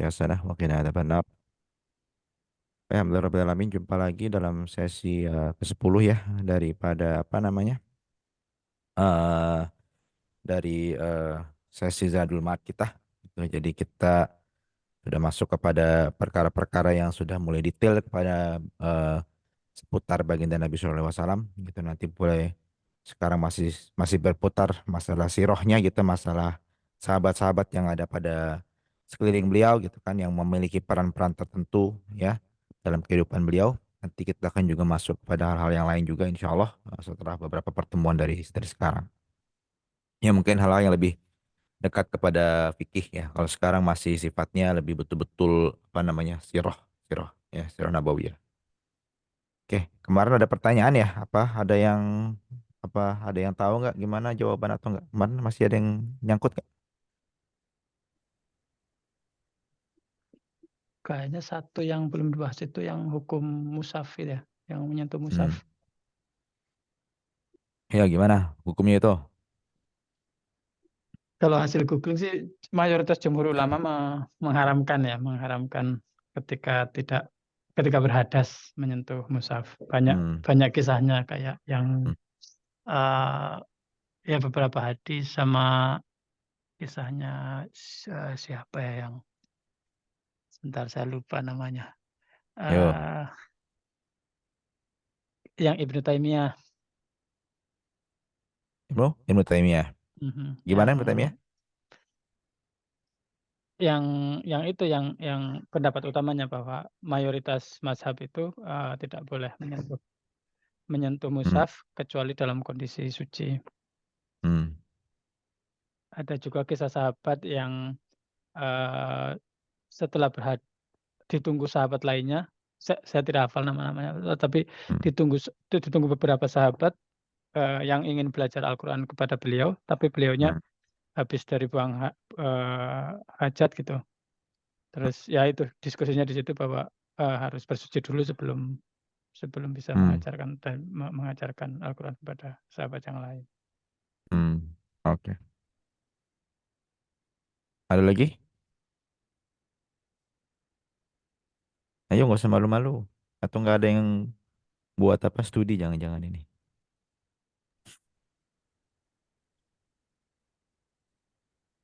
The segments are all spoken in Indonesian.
hasanah wa qina adzabannar. Alhamdulillah rabbil alamin, jumpa lagi dalam sesi ke-10 ya daripada apa namanya? eh dari sesi Zadul Ma'ad kita. Gitu. Jadi kita sudah masuk kepada perkara-perkara yang sudah mulai detail kepada seputar baginda Nabi Shallallahu Alaihi Wasallam. Gitu nanti mulai sekarang masih masih berputar masalah sirohnya gitu, masalah sahabat-sahabat yang ada pada sekeliling beliau gitu kan, yang memiliki peran-peran tertentu ya dalam kehidupan beliau. Nanti kita akan juga masuk pada hal-hal yang lain juga insya Allah setelah beberapa pertemuan dari sekarang. Ya mungkin hal-hal yang lebih dekat kepada fikih ya. Kalau sekarang masih sifatnya lebih betul-betul apa namanya siroh, siroh ya, siroh nabawiyah. Oke, kemarin ada pertanyaan ya, apa ada yang tahu nggak gimana jawaban atau nggak? Kemarin masih ada yang nyangkut nggak? Kayaknya satu yang belum dibahas itu yang hukum musaf itu ya, yang menyentuh musaf. Hmm. Ya gimana hukumnya itu? Kalau hasil googling sih mayoritas jumhur ulama mengharamkan ya, mengharamkan ketika tidak ketika berhadas menyentuh musaf. Banyak Hmm. banyak kisahnya kayak yang Hmm. eh, ya beberapa hadis sama kisahnya siapa ya yang sebentar saya lupa namanya. Yo, eh yang Ibnu Taimiyah. Ibnu Taimiyah. Mhm. Gimana Ibnu Taimiyah? Yang yang itu yang pendapat utamanya bahwa mayoritas mazhab itu tidak boleh menyentuh menyentuh Hmm. mushaf kecuali dalam kondisi suci. Hmm. Ada juga kisah sahabat yang eh, setelah ditunggu sahabat lainnya, saya tidak hafal nama-namanya, tapi Hmm. ditunggu beberapa sahabat yang ingin belajar Al-Quran kepada beliau, tapi beliaunya Hmm. habis dari buang hajat gitu. Terus ya itu diskusinya di situ bahwa harus bersuci dulu sebelum sebelum bisa Hmm. mengajarkan dan mengajarkan Al-Quran kepada sahabat yang lain. Hmm. Oke. Ada lagi? Ayo nggak usah malu-malu. Atau nggak ada yang buat apa studi jangan-jangan ini.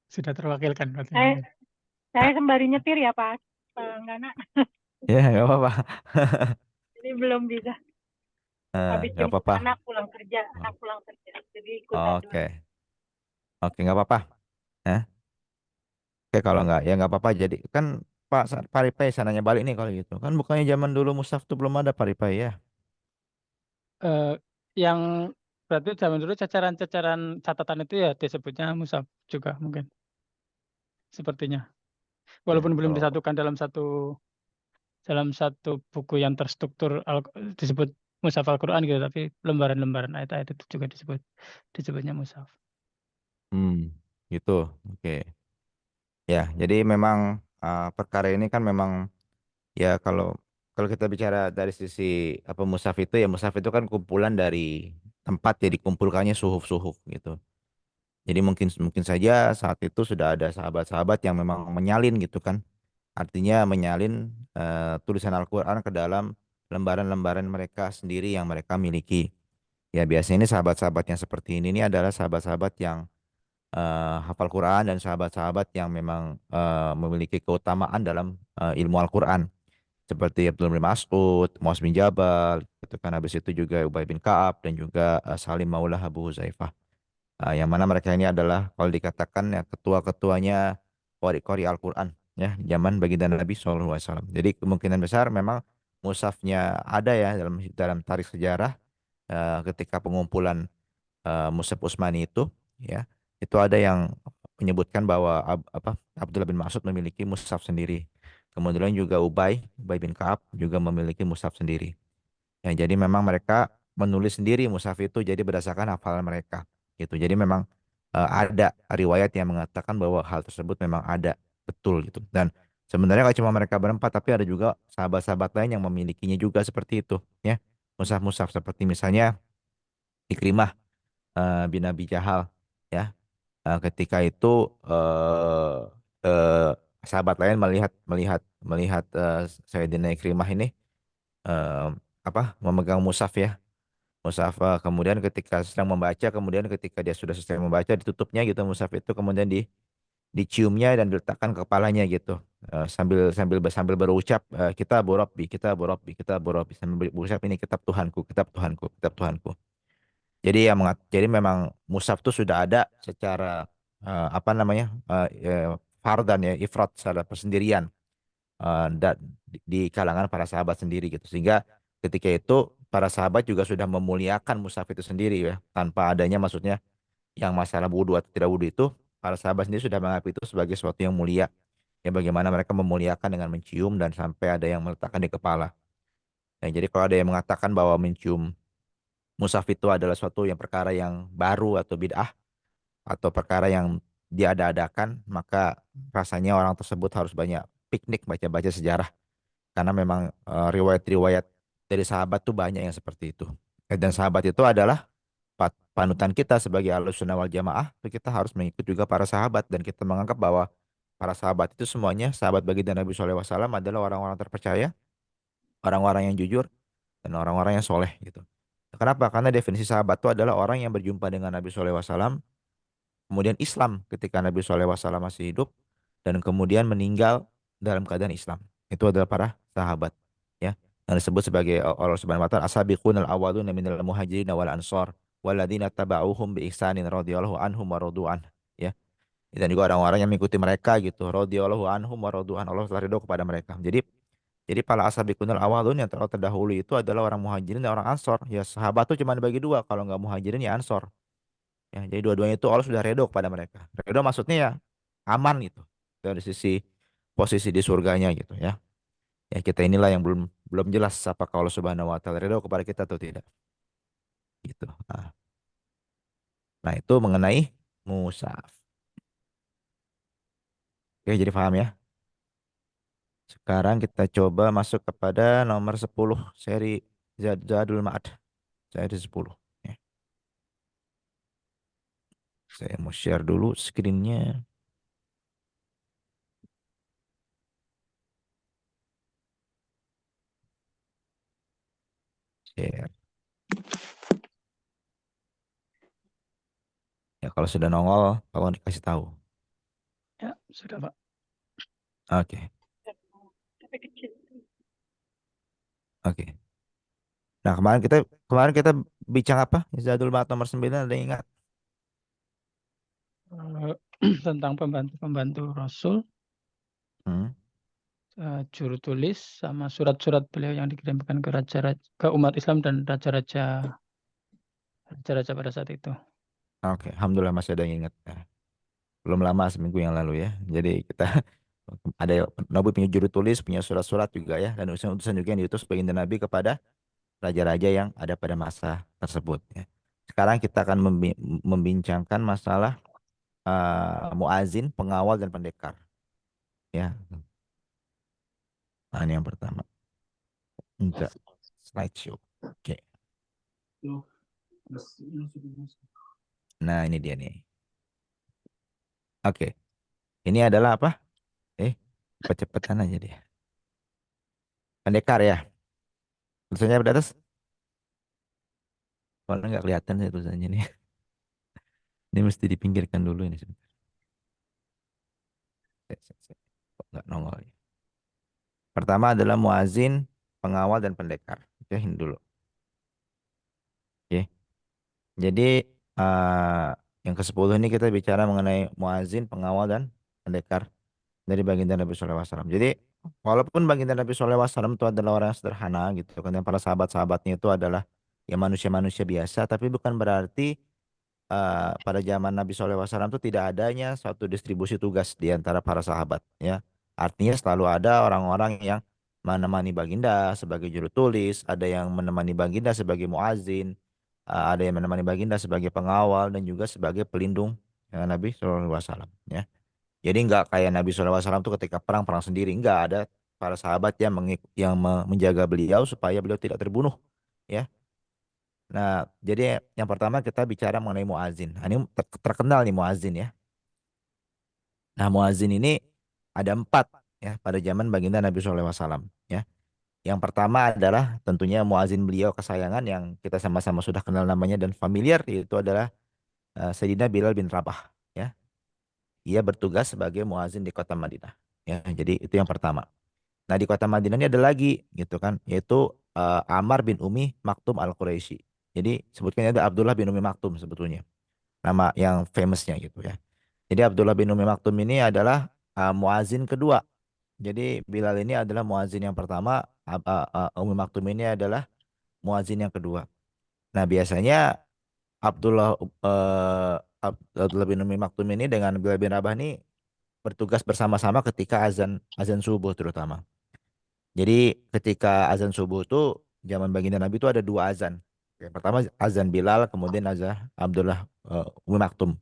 Sudah terwakilkan berarti Saya, mungkin. saya sembari nyetir ya Pak, Enggak nak. Ya nggak apa-apa. Jadi belum bisa. Habis Nggak jemput apa-apa. anak pulang kerja. Jadi ikutan dulu. Oke. Oke, nggak apa-apa. Hah? Oke, kalau nggak, ya nggak apa-apa. Jadi kan Paripay sananya balik nih kalau gitu. Kan bukannya zaman dulu Mushaf tuh belum ada Paripay ya. Eh, yang berarti zaman dulu cacaran-cacaran catatan itu ya disebutnya musaf juga mungkin sepertinya. Ya, Walaupun belum kalau disatukan dalam satu buku yang terstruktur disebut Mushaf Al-Quran gitu, tapi lembaran-lembaran ayat-ayat itu juga disebutnya mushaf. hmm, gitu. Oke. Ya, jadi memang perkara ini kan memang ya kalau kalau kita bicara dari sisi apa Mushaf itu ya Mushaf itu kan kumpulan dari tempat jadi kumpulkannya suhuf-suhuf gitu. Jadi mungkin mungkin saja saat itu sudah ada sahabat-sahabat yang memang menyalin gitu kan. Artinya menyalin tulisan Al-Quran ke dalam lembaran-lembaran mereka sendiri yang mereka miliki. Ya biasanya ini sahabat-sahabat yang seperti ini adalah sahabat-sahabat yang hafal Quran dan sahabat-sahabat yang memang memiliki keutamaan dalam ilmu Al-Quran. Seperti Abdullah bin Mas'ud, Muaz bin Jabal, gitu kan. Habis itu juga Ubay bin Ka'ab dan juga Salim Maulah Abu Huzaifah. Yang mana mereka ini adalah kalau dikatakan ya ketua-ketuanya qori Al-Quran ya zaman baginda Nabi SAW. Jadi kemungkinan besar memang mushafnya ada ya dalam dalam tarikh sejarah ketika pengumpulan Mushaf Utsmani itu ya itu ada yang menyebutkan bahwa Abdullah bin Mas'ud memiliki mushaf sendiri. Kemudian juga Ubay bin Ka'ab juga memiliki mushaf sendiri. Ya, jadi memang mereka menulis sendiri mushaf itu jadi berdasarkan hafalan mereka gitu. Jadi memang ada riwayat yang mengatakan bahwa hal tersebut memang ada betul gitu. Dan sebenarnya nggak cuma mereka berempat tapi ada juga sahabat-sahabat lain yang memilikinya juga seperti itu ya. Mushaf-mushaf seperti misalnya Ikrimah bin Abi Jahal ya. Ketika itu sahabat lain melihat melihat melihat Sayyidina Ikrimah ini eh, memegang mushaf ya. Mushaf kemudian ketika sedang membaca, kemudian ketika dia sudah selesai membaca ditutupnya gitu mushaf itu, kemudian diciumnya dan diletakkan ke kepalanya gitu. Sambil sambil sambil berucap kita borobbi, kita borobbi, kita borobbi, sambil berucap ini kitab Tuhanku, kitab Tuhanku, kitab Tuhanku. Jadi memang mushaf itu sudah ada secara fardan ya, ifrat, secara persendirian dan di kalangan para sahabat sendiri gitu. Sehingga ketika itu para sahabat juga sudah memuliakan mushaf itu sendiri ya, tanpa adanya maksudnya yang masalah wudhu atau tidak wudhu itu, para sahabat sendiri sudah menganggap itu sebagai sesuatu yang mulia. Ya bagaimana mereka memuliakan dengan mencium dan sampai ada yang meletakkan di kepala. Nah, jadi kalau ada yang mengatakan bahwa mencium mushaf itu adalah suatu yang perkara yang baru atau bid'ah atau perkara yang diada-adakan, maka rasanya orang tersebut harus banyak piknik baca-baca sejarah karena memang riwayat-riwayat dari sahabat tuh banyak yang seperti itu. Dan sahabat itu adalah panutan kita sebagai Ahlussunnah wal Jamaah. Kita harus mengikut juga para sahabat dan kita menganggap bahwa para sahabat itu semuanya sahabat baginda Nabi SAW adalah orang-orang terpercaya, orang-orang yang jujur, dan orang-orang yang soleh gitu. Kenapa? Karena definisi sahabat itu adalah orang yang berjumpa dengan Nabi SAW, kemudian Islam ketika Nabi SAW masih hidup, dan kemudian meninggal dalam keadaan Islam. Itu adalah para sahabat. Ya, yang disebut sebagai Allah Subhanahu Wa Taala as-sabiqunal awwaluna minal muhajirin wal ansor walladzina tabauhum bi ihsanin radhiyallahu anhum wa radu'an. Ya, dan juga orang-orang yang mengikuti mereka gitu, radhiyallahu anhum wa radu'an, Allah telah ridho kepada mereka. Jadi para as-sabiqunal awwalun yang terdahulu itu adalah orang muhajirin dan orang ansor. Ya, sahabat tuh cuma dibagi dua, kalau nggak muhajirin ya ansor. Ya, jadi dua-duanya itu Allah sudah redho kepada mereka. Redho maksudnya ya aman gitu dari sisi posisi di surganya gitu ya. Ya kita inilah yang belum belum jelas apakah Allah Subhanahu Wa Taala redho kepada kita atau tidak gitu. Nah, itu mengenai musaf. Oke, jadi paham ya. Sekarang kita coba masuk kepada nomor 10 seri Zadul Ma'ad, seri 10. Ya. Saya mau share dulu screen-nya. Share. Ya, kalau sudah nongol, tolong dikasih tahu. Ya, sudah, Pak. Oke, Tapi kecil. oke. Nah, kemarin kita bincang apa? Zadul Ma'ad nomor 9 ada yang ingat? Tentang pembantu-pembantu Rasul, Hmm. juru tulis, sama surat-surat beliau yang dikirimkan ke ke umat Islam dan raja-raja pada saat itu. Oke, Alhamdulillah masih ada yang ingat. Ya. Belum lama, seminggu yang lalu ya. Jadi kita ada Nabi punya juru tulis, punya surat-surat juga ya, dan utusan-utusan juga yang diutus baginda Nabi kepada raja-raja yang ada pada masa tersebut. Ya. Sekarang kita akan membincangkan masalah muazin, pengawal dan pendekar. Ya, nah, ini yang pertama. Enggak, slideshow. Oke. Nah, ini dia nih. Oke, ini adalah apa? Cepet-cepetan aja dia. Pendekar ya. Tulisannya di atas. Kalau nggak kelihatan sih tulisannya nih. Ini mesti dipinggirkan dulu ini sebentar. Kok nggak nongol ya. Pertama adalah muazin, pengawal dan pendekar. Oke, ini dulu. Oke. Jadi eh, yang ke-10 ini kita bicara mengenai muazin, pengawal dan pendekar dari baginda Nabi SAW. Jadi walaupun baginda Nabi SAW itu adalah orang yang sederhana gitu kan, dan para sahabat-sahabatnya itu adalah ya manusia-manusia biasa, tapi bukan berarti pada zaman Nabi SAW itu tidak adanya suatu distribusi tugas di antara para sahabat ya. Artinya selalu ada orang-orang yang menemani baginda sebagai juru tulis, ada yang menemani baginda sebagai muazin, ada yang menemani baginda sebagai pengawal dan juga sebagai pelindung ya, Nabi SAW ya. Jadi nggak kayak Nabi SAW itu ketika perang sendiri, nggak ada para sahabat yang menjaga beliau supaya beliau tidak terbunuh ya. Nah, jadi yang pertama kita bicara mengenai muazin. Nah, ini terkenal nih muazin ya. Nah, muazin ini ada 4 ya pada zaman baginda Nabi SAW ya. Yang pertama adalah tentunya muazin beliau kesayangan yang kita sama-sama sudah kenal namanya dan familiar, yaitu adalah Sayyidina Bilal bin Rabah ya. Ia bertugas sebagai muazin di kota Madinah ya. Jadi itu yang pertama. Nah, di kota Madinah ini ada lagi gitu kan, yaitu Ammar bin Umi Maktum Al-Quraisy. Jadi sebutkannya ada Abdullah bin Umi Maktum sebetulnya. Nama yang famousnya gitu ya. Jadi Abdullah bin Umi Maktum ini adalah muazin kedua. Jadi Bilal ini adalah muazin yang pertama, Umi Maktum ini adalah muazin yang kedua. Nah, biasanya Abdullah bin Umi Maktum ini dengan Bilal bin Rabah ini bertugas bersama-sama ketika azan azan subuh terutama. Jadi ketika azan subuh itu zaman baginda Nabi itu ada 2 azan. Yang pertama azan Bilal, kemudian azan Abdullah Umi Maktum.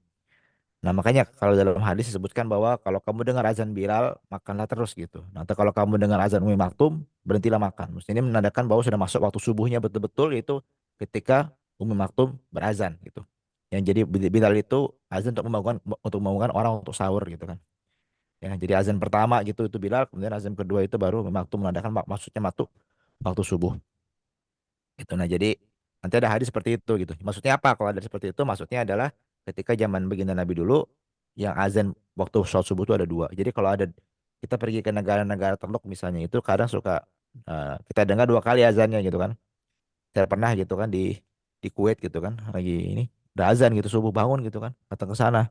Nah, makanya kalau dalam hadis disebutkan bahwa kalau kamu dengar azan Bilal, makanlah terus gitu. Nah, atau kalau kamu dengar azan Umi Maktum, berhentilah makan. Maksudnya ini menandakan bahwa sudah masuk waktu subuhnya betul-betul, yaitu ketika Umi Maktum berazan gitu. Yang jadi Bilal itu azan untuk membangunkan orang untuk sahur gitu kan. Ya, jadi azan pertama gitu itu Bilal, kemudian azan kedua itu baru Umi Maktum menandakan maksudnya waktu subuh gitu. Nah, jadi nanti ada hadis seperti itu gitu. Maksudnya apa kalau ada seperti itu? Maksudnya adalah ketika zaman baginda Nabi dulu yang azan waktu sholat subuh itu ada 2. Jadi kalau ada kita pergi ke negara-negara Teluk misalnya itu kadang suka kita dengar 2 kali azannya gitu kan. Saya pernah gitu kan di Kuwait gitu kan lagi ini udah azan gitu subuh bangun gitu kan datang ke sana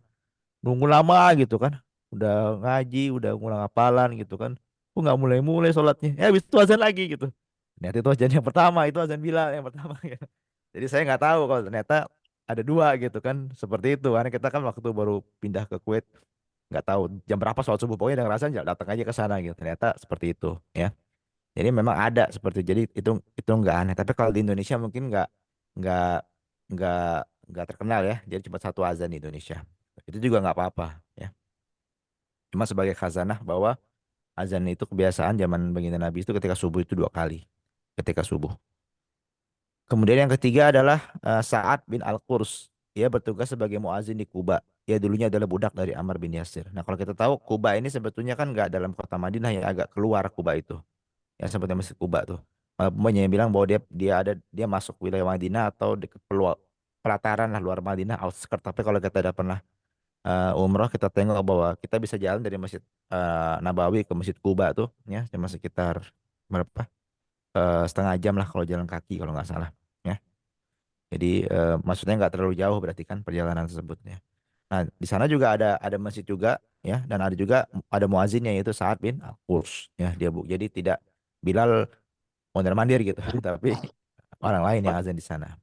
nunggu lama gitu kan udah ngaji udah ngulang hafalan gitu kan nggak mulai-mulai sholatnya habis itu azan lagi gitu. Ternyata itu azan yang pertama, itu azan Bilal yang pertama. Gitu. Jadi saya nggak tahu kalau ternyata ada 2 gitu kan. Seperti itu. Karena kita kan waktu baru pindah ke Kuwait, nggak tahu jam berapa sholat subuh. Pokoknya dengan alasan datang aja ke sana gitu. Ternyata seperti itu ya. Jadi memang ada seperti itu. Jadi itu nggak aneh. Tapi kalau di Indonesia mungkin nggak nggak nggak terkenal ya. Jadi cuma 1 azan di Indonesia. Itu juga nggak apa-apa ya. Cuma sebagai khazanah bahwa azan itu kebiasaan zaman baginda Nabi itu ketika subuh itu 2 kali. Ketika subuh. Kemudian yang ketiga adalah Sa'ad bin Al-Qurs. Ia bertugas sebagai muazin di Kuba. Ia dulunya adalah budak dari Ammar bin Yasir. Nah, kalau kita tahu Kuba ini sebetulnya kan nggak dalam kota Madinah yang agak keluar Kuba itu. Yang seperti Masjid Kuba tuh. Banyak yang bilang bahwa dia masuk wilayah Madinah atau di pelataran lah luar Madinah, outskirt. Tapi kalau kita ada pernah umroh kita tengok bahwa kita bisa jalan dari Masjid Nabawi ke Masjid Kuba tuh ya cuma sekitar berapa? Setengah jam lah kalau jalan kaki kalau nggak salah. Ya. Jadi maksudnya nggak terlalu jauh berarti kan perjalanan tersebutnya. Nah di sana juga ada masjid juga ya dan ada juga ada muazinnya yaitu Sa'ad bin Al-Qurs ya dia bu. Jadi tidak Bilal mondar mandir gitu tapi orang lain yang azan di sana.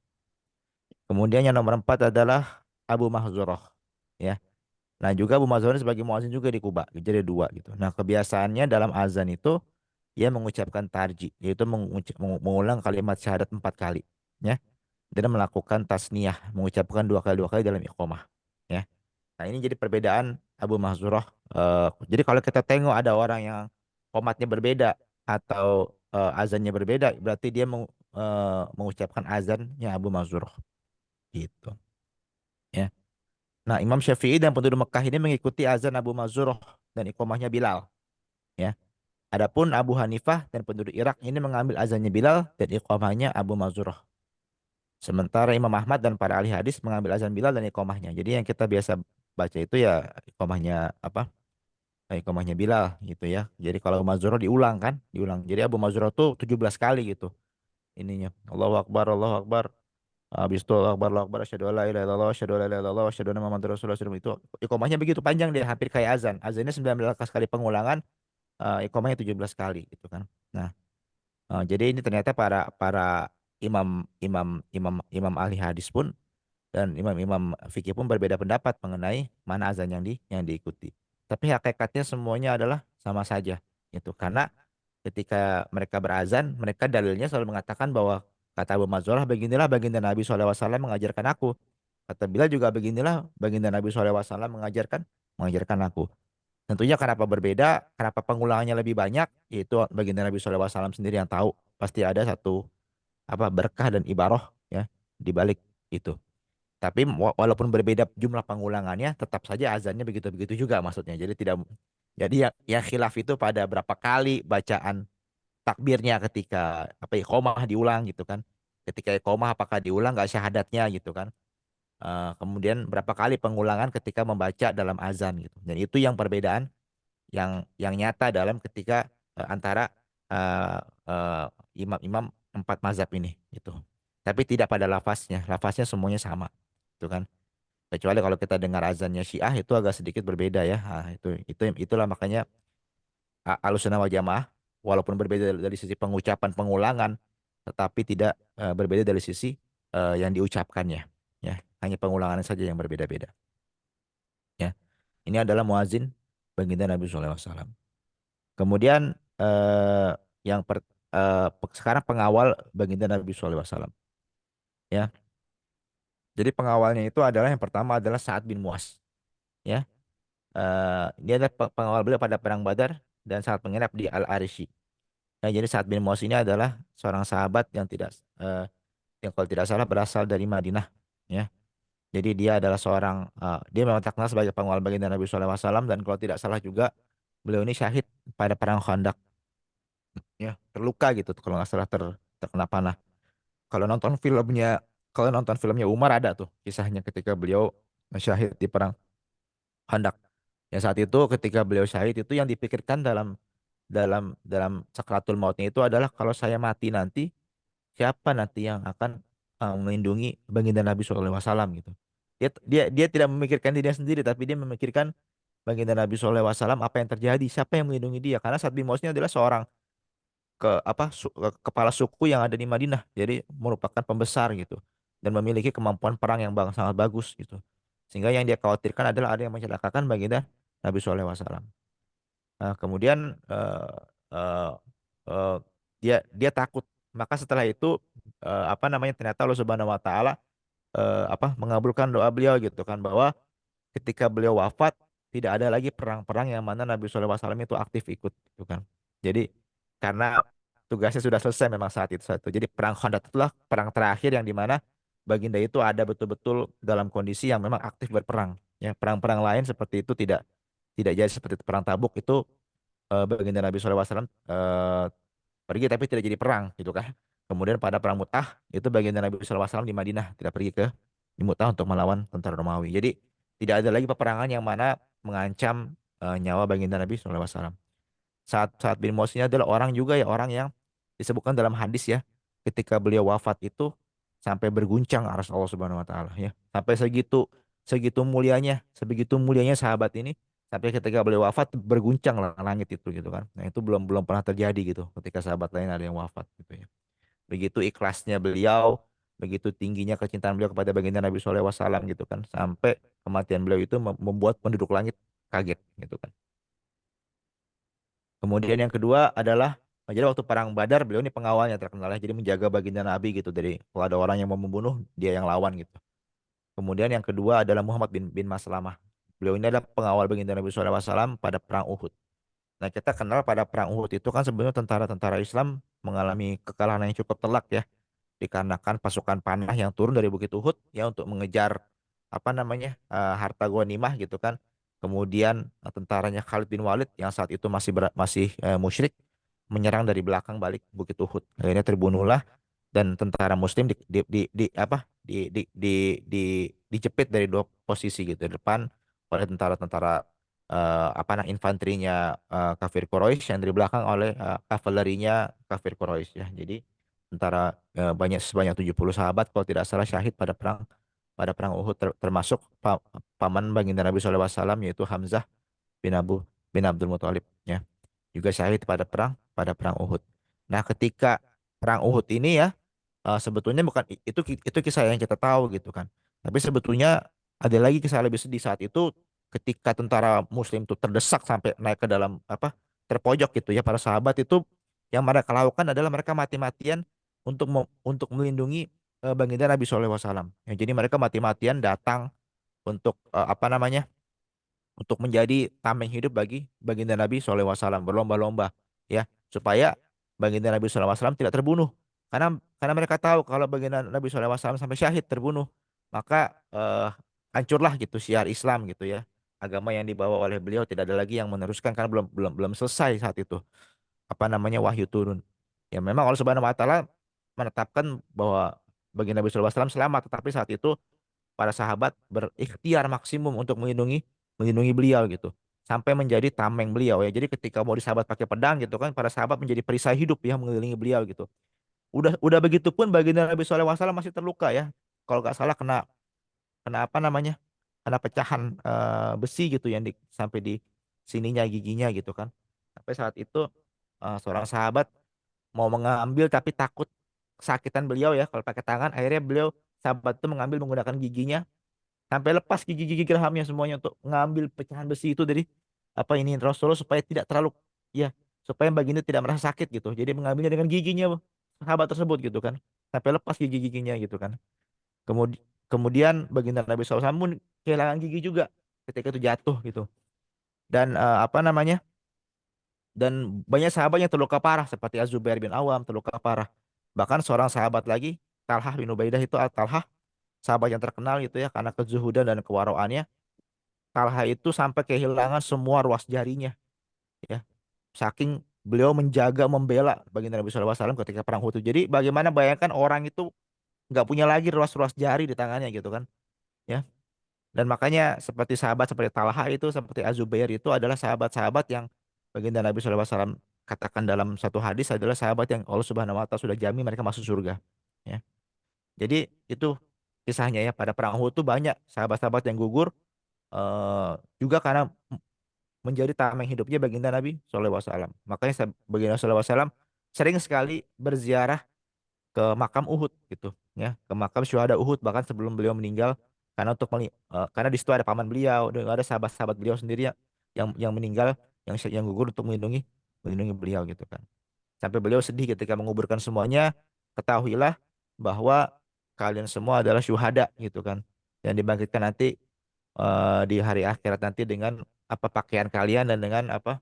Kemudian yang nomor 4 adalah Abu Mahzurah ya. Nah juga Abu Mahzurah sebagai muazin juga di Kuba. Jadi ada 2 gitu. Nah kebiasaannya dalam azan itu ia mengucapkan tarji yaitu mengulang kalimat syahadat 4 kali ya dan melakukan tasniyah, mengucapkan 2 kali dalam iqomah. Ya. Nah ini jadi perbedaan Abu Mahzurah. Jadi kalau kita tengok ada orang yang komatnya berbeda atau azannya berbeda, berarti dia mengucapkan azannya Abu Mahzurah. Gitu. Ya. Nah Imam Syafi'i dan penduduk Mekah ini mengikuti azan Abu Mahzurah dan iqomahnya Bilal. Ya. Adapun Abu Hanifah dan penduduk Irak ini mengambil azannya Bilal dan iqomahnya Abu Mahzurah. Sementara Imam Ahmad dan para ahli hadis mengambil azan Bilal dan iqomahnya. Jadi yang kita biasa baca itu ya iqomahnya apa? Iqomahnya Bilal gitu ya. Jadi kalau Mazuro diulang kan, diulang. Jadi Abu Mazuro tuh 17 kali gitu ininya. Allahu Akbar, Allahu Akbar. Habis itu Allahu Akbar, Allahu Akbar, asyhadu an la ilaha illallah, asyhadu an la ilaha illallah, asyhadu anna Muhammadar Rasulullah SAW. Itu iqomahnya begitu panjang dia hampir kayak azan. Azannya 19 kali pengulangan, iqomahnya 17 kali gitu kan. Nah, jadi ini ternyata para para imam imam imam imam ahli hadis pun dan imam-imam fikih pun berbeda pendapat mengenai mana azan yang diikuti. Tapi hakikatnya semuanya adalah sama saja itu karena ketika mereka berazan mereka dalilnya selalu mengatakan bahwa kata Abu Mazurah beginilah baginda Nabi SAW mengajarkan aku. Kata Bilal juga beginilah baginda Nabi SAW mengajarkan aku. Tentunya kenapa berbeda, kenapa pengulangannya lebih banyak, yaitu baginda Nabi SAW sendiri yang tahu. Pasti ada satu apa berkah dan ibarah ya di balik itu. Tapi walaupun berbeda jumlah pengulangannya, tetap saja azannya begitu-begitu juga maksudnya. Jadi Jadi yang khilaf itu pada berapa kali bacaan takbirnya ketika apa iqomah diulang gitu kan. Ketika iqomah apakah diulang nggak syahadatnya gitu kan. Kemudian berapa kali pengulangan ketika membaca dalam azan gitu. Dan itu yang perbedaan yang nyata dalam ketika antara eh, eh, imam-imam empat mazhab ini gitu. Tapi tidak pada lafaznya. Lafaznya semuanya sama. Itu kan. Kecuali kalau kita dengar azannya Syiah itu agak sedikit berbeda ya. Nah, itulah makanya Ahlussunnah wal Jamaah walaupun berbeda dari sisi pengucapan pengulangan tetapi tidak berbeda dari sisi yang diucapkannya ya. Hanya pengulangannya saja yang berbeda-beda ya. Ini adalah muazin baginda Nabi SAW. Kemudian yang sekarang pengawal baginda Nabi SAW ya. Jadi pengawalnya itu adalah yang pertama adalah Sa'ad bin Mu'az ya. Dia adalah pengawal beliau pada perang Badar dan saat menginap di Al-Arishi. Ya, jadi Sa'ad bin Mu'az ini adalah seorang sahabat yang kalau tidak salah berasal dari Madinah ya. Jadi dia adalah dia memang terkenal sebagai pengawal baginda Nabi SAW dan kalau tidak salah juga beliau ini syahid pada perang Khandaq ya, terluka gitu kalau nggak salah terkena panah. Kalau nonton filmnya kalau nonton filmnya Umar ada tuh kisahnya ketika beliau syahid di perang Khandaq. Ya saat itu ketika beliau syahid itu yang dipikirkan dalam sakratul mautnya itu adalah kalau saya mati nanti siapa nanti yang akan melindungi baginda Nabi SAW gitu. Dia tidak memikirkan dirinya sendiri tapi dia memikirkan baginda Nabi SAW apa yang terjadi, siapa yang melindungi dia karena Sa'd bin Mu'adz ini adalah seorang kepala suku yang ada di Madinah. Jadi merupakan pembesar gitu dan memiliki kemampuan perang yang sangat bagus gitu. Sehingga yang dia khawatirkan adalah ada yang mencelakakan baginda Nabi SAW. Nah, kemudian eh, eh, dia takut. Maka setelah itu apa namanya ternyata Allah Subhanahu Wa Taala mengabulkan doa beliau gitu kan bahwa ketika beliau wafat tidak ada lagi perang-perang yang mana Nabi SAW itu aktif ikut gitu kan. Jadi karena tugasnya sudah selesai memang saat itu. Jadi perang Khandaq itulah perang terakhir yang dimana baginda itu ada betul-betul dalam kondisi yang memang aktif berperang. Ya, perang-perang lain seperti itu tidak jadi seperti itu. Perang Tabuk itu baginda Nabi SAW pergi tapi tidak jadi perang gitu kan. Kemudian pada perang Mu'tah itu baginda Nabi SAW di Madinah tidak pergi ke di Mu'tah untuk melawan tentara Romawi. Jadi tidak ada lagi peperangan yang mana mengancam nyawa baginda Nabi SAW. Saat saat bin Mu'adz ini adalah orang juga ya orang yang disebutkan dalam hadis ya ketika beliau wafat itu sampai berguncang arsy Allah Subhanahu wa taala ya. Sampai segitu sebegitu mulianya sahabat ini sampai ketika beliau wafat berguncang lah langit itu gitu kan. Nah, itu belum belum pernah terjadi gitu ketika sahabat lain ada yang wafat gitu ya. Begitu ikhlasnya beliau, begitu tingginya kecintaan beliau kepada baginda Nabi SAW gitu kan sampai kematian beliau itu membuat penduduk langit kaget gitu kan. Kemudian yang kedua adalah jadi waktu perang Badar beliau ini pengawalnya terkenal ya, jadi menjaga baginda Nabi gitu dari kalau ada orang yang mau membunuh dia yang lawan gitu. Kemudian yang kedua adalah Muhammad bin Maslamah. Beliau ini adalah pengawal baginda Nabi SAW pada perang Uhud. Nah kita kenal pada perang Uhud itu kan sebenarnya tentara-tentara Islam mengalami kekalahan yang cukup telak ya dikarenakan pasukan panah yang turun dari Bukit Uhud ya untuk mengejar apa namanya harta ghanimah gitu kan. Kemudian tentaranya Khalid bin Walid yang saat itu masih musyrik menyerang dari belakang balik Bukit Uhud. Akhirnya terbunuhlah dan tentara Muslim dijepit dari dua posisi gitu depan oleh tentara-tentara infanterinya kafir Quraisy yang dari belakang oleh kavalerinya kafir Quraisy ya. Jadi tentara sebanyak 70 sahabat kalau tidak salah syahid pada perang Uhud termasuk paman baginda Nabi SAW yaitu Hamzah bin Abu bin Abdul Muthalib ya. Juga syahid pada perang Uhud. Nah, ketika perang Uhud ini ya sebetulnya bukan itu kisah yang kita tahu gitu kan. Tapi sebetulnya ada lagi kisah lebih sedih saat itu ketika tentara Muslim itu terdesak sampai naik ke dalam terpojok gitu ya para sahabat itu yang mereka lakukan adalah mereka mati-matian untuk melindungi baginda Nabi SAW. Ya, jadi mereka mati-matian datang untuk untuk menjadi tameng hidup bagi baginda Nabi SAW berlomba-lomba ya supaya baginda Nabi SAW tidak terbunuh karena mereka tahu kalau baginda Nabi SAW sampai syahid terbunuh maka hancurlah gitu syiar Islam gitu ya agama yang dibawa oleh beliau tidak ada lagi yang meneruskan karena belum belum belum selesai saat itu apa namanya wahyu turun. Ya memang Allah Subhanahu wa taala menetapkan bahwa baginda Nabi sallallahu alaihi wasallam selamat, tetapi saat itu para sahabat berikhtiar maksimum untuk melindungi beliau gitu. Sampai menjadi tameng beliau ya. Jadi ketika mau disahabat pakai pedang gitu kan, para sahabat menjadi perisai hidup ya mengelilingi beliau gitu. Udah begitu pun baginda Nabi sallallahu alaihi wasallam masih terluka ya. Kalau nggak salah kena kena apa namanya? Kena pecahan besi gitu yang sampai di sininya giginya gitu kan. Sampai saat itu seorang sahabat mau mengambil tapi takut kesakitan beliau ya kalau pakai tangan, akhirnya beliau sahabat itu mengambil menggunakan giginya sampai lepas gigi-gigi gerhamnya semuanya untuk mengambil pecahan besi itu dari apa ini Rasulullah supaya tidak terlalu ya supaya baginda tidak merasa sakit gitu. Jadi mengambilnya dengan giginya sahabat tersebut gitu kan. Sampai lepas gigi-giginya gitu kan. Kemudian baginda Nabi SAW pun kehilangan gigi juga ketika itu jatuh gitu. Dan apa namanya? Dan banyak sahabat yang terluka parah seperti Az-Zubair bin Awam terluka parah. Bahkan seorang sahabat lagi Talhah bin Ubaidah itu Talhah sahabat yang terkenal gitu ya karena kezuhudan dan kewaraannya. Talha itu sampai kehilangan semua ruas jarinya ya. Saking beliau menjaga membela baginda Nabi SAW ketika perang Uhud. Jadi bagaimana bayangkan orang itu nggak punya lagi ruas-ruas jari di tangannya gitu kan ya. Dan makanya seperti sahabat seperti Talha itu seperti Az-Zubair itu adalah sahabat-sahabat yang baginda Nabi SAW katakan dalam satu hadis adalah sahabat yang Allah Subhanahu wa taala sudah jamin mereka masuk surga ya. Jadi itu kisahnya ya pada perang Uhud tuh banyak sahabat-sahabat yang gugur juga karena menjadi tameng hidupnya baginda Nabi SAW. Makanya baginda SAW sering sekali berziarah ke makam Uhud gitu ya, ke makam syuhada Uhud bahkan sebelum beliau meninggal karena karena di situ ada paman beliau dan ada sahabat-sahabat beliau sendiri yang meninggal yang gugur untuk melindungi beliau gitu kan. Sampai beliau sedih ketika menguburkan semuanya, ketahuilah bahwa kalian semua adalah syuhada gitu kan. Dan dibangkitkan nanti di hari akhirat nanti dengan apa pakaian kalian dan dengan apa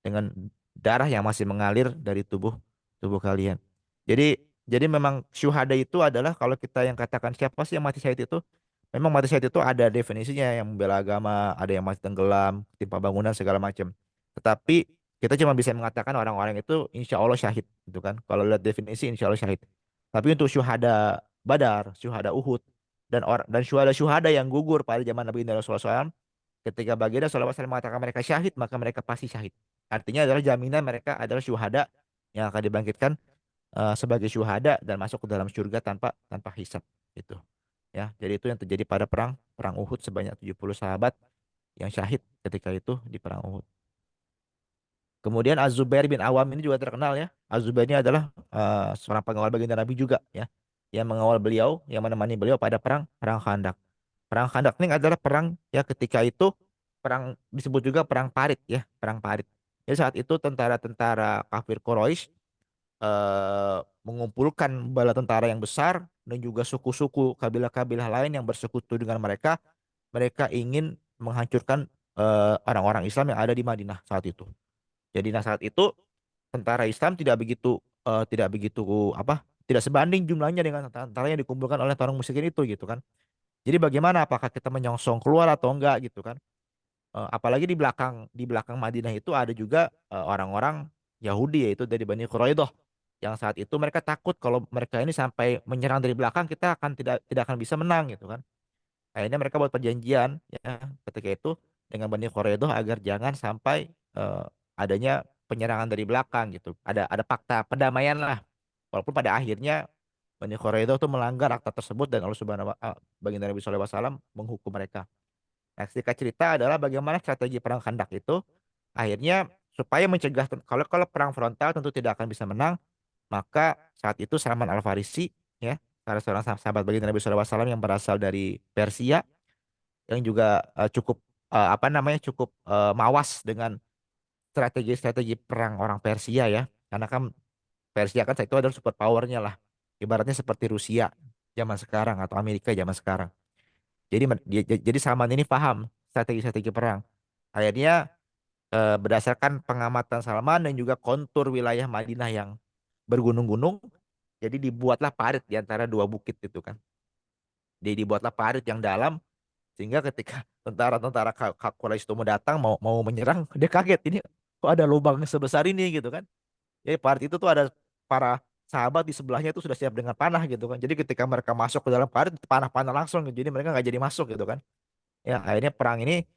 dengan darah yang masih mengalir dari tubuh tubuh kalian. Jadi memang syuhada itu adalah kalau kita yang katakan siapa sih yang mati syahid itu, memang mati syahid itu ada definisinya yang membela agama, ada yang mati tenggelam, timpa bangunan segala macam. Tetapi kita cuma bisa mengatakan orang-orang itu insya Allah syahid gitu kan. Kalau lihat definisi insya Allah syahid. Tapi untuk syuhada Badar, syuhada Uhud dan syuhada-syuhada yang gugur pada zaman Nabi Rasulullah SAW, ketika baginda SAW mengatakan mereka syahid, maka mereka pasti syahid. Artinya adalah jaminan mereka adalah syuhada yang akan dibangkitkan sebagai syuhada dan masuk ke dalam surga tanpa tanpa hisab gitu. Ya, jadi itu yang terjadi pada perang perang Uhud sebanyak 70 sahabat yang syahid ketika itu di perang Uhud. Kemudian Az-Zubair bin Awam ini juga terkenal ya. Az-Zubair ini adalah seorang pengawal baginda Nabi juga ya, yang mengawal beliau, yang menemani beliau pada perang perang Khandaq. Perang Khandaq ini adalah perang ya ketika itu perang disebut juga perang Parit ya, perang Parit. Jadi saat itu tentara-tentara kafir Quraisy mengumpulkan bala tentara yang besar dan juga suku-suku kabilah-kabilah lain yang bersekutu dengan mereka. Mereka ingin menghancurkan orang-orang Islam yang ada di Madinah saat itu. Jadi nah saat itu tentara Islam tidak begitu apa tidak sebanding jumlahnya dengan tentara yang dikumpulkan oleh orang musyrikin itu gitu kan. Jadi bagaimana apakah kita menyongsong keluar atau enggak gitu kan? Apalagi di belakang Madinah itu ada juga orang-orang Yahudi yaitu dari Bani Quraidah yang saat itu mereka takut kalau mereka ini sampai menyerang dari belakang kita akan tidak tidak akan bisa menang gitu kan. Akhirnya mereka buat perjanjian ya ketika itu dengan Bani Quraidah agar jangan sampai adanya penyerangan dari belakang gitu. Ada fakta perdamaian lah. Walaupun pada akhirnya Bani Quraidah itu melanggar akta tersebut dan Allah Subhanahu wa baginda Nabi sallallahu alaihi wasallam menghukum mereka. Nah, singkat cerita adalah bagaimana strategi perang Khandaq itu akhirnya supaya mencegah kalau kalau perang frontal tentu tidak akan bisa menang, maka saat itu Salman Al Farisi ya, salah seorang sahabat baginda Nabi SAW yang berasal dari Persia yang juga cukup apa namanya cukup mawas dengan strategi-strategi perang orang Persia ya, karena kan Persia kan saat itu adalah super powernya lah, ibaratnya seperti Rusia zaman sekarang atau Amerika zaman sekarang. Jadi Salman ini paham strategi-strategi perang. Akhirnya berdasarkan pengamatan Salman dan juga kontur wilayah Madinah yang bergunung-gunung, jadi dibuatlah parit di antara dua bukit itu kan. Jadi dibuatlah parit yang dalam Sehingga ketika tentara-tentara Quraisy itu mau datang, mau menyerang, dia kaget ini kok ada lubang sebesar ini gitu kan. Jadi pada itu tuh ada para sahabat di sebelahnya itu sudah siap dengan panah gitu kan. Jadi ketika mereka masuk ke dalam parit, panah-panah langsung gitu. Jadi mereka nggak jadi masuk gitu kan. Ya akhirnya perang ini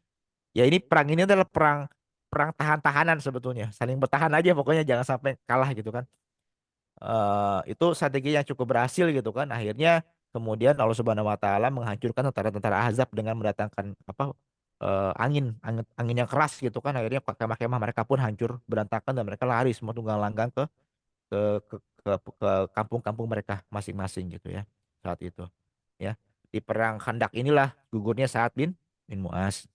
adalah perang perang tahan-tahanan sebetulnya. Saling bertahan aja pokoknya jangan sampai kalah gitu kan. Itu strategi yang cukup berhasil gitu kan. Akhirnya kemudian Allah Subhanahu wa taala menghancurkan tentara-tentara Ahzab dengan mendatangkan apa angin yang keras gitu kan. Akhirnya kemah-kemah mereka pun hancur berantakan dan mereka lari semua tunggang langgang ke ke ke kampung-kampung mereka masing-masing gitu ya saat itu ya. Di perang Khandak inilah gugurnya Sa'ad bin Mu'az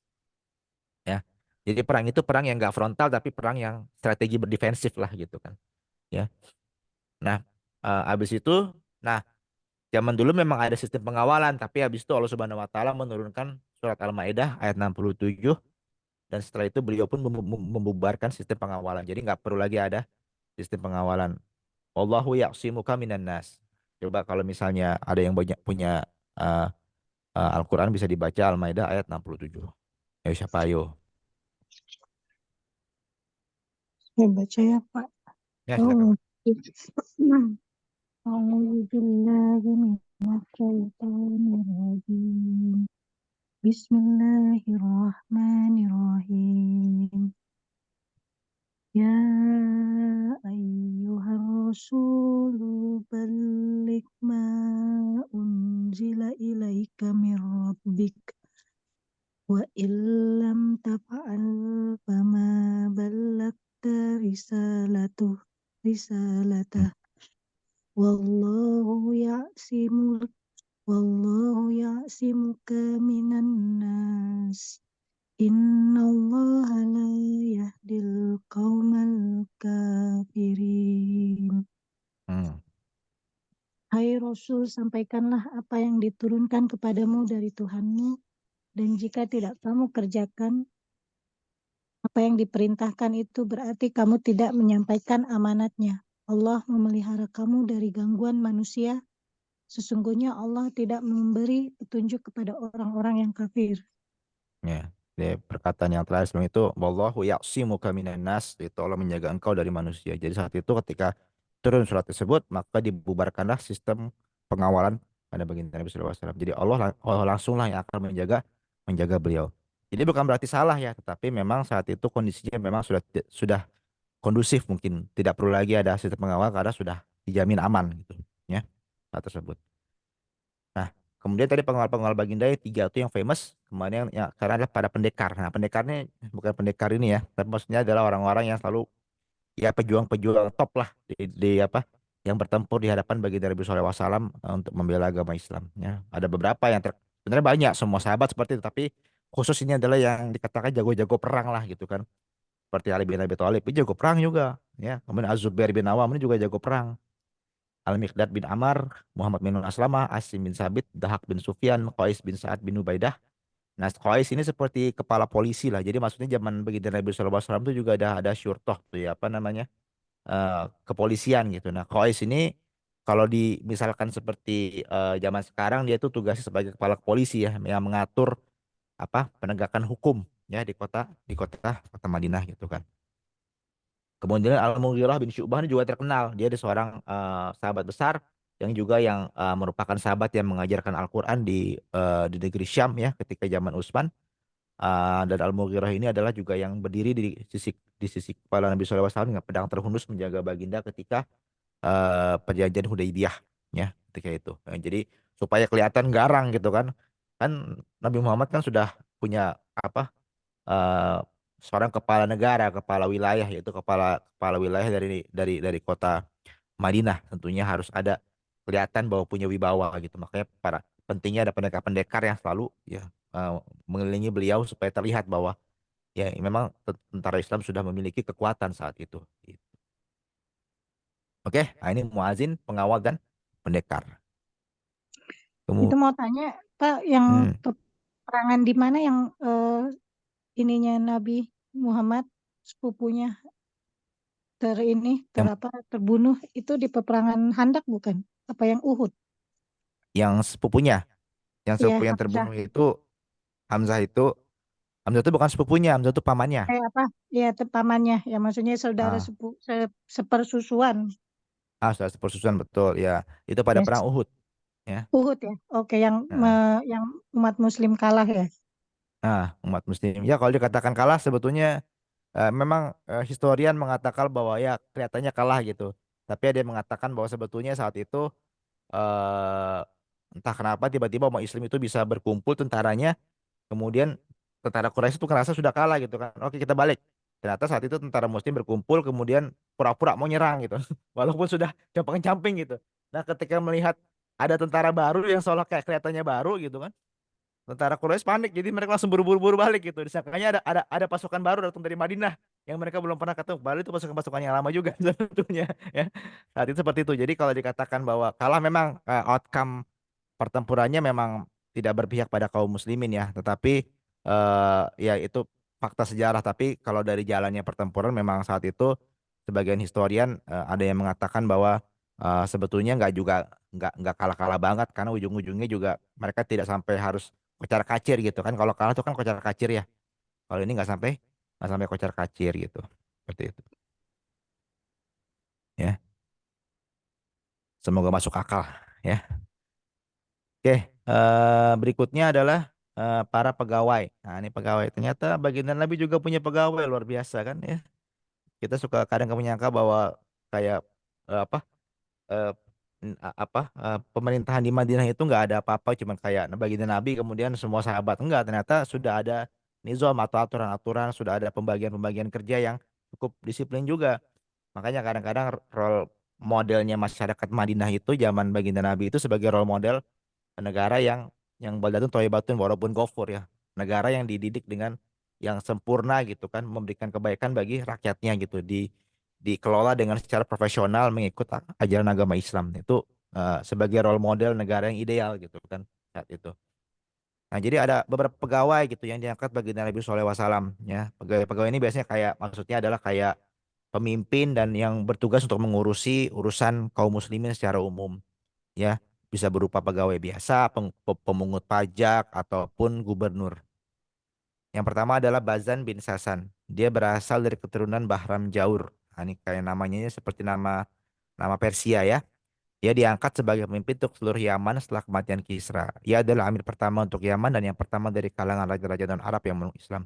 ya. Jadi perang itu perang yang gak frontal tapi perang yang strategi berdefensif lah gitu kan ya. Nah, habis itu, nah zaman dulu memang ada sistem pengawalan, tapi habis itu Allah Subhanahu Wa Taala menurunkan surat Al-Maidah ayat 67 dan setelah itu beliau pun membubarkan sistem pengawalan. Jadi nggak perlu lagi ada sistem pengawalan. Wallahu ya'simuka minan nas. Coba kalau misalnya ada yang banyak punya uh, Al-Quran bisa dibaca Al-Maidah ayat 67. Ayo siapa ayo? Saya baca ya, Pak. Ya Oh, silakan. أعوذ بالله من الشيطان الرجيم بسم الله الرحمن الرحيم يا أيها الرسول بلغ ما أنزل إليك من ربك وإن لم تفعل فما بلغت رسالته والله يعصمك والله يعصمك من الناس إن الله لا يهدي القوم الكافرين. Hai Rasul, sampaikanlah apa yang diturunkan kepadamu dari Tuhanmu, dan jika tidak kamu kerjakan apa yang diperintahkan itu berarti kamu tidak menyampaikan amanatnya. Allah memelihara kamu dari gangguan manusia. Sesungguhnya Allah tidak memberi petunjuk kepada orang-orang yang kafir. Ya, di perkataan yang terakhir sebelum itu, wallahu ya'simuka minan nas, itu Allah menjaga engkau dari manusia. Jadi saat itu ketika turun surat tersebut, maka dibubarkanlah sistem pengawalan pada baginda Nabi SAW. Jadi Allah langsunglah yang akan menjaga beliau. Jadi bukan berarti salah ya, tetapi memang saat itu kondisinya memang sudah kondusif mungkin tidak perlu lagi ada sistem pengawal karena sudah dijamin aman gitu ya saat tersebut. Nah, kemudian tadi pengawal-pengawal Baginda yang tiga itu yang famous. Kemudian yang karena adalah para pendekar. Nah, pendekarnya bukan pendekar ini ya, tapi maksudnya adalah orang-orang yang selalu ya pejuang-pejuang top lah di apa yang bertempur di hadapan Baginda Nabi SAW untuk membela agama Islam. Ya, ada beberapa yang sebenarnya banyak semua sahabat seperti itu, tapi khusus ini adalah yang dikatakan jago-jago perang lah gitu kan. Seperti Ali bin Abi Thalib, ini jago perang juga. Ya, kemudian Az-Zubair bin Awam ini juga jago perang. Al-Miqdad bin Amar, Muhammad bin Aslamah, Asim bin Sabit, Dahak bin Sufyan, Qais bin Sa'ad bin Ubaidah. Nah, Qais ini seperti kepala polisi lah. Jadi maksudnya zaman baginda Nabi SAW itu juga ada syurtoh tuh ya, apa namanya, kepolisian gitu. Nah, Qais ini kalau misalkan seperti zaman sekarang dia itu tugasnya sebagai kepala polisi ya, yang mengatur apa penegakan hukum ya di kota Madinah gitu kan. Kemudian Al-Mughirah bin Syu'bah ini juga terkenal. Dia ada seorang sahabat besar yang merupakan sahabat yang mengajarkan Al-Quran di negeri Syam ya ketika zaman Utsman. Dan Al-Mughirah ini adalah juga yang berdiri di sisi kepala Nabi SAW dengan pedang terhunus menjaga baginda ketika perjanjian Hudaybiyah ya ketika itu. Nah, jadi supaya kelihatan garang gitu kan. Kan Nabi Muhammad kan sudah punya apa eh, seorang kepala negara, kepala wilayah yaitu kepala kepala wilayah dari kota Madinah tentunya harus ada kelihatan bahwa punya wibawa gitu. Makanya pentingnya ada pendekar-pendekar yang selalu ya eh, mengelilingi beliau supaya terlihat bahwa ya memang tentara Islam sudah memiliki kekuatan saat itu. Gitu. Oke, nah ini muazin, pengawal dan pendekar. Itu Kemudian mau tanya, Pak, yang peperangan di mana yang ininya Nabi Muhammad sepupunya yang terbunuh itu di peperangan Handak bukan? Apa yang Uhud? yang sepupunya, yang Iya, sepupu yang Hamzah. terbunuh itu Hamzah itu Hamzah itu bukan sepupunya, Hamzah itu pamannya. Apa? Ya, pamannya. Ya, maksudnya saudara Ah, sepersusuan. sudah sepersusuan betul ya. Itu pada Yes. perang Uhud ya. Uhud ya. Oke, Nah, yang umat Muslim kalah ya. umat muslim. Ya kalau dikatakan kalah sebetulnya memang historian mengatakan bahwa ya kelihatannya kalah gitu. Tapi ada yang mengatakan bahwa sebetulnya saat itu eh, entah kenapa tiba-tiba umat Islam itu bisa berkumpul tentaranya, kemudian tentara Quraisy itu ngerasa sudah kalah gitu kan. Oke kita balik. Ternyata saat itu tentara Muslim berkumpul kemudian pura-pura mau nyerang gitu. Walaupun sudah camping-camping gitu. Nah ketika melihat ada tentara baru yang seolah kayak kelihatannya baru gitu kan. Tentara Quraisy panik, jadi mereka langsung buru-buru balik gitu. Disangkanya ada pasukan baru datang dari Madinah yang mereka belum pernah ketemu. Padahal itu pasukan-pasukan yang lama juga sebetulnya ya. Saat itu seperti itu. Jadi kalau dikatakan bahwa kalah memang outcome pertempurannya memang tidak berpihak pada kaum muslimin ya, tetapi ya itu fakta sejarah. Tapi kalau dari jalannya pertempuran memang saat itu sebagian historian ada yang mengatakan bahwa sebetulnya nggak kalah-kalah banget karena ujung-ujungnya juga mereka tidak sampai harus kocar kacir gitu kan. Kalau kalah tuh kan kocar kacir ya. Kalau ini nggak sampai kocar kacir gitu. Seperti itu ya. Semoga masuk akal ya. Oke, berikutnya adalah para pegawai. Nah, ini pegawai. Ternyata baginda Nabi juga punya pegawai luar biasa kan ya. Kita suka kadang menyangka bahwa kayak apa pemerintahan di Madinah itu nggak ada apa-apa, cuman kayak baginda Nabi kemudian semua sahabat. Enggak, ternyata sudah ada nizam atau aturan-aturan, sudah ada pembagian-pembagian kerja yang cukup disiplin juga. Makanya kadang-kadang role modelnya masyarakat Madinah itu zaman baginda Nabi itu sebagai role model negara yang baldatun thayyibatun walaupun gofur ya. Negara yang dididik dengan yang sempurna gitu kan, memberikan kebaikan bagi rakyatnya gitu, dikelola dengan secara profesional mengikut ajaran agama Islam. Itu sebagai role model negara yang ideal gitu kan saat itu. Nah, jadi ada beberapa pegawai gitu yang diangkat bagi Nabi SAW ya. Pegawai-pegawai ini biasanya kayak maksudnya adalah kayak pemimpin dan yang bertugas untuk mengurusi urusan kaum muslimin secara umum ya, bisa berupa pegawai biasa, pemungut pajak ataupun gubernur. Yang pertama adalah Bazan bin Sasan. Dia berasal dari keturunan Bahram Jaur. Nah, ini kayak namanya seperti nama nama Persia ya. Dia diangkat sebagai pemimpin untuk seluruh Yaman setelah kematian Kisra. Ia adalah amir pertama untuk Yaman dan yang pertama dari kalangan raja-raja non Arab yang memeluk Islam.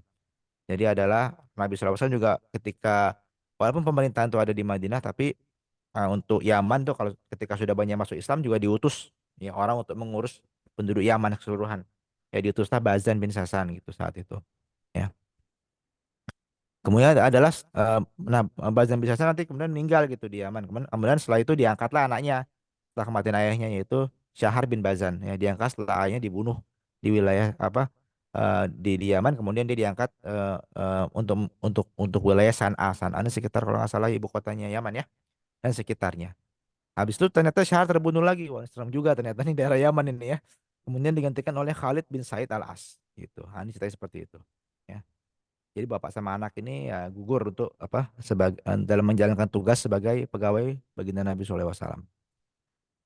Jadi adalah Nabi SAW juga ketika walaupun pemerintahan itu ada di Madinah, tapi untuk Yaman tuh kalau ketika sudah banyak masuk Islam juga diutus ya orang untuk mengurus penduduk Yaman keseluruhan. Ya diutuslah Bazan bin Sasan gitu saat itu. Ya. Kemudian adalah Bazan bin Sasan nanti kemudian meninggal gitu di Yaman. Kemudian setelah itu diangkatlah anaknya setelah kematian ayahnya yaitu Syahar bin Bazan. Ya diangkat setelah ayahnya dibunuh di wilayah di Yaman. Kemudian dia diangkat untuk wilayah San'a. San'a ini sekitar kalau nggak salah ibu kotanya Yaman ya dan sekitarnya. Habis itu ternyata Syahar terbunuh lagi. Wah, serem juga ternyata nih daerah Yaman ini ya. Kemudian digantikan oleh Khalid bin Said Al-As gitu. Nah, ini ceritanya seperti itu. Ya. Jadi bapak sama anak ini ya gugur untuk apa sebagai dalam menjalankan tugas sebagai pegawai baginda Nabi SAW.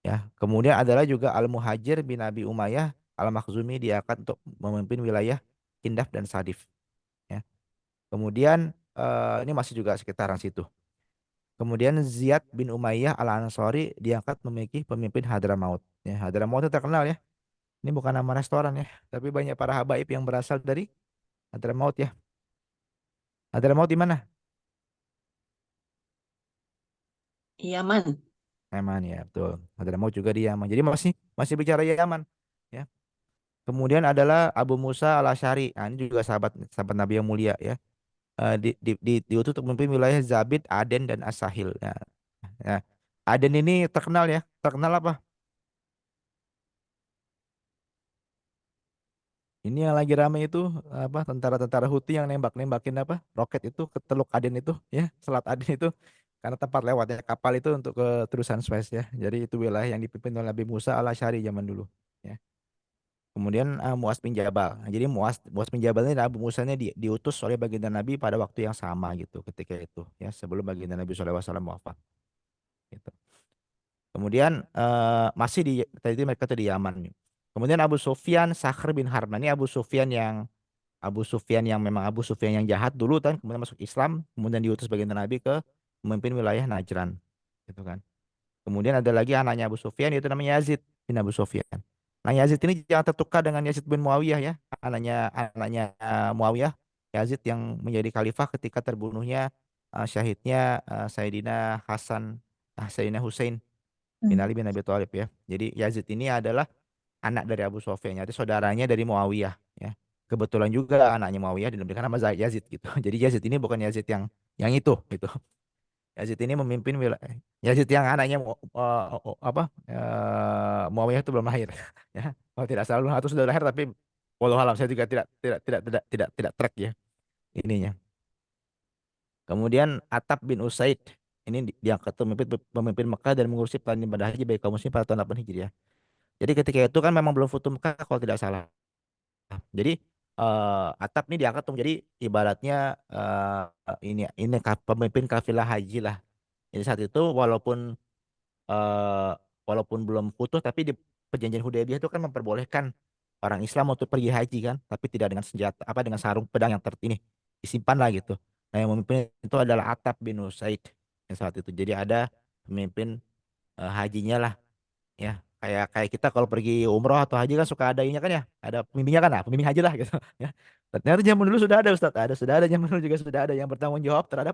Ya. Kemudian adalah juga Al-Muhajir bin Abi Umayyah Al-Makhzumi diangkat untuk memimpin wilayah Kindaf dan Sadif. Ya. Kemudian ini masih juga sekitaran situ. Kemudian Ziyad bin Umayyah Al-Ansori diangkat memiliki pemimpin Hadramaut. Ya, Hadramaut itu terkenal ya. Ini bukan nama restoran ya, tapi banyak para habaib yang berasal dari Hadramaut ya. Hadramaut di mana? Yaman. Yaman ya, betul. Hadramaut juga di Yaman. Jadi masih masih bicara Yaman ya. Kemudian adalah Abu Musa Al-Asy'ari. Nah, ini juga sahabat sahabat Nabi yang mulia ya. Diutus untuk memimpin wilayah Zabid, Aden dan As-Sahil. Ya. Aden ini terkenal ya. Terkenal apa? Ini yang lagi rame itu apa tentara-tentara Houthi yang nembak-nembakin apa roket itu ke Teluk Aden itu ya, Selat Aden itu karena tempat lewatnya kapal itu untuk ke terusan Suez ya. Jadi itu wilayah yang dipimpin oleh Nabi Musa al-Asy'ari zaman dulu ya. Kemudian Muaz bin Jabal. Nah, jadi Muaz Muaz bin Jabal ini Abu Musa ini diutus oleh baginda Nabi pada waktu yang sama gitu ketika itu ya sebelum baginda Nabi SAW wafat gitu. Kemudian masih di tadi mereka tuh di Yaman. Kemudian Abu Sufyan, Sakhr bin Harb. Nah, ini Abu Sufyan yang memang Abu Sufyan yang jahat dulu kan, kemudian masuk Islam, kemudian diutus baginda Nabi ke memimpin wilayah Najran, gitu kan. Kemudian ada lagi anaknya Abu Sufyan yaitu namanya Yazid bin Abu Sufyan. Nah, Yazid ini jangan tertukar dengan Yazid bin Muawiyah ya, anaknya anaknya Muawiyah, Yazid yang menjadi khalifah ketika terbunuhnya syahidnya Sayyidina Sayyidina Husain bin Hmm. Ali bin Abi Thalib ya. Jadi Yazid ini adalah anak dari Abu Sufyan, jadi saudaranya dari Muawiyah ya. Kebetulan juga anaknya Muawiyah diberikan nama Yazid gitu. Jadi Yazid ini bukan Yazid yang itu gitu. Yazid ini memimpin wilayah. Yazid yang anaknya Muawiyah itu belum lahir ya. Kalau tidak salah belum atau sudah lahir tapi walau alam saya juga tidak track ya ininya. Kemudian Attab bin Usaid ini diangkat pemimpin Mekah dan mengurusi pelaksanaan ibadah haji bagi kaum muslim pada tahun 8 Hijriah. Jadi ketika itu kan memang belum Futuh Mekah kalau tidak salah. Jadi Attab ini diangkat untuk menjadi ibaratnya pemimpin kafilah haji lah. Jadi saat itu eh, walaupun belum putus tapi di perjanjian Hudaybiyah itu kan memperbolehkan orang Islam untuk pergi haji kan, tapi tidak dengan senjata apa dengan sarung pedang yang ini disimpan lah gitu. Nah, yang memimpin itu adalah Attab bin Usaid yang saat itu. Jadi ada pemimpin hajinya lah ya. Kayak kayak kita kalau pergi umroh atau haji kan suka ada ininya kan ya, ada pembimbingnya kan, nah pembimbing haji lah gitu ya. Ternyata zaman dulu sudah ada Ustadz, sudah ada zaman dulu juga sudah ada yang bertanggung jawab terhadap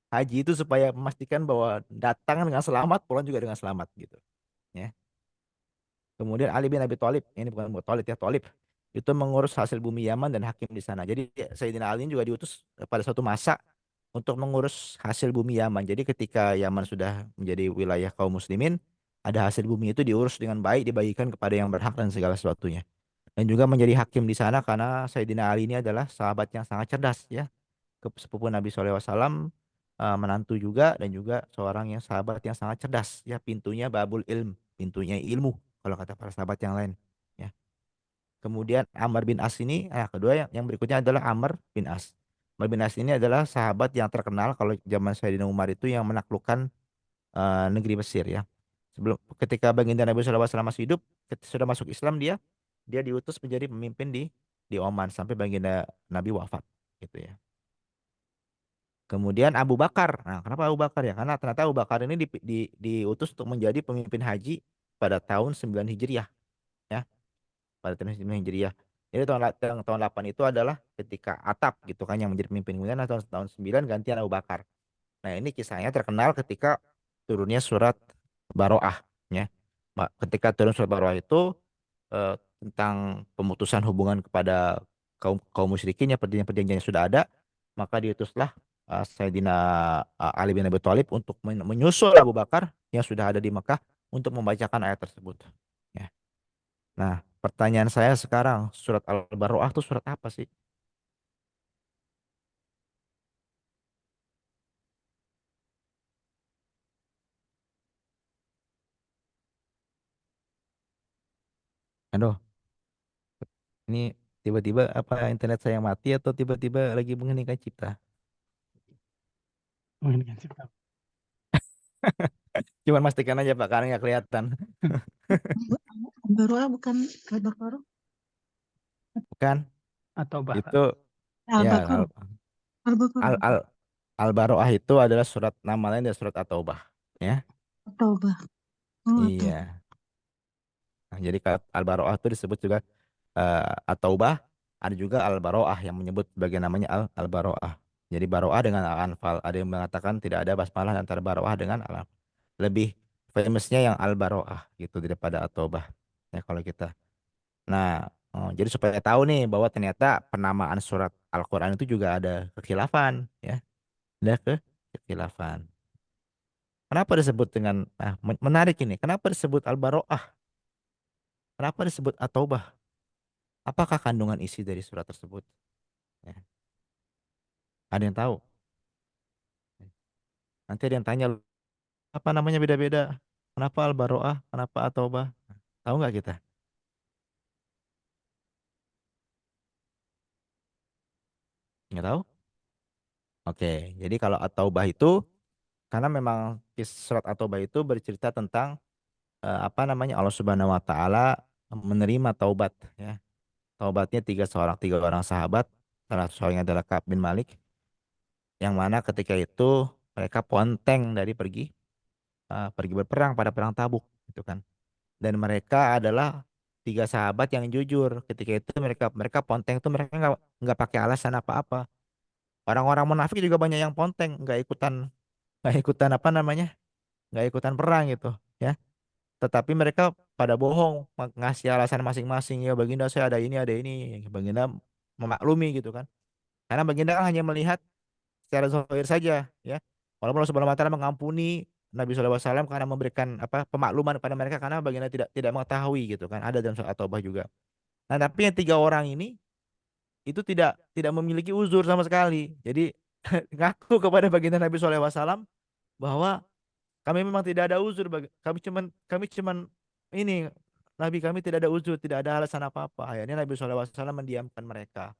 haji itu supaya memastikan bahwa datang dengan selamat, pulang juga dengan selamat gitu. Ya. Kemudian Ali bin Abi Thalib, ini bukan Abu Thalib ya, Thalib itu mengurus hasil bumi Yaman dan hakim di sana. Jadi Sayyidina Ali juga diutus pada suatu masa untuk mengurus hasil bumi Yaman. Jadi ketika Yaman sudah menjadi wilayah kaum muslimin, ada hasil bumi itu diurus dengan baik, dibagikan kepada yang berhak dan segala sesuatunya. Dan juga menjadi hakim di sana karena Sayyidina Ali ini adalah sahabat yang sangat cerdas ya, sepupu Nabi SAW, menantu juga dan juga seorang yang sahabat yang sangat cerdas ya, pintunya babul ilm, pintunya ilmu kalau kata para sahabat yang lain ya. Kemudian Amr bin As ini kedua yang berikutnya adalah Amr bin As. Amr bin As ini adalah sahabat yang terkenal kalau zaman Sayyidina Umar itu yang menaklukkan negeri Mesir ya. Sebelum ketika baginda Nabi SAW masih hidup, ketika sudah masuk Islam dia diutus menjadi pemimpin di Oman sampai baginda Nabi wafat gitu ya. Kemudian Abu Bakar. Nah, kenapa Abu Bakar ya? Karena ternyata Abu Bakar ini diutus untuk menjadi pemimpin haji pada tahun 9 Hijriah ya, pada tahun 9 Hijriah. Jadi tahun 8 itu adalah ketika Atap gitu kan yang menjadi pemimpin, kemudian tahun 9 gantian Abu Bakar. Nah, ini kisahnya terkenal ketika turunnya surat Baroah ya. Ketika turun surat Baroah itu tentang pemutusan hubungan kepada kaum kaum musyrikin ya, perjanjian-perjanjian yang sudah ada, maka diutuslah Sayyidina Ali bin Abi Thalib untuk menyusul Abu Bakar yang sudah ada di Mekah untuk membacakan ayat tersebut. Ya. Nah, pertanyaan saya sekarang, surat Al-Baroah itu surat apa sih? Aduh, ini tiba-tiba apa internet saya mati atau tiba-tiba lagi mengeningkan cipta? Mengenai cipta. Cuman pastikan aja Pak, karena nggak kelihatan. Al-Baqarah bukan Al-Baqarah. Bukan? Atau bahkan Itu ya Al-Baqarah. Al-Baqarah al bukan. al Al-Baroah itu adalah surat nama lain dari surat At-Taubah. Ya, Taubah. Oh, Taubah. iya. Nah, jadi Al-Baroah itu disebut juga At-Taubah. Ada juga Al-Baroah yang menyebut bagian namanya Al-Baroah. Jadi Baroah dengan Al-Anfal. Ada yang mengatakan tidak ada basmalah antara Baroah dengan Al-Anfal. Lebih famousnya yang Al-Baroah gitu daripada At-Taubah. Ya kalau kita. Nah, jadi supaya tahu nih bahwa ternyata penamaan surat Al-Quran itu juga ada kekhilafan. Ya, ada kekhilafan. Kenapa disebut dengan menarik ini? Kenapa disebut Al-Baroah? Kenapa disebut At-Taubah? Apakah kandungan isi dari surat tersebut? Ya, ada yang tahu? Nanti ada yang tanya apa namanya beda-beda. Kenapa Al-Baroah? Kenapa At-Taubah? Tahu nggak kita? Nggak tahu? Oke, jadi kalau At-Taubah itu karena memang surat At-Taubah itu bercerita tentang apa namanya Allah Subhanahu Wa Taala menerima taubat ya. Taubatnya tiga orang sahabat, salah seorang adalah Ka'ab bin Malik, yang mana ketika itu mereka ponteng dari pergi berperang pada perang Tabuk gitu kan. Dan mereka adalah tiga sahabat yang jujur. Ketika itu mereka mereka ponteng tuh mereka nggak pakai alasan apa-apa. Orang-orang munafik juga banyak yang ponteng, nggak ikutan apa namanya, nggak ikutan perang gitu ya. Tetapi mereka pada bohong, ngasih alasan masing-masing, ya Baginda saya ada ini, Baginda memaklumi gitu kan. Karena Baginda kan hanya melihat secara zahir saja ya. Walaupun Allah Subhanahu wa taala mengampuni Nabi SAW karena memberikan apa pemakluman pada mereka karena Baginda tidak tidak mengetahui gitu kan. Ada dalam surat At-Taubah juga. Nah, tapi yang tiga orang ini itu tidak memiliki uzur sama sekali. Jadi ngaku kepada Baginda Nabi SAW bahwa kami memang tidak ada uzur, kami cuman ini Nabi kami tidak ada uzur, tidak ada alasan apa-apa. Akhirnya Nabi SAW mendiamkan mereka,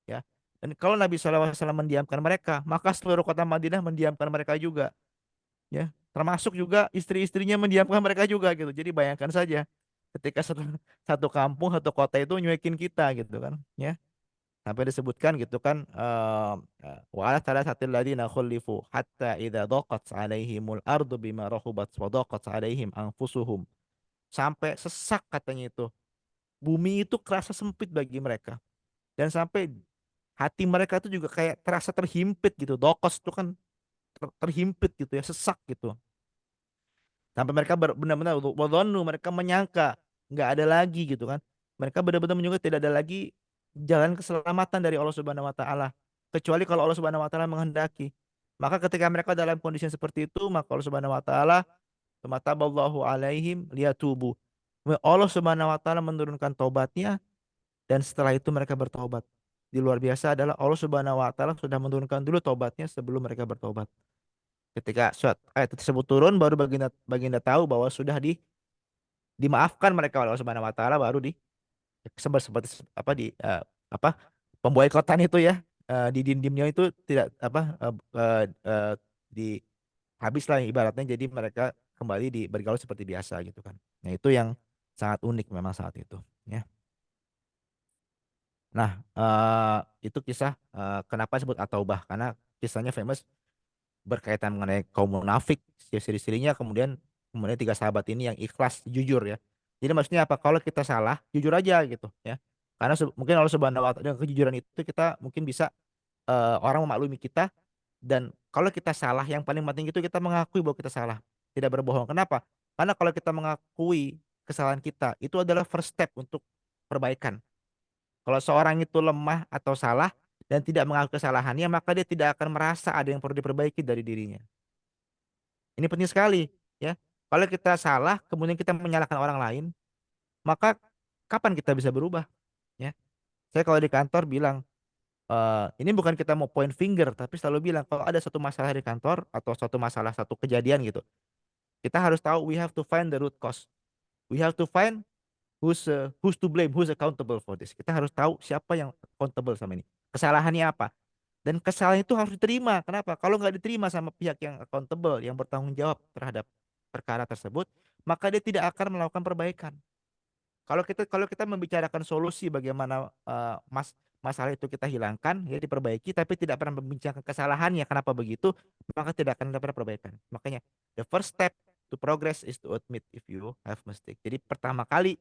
ya. Dan kalau Nabi SAW mendiamkan mereka, maka seluruh kota Madinah mendiamkan mereka juga, ya. Termasuk juga istri-istrinya mendiamkan mereka juga gitu. Jadi bayangkan saja, ketika satu satu kampung, satu kota itu nyuekin kita gitu kan, ya. Sampai disebutkan gitu kan wa ala thalathatil ladzina khulifu hatta idza daqat alaihimul ardu bima rahubat wa daqat alaihim anfusuhum, sampai sesak katanya itu, bumi itu kerasa sempit bagi mereka, dan sampai hati mereka itu juga kayak terasa terhimpit gitu. Dokos itu kan terhimpit gitu ya, sesak gitu. Sampai mereka benar-benar wadhannu, mereka menyangka nggak ada lagi gitu kan. Mereka benar-benar menyangka tidak ada lagi jalan keselamatan dari Allah Subhanahu wa taala, kecuali kalau Allah Subhanahu wa taala menghendaki. Maka ketika mereka dalam kondisi yang seperti itu, maka Allah Subhanahu wa taala mataballahu alaihim liyatubu. Allah Subhanahu wa taala menurunkan taubatnya, dan setelah itu mereka bertobat. Di luar biasa adalah Allah Subhanahu wa taala sudah menurunkan dulu taubatnya sebelum mereka bertobat. Ketika surat ayat tersebut turun, baru baginda baginda tahu bahwa sudah dimaafkan mereka oleh Allah Subhanahu wa taala, baru sempat seperti apa apa pemboikotan itu ya, di dindimnya itu tidak apa di habis lah ibaratnya, jadi mereka kembali bergaul seperti biasa gitu kan. Nah, itu yang sangat unik memang saat itu ya. Nah, itu kisah kenapa disebut At-Taubah, karena kisahnya famous berkaitan mengenai kaum munafik, ciri-cirinya, kemudian tiga sahabat ini yang ikhlas jujur ya. Jadi maksudnya apa, kalau kita salah jujur aja gitu ya, karena mungkin Allah Subhanahu wa taala dengan kejujuran itu kita mungkin bisa orang memaklumi kita. Dan kalau kita salah, yang paling penting itu kita mengakui bahwa kita salah, tidak berbohong. Kenapa? Karena kalau kita mengakui kesalahan kita, itu adalah first step untuk perbaikan. Kalau seorang itu lemah atau salah dan tidak mengakui kesalahannya, maka dia tidak akan merasa ada yang perlu diperbaiki dari dirinya. Ini penting sekali, ya. Kalau kita salah, kemudian kita menyalahkan orang lain, maka kapan kita bisa berubah? Ya, saya kalau di kantor bilang, ini bukan kita mau point finger, tapi selalu bilang kalau ada satu masalah di kantor atau satu masalah, satu kejadian gitu, kita harus tahu we have to find the root cause. We have to find who's to blame, who's accountable for this. Kita harus tahu siapa yang accountable sama ini. Kesalahannya apa? Dan kesalahan itu harus diterima. Kenapa? Kalau nggak diterima sama pihak yang accountable, yang bertanggung jawab terhadap perkara tersebut, maka dia tidak akan melakukan perbaikan. Kalau kita membicarakan solusi bagaimana masalah itu kita hilangkan, ya diperbaiki, tapi tidak pernah membicarakan kesalahannya, kenapa begitu, maka tidak akan ada perbaikan. Makanya the first step to progress is to admit if you have mistake. Jadi pertama kali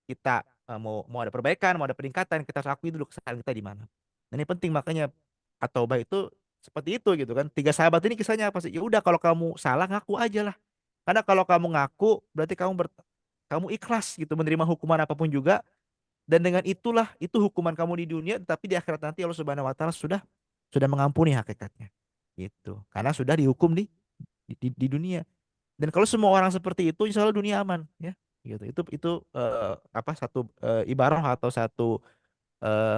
kita mau ada perbaikan, mau ada peningkatan, kita harus akui dulu kesalahan kita di mana. Dan ini penting, makanya At-Taubah itu seperti itu gitu kan. Tiga sahabat ini kisahnya apa sih? Ya udah, kalau kamu salah ngaku aja lah. Karena kalau kamu ngaku berarti kamu ikhlas gitu menerima hukuman apapun juga, dan dengan itulah itu hukuman kamu di dunia, tapi di akhirat nanti Allah Subhanahu wa taala sudah mengampuni hakikatnya. Gitu. Karena sudah dihukum di dunia. Dan kalau semua orang seperti itu, insya Allah dunia aman ya. Gitu. Itu apa satu ibarah atau satu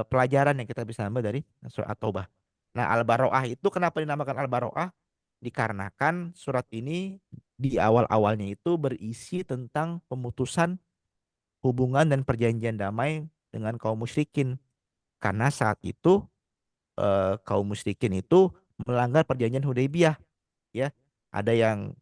pelajaran yang kita bisa ambil dari surat At-Taubah. Nah, Al-Baro'ah itu kenapa dinamakan Al-Baro'ah? Dikarenakan surat ini di awal-awalnya itu berisi tentang pemutusan hubungan dan perjanjian damai dengan kaum musyrikin. Karena saat itu kaum musyrikin itu melanggar perjanjian Hudaybiyah, ya. Ada yang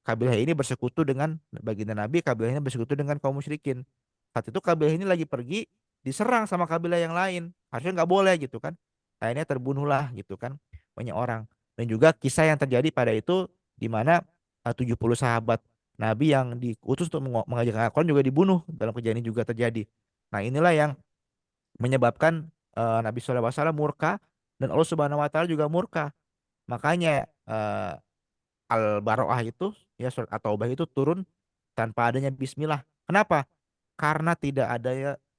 kabilah ini bersekutu dengan baginda Nabi, kabilah ini bersekutu dengan kaum musyrikin. Saat itu kabilah ini lagi pergi diserang sama kabilah yang lain. Harusnya nggak boleh gitu kan. Akhirnya terbunuhlah gitu kan banyak orang. Dan juga kisah yang terjadi pada itu di mana 70 sahabat Nabi yang diutus untuk mengajarkan Al-Quran juga dibunuh dalam kejadian ini juga terjadi. Nah, inilah yang menyebabkan Nabi SAW murka dan Allah Subhanahu Wa Taala juga murka. Makanya Al-Baro'ah itu ya surat At-Taubah itu turun tanpa adanya bismillah. Kenapa? Karena tidak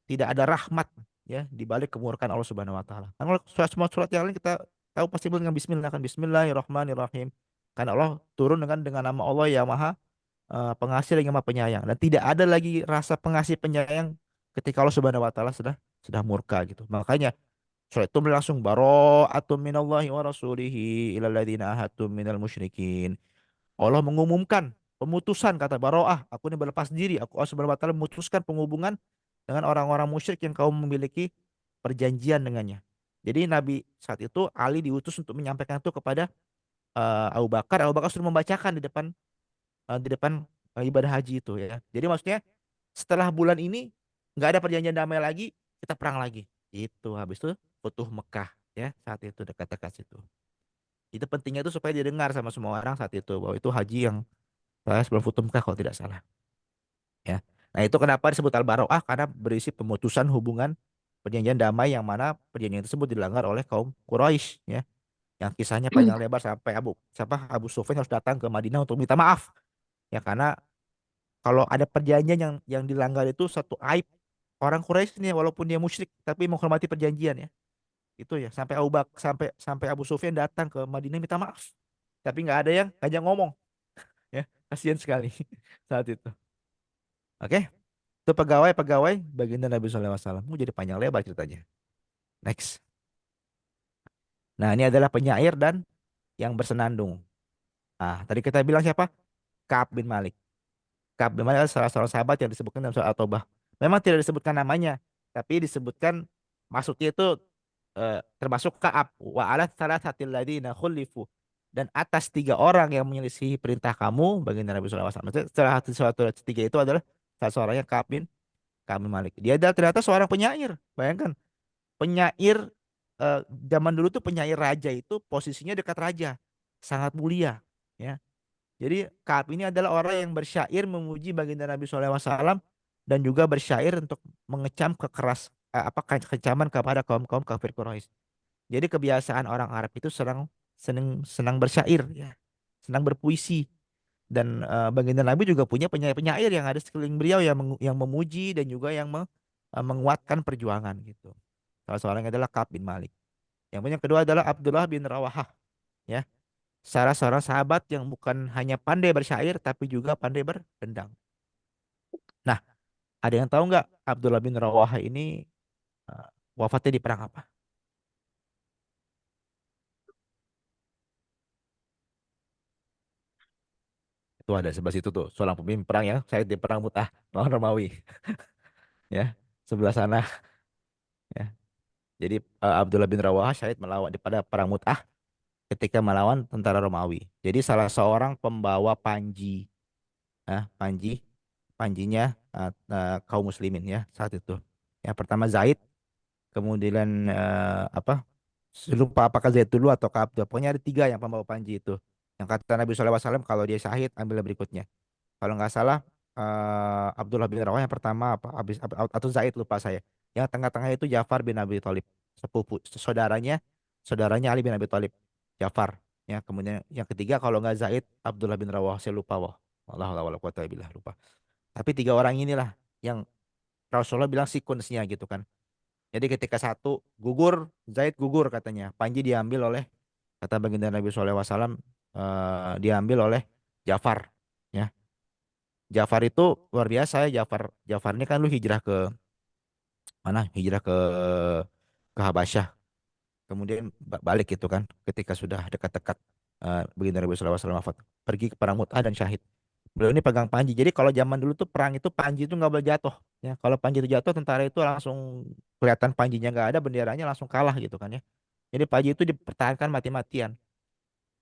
ada rahmat ya di balik kemurkaan Allah Subhanahu wa taala. Kan kalau semua surat yang lain kita tahu pasti dengan bismillah kan bismillahirrahmanirrahim. Karena Allah turun dengan nama Allah yang Maha pengasih lagi Maha penyayang dan tidak ada lagi rasa pengasih penyayang ketika Allah Subhanahu wa taala sudah murka gitu. Makanya surat itu berlangsung bara'atun minallahi wa rasulihi ilal ladzina ahadtum minal musyrikin. Allah mengumumkan pemutusan kata baroah, aku ini berlepas diri, aku Allah Subhanahu wa taala memutuskan penghubungan dengan orang-orang musyrik yang kaum memiliki perjanjian dengannya. Jadi Nabi saat itu Ali diutus untuk menyampaikan itu kepada Abu Bakar. Abu Bakar sudah membacakan di depan ibadah haji itu ya. Jadi maksudnya setelah bulan ini nggak ada perjanjian damai lagi, kita perang lagi. Itu habis itu Futuh Mekah ya saat itu dekat-dekat situ. Itu pentingnya itu supaya didengar sama semua orang saat itu bahwa itu haji yang sebelum Futuh Mekah kalau tidak salah ya. Nah, itu kenapa disebut Al-Baroah karena berisi pemutusan hubungan perjanjian damai yang mana perjanjian tersebut dilanggar oleh kaum Quraisy ya. Yang kisahnya panjang lebar sampai Abu Sufyan harus datang ke Madinah untuk minta maaf ya karena kalau ada perjanjian yang dilanggar itu satu aib orang Quraisy nih walaupun dia musyrik tapi menghormati perjanjian ya. Itu ya sampai sampai Abu Sufyan datang ke Madinah minta maaf. Tapi nggak ada yang ngajak ngomong ya. Kasihan sekali saat itu. Oke. Itu pegawai-pegawai baginda Nabi SAW. Mau jadi panjang lebar ceritanya. Next. Nah, ini adalah penyair dan yang bersenandung. Ah, tadi kita bilang siapa? Ka'ab bin Malik. Ka'ab bin Malik adalah salah seorang sahabat yang disebutkan dalam surat At-Taubah. Memang tidak disebutkan namanya, tapi disebutkan maksudnya itu termasuk Ka'ab wa ala salasatil ladzina khulifu dan atas 3 orang yang menyelisihi perintah kamu baginda Nabi SAW. Maksudnya setelah suatu tiga itu adalah salah seorangnya Ka'ab bin Malik. Dia adalah ternyata seorang penyair. Bayangkan penyair zaman dulu tuh penyair raja itu posisinya dekat raja, sangat mulia ya. Jadi Ka'ab ini adalah orang yang bersyair memuji baginda Nabi SAW dan juga bersyair untuk mengecam kecaman kepada kaum-kaum kafir Quraisy. Jadi kebiasaan orang Arab itu senang senang bersyair ya, senang berpuisi dan baginda Nabi juga punya penyair-penyair yang ada sekeliling beliau yang memuji dan juga yang menguatkan perjuangan gitu. Salah seorang adalah Ka'ab bin Malik. Yang kedua adalah Abdullah bin Rawahah ya. Salah seorang sahabat yang bukan hanya pandai bersyair tapi juga pandai berdendang. Nah, ada yang tahu nggak Abdullah bin Rawahah ini eh, wafatnya di perang apa? Itu ada sebelah situ tuh, seorang pemimpin perang yang saya di perang Mu'tah lawan Romawi ya. Sebelah sana ya. Jadi Abdullah bin Rawahah syahid melawan pada perang Mu'tah ketika melawan tentara Romawi. Jadi salah seorang pembawa panji, panjinya kaum muslimin ya saat itu. Yang pertama Zaid, kemudian lupa apakah Zaid dulu atau Abdul. Pokoknya ada 3 yang pembawa panji itu. Yang kata Nabi SAW kalau dia syahid ambil berikutnya. Kalau nggak salah Abdullah bin Rawah yang pertama atau Zaid lupa saya. Yang tengah-tengah itu Ja'far bin Abi Thalib, sepupu saudaranya Ali bin Abi Thalib, Ja'far. Ya, kemudian yang ketiga kalau nggak Zaid, Abdullah bin Rawah saya lupa wah. Wallahu a'lam billah lupa. Tapi 3 orang inilah yang Rasulullah bilang sekuensnya gitu kan. Jadi ketika satu gugur, Zaid gugur katanya. Panji diambil oleh kata baginda Nabi SAW diambil oleh Ja'far. Ya, Ja'far itu luar biasa ya. Ja'far ini kan lu hijrah ke mana? Hijrah ke Habasyah. Kemudian balik gitu kan. Ketika sudah dekat-dekat baginda Nabi SAW wafat. Pergi ke perang Mu'tah dan syahid. Beliau ini pegang panji. Jadi kalau zaman dulu tuh perang itu panji itu nggak boleh jatuh. Ya, kalau panji itu jatuh, tentara itu langsung kelihatan panjinya nggak ada, benderanya langsung kalah gitu kan ya. Jadi panji itu dipertahankan mati-matian.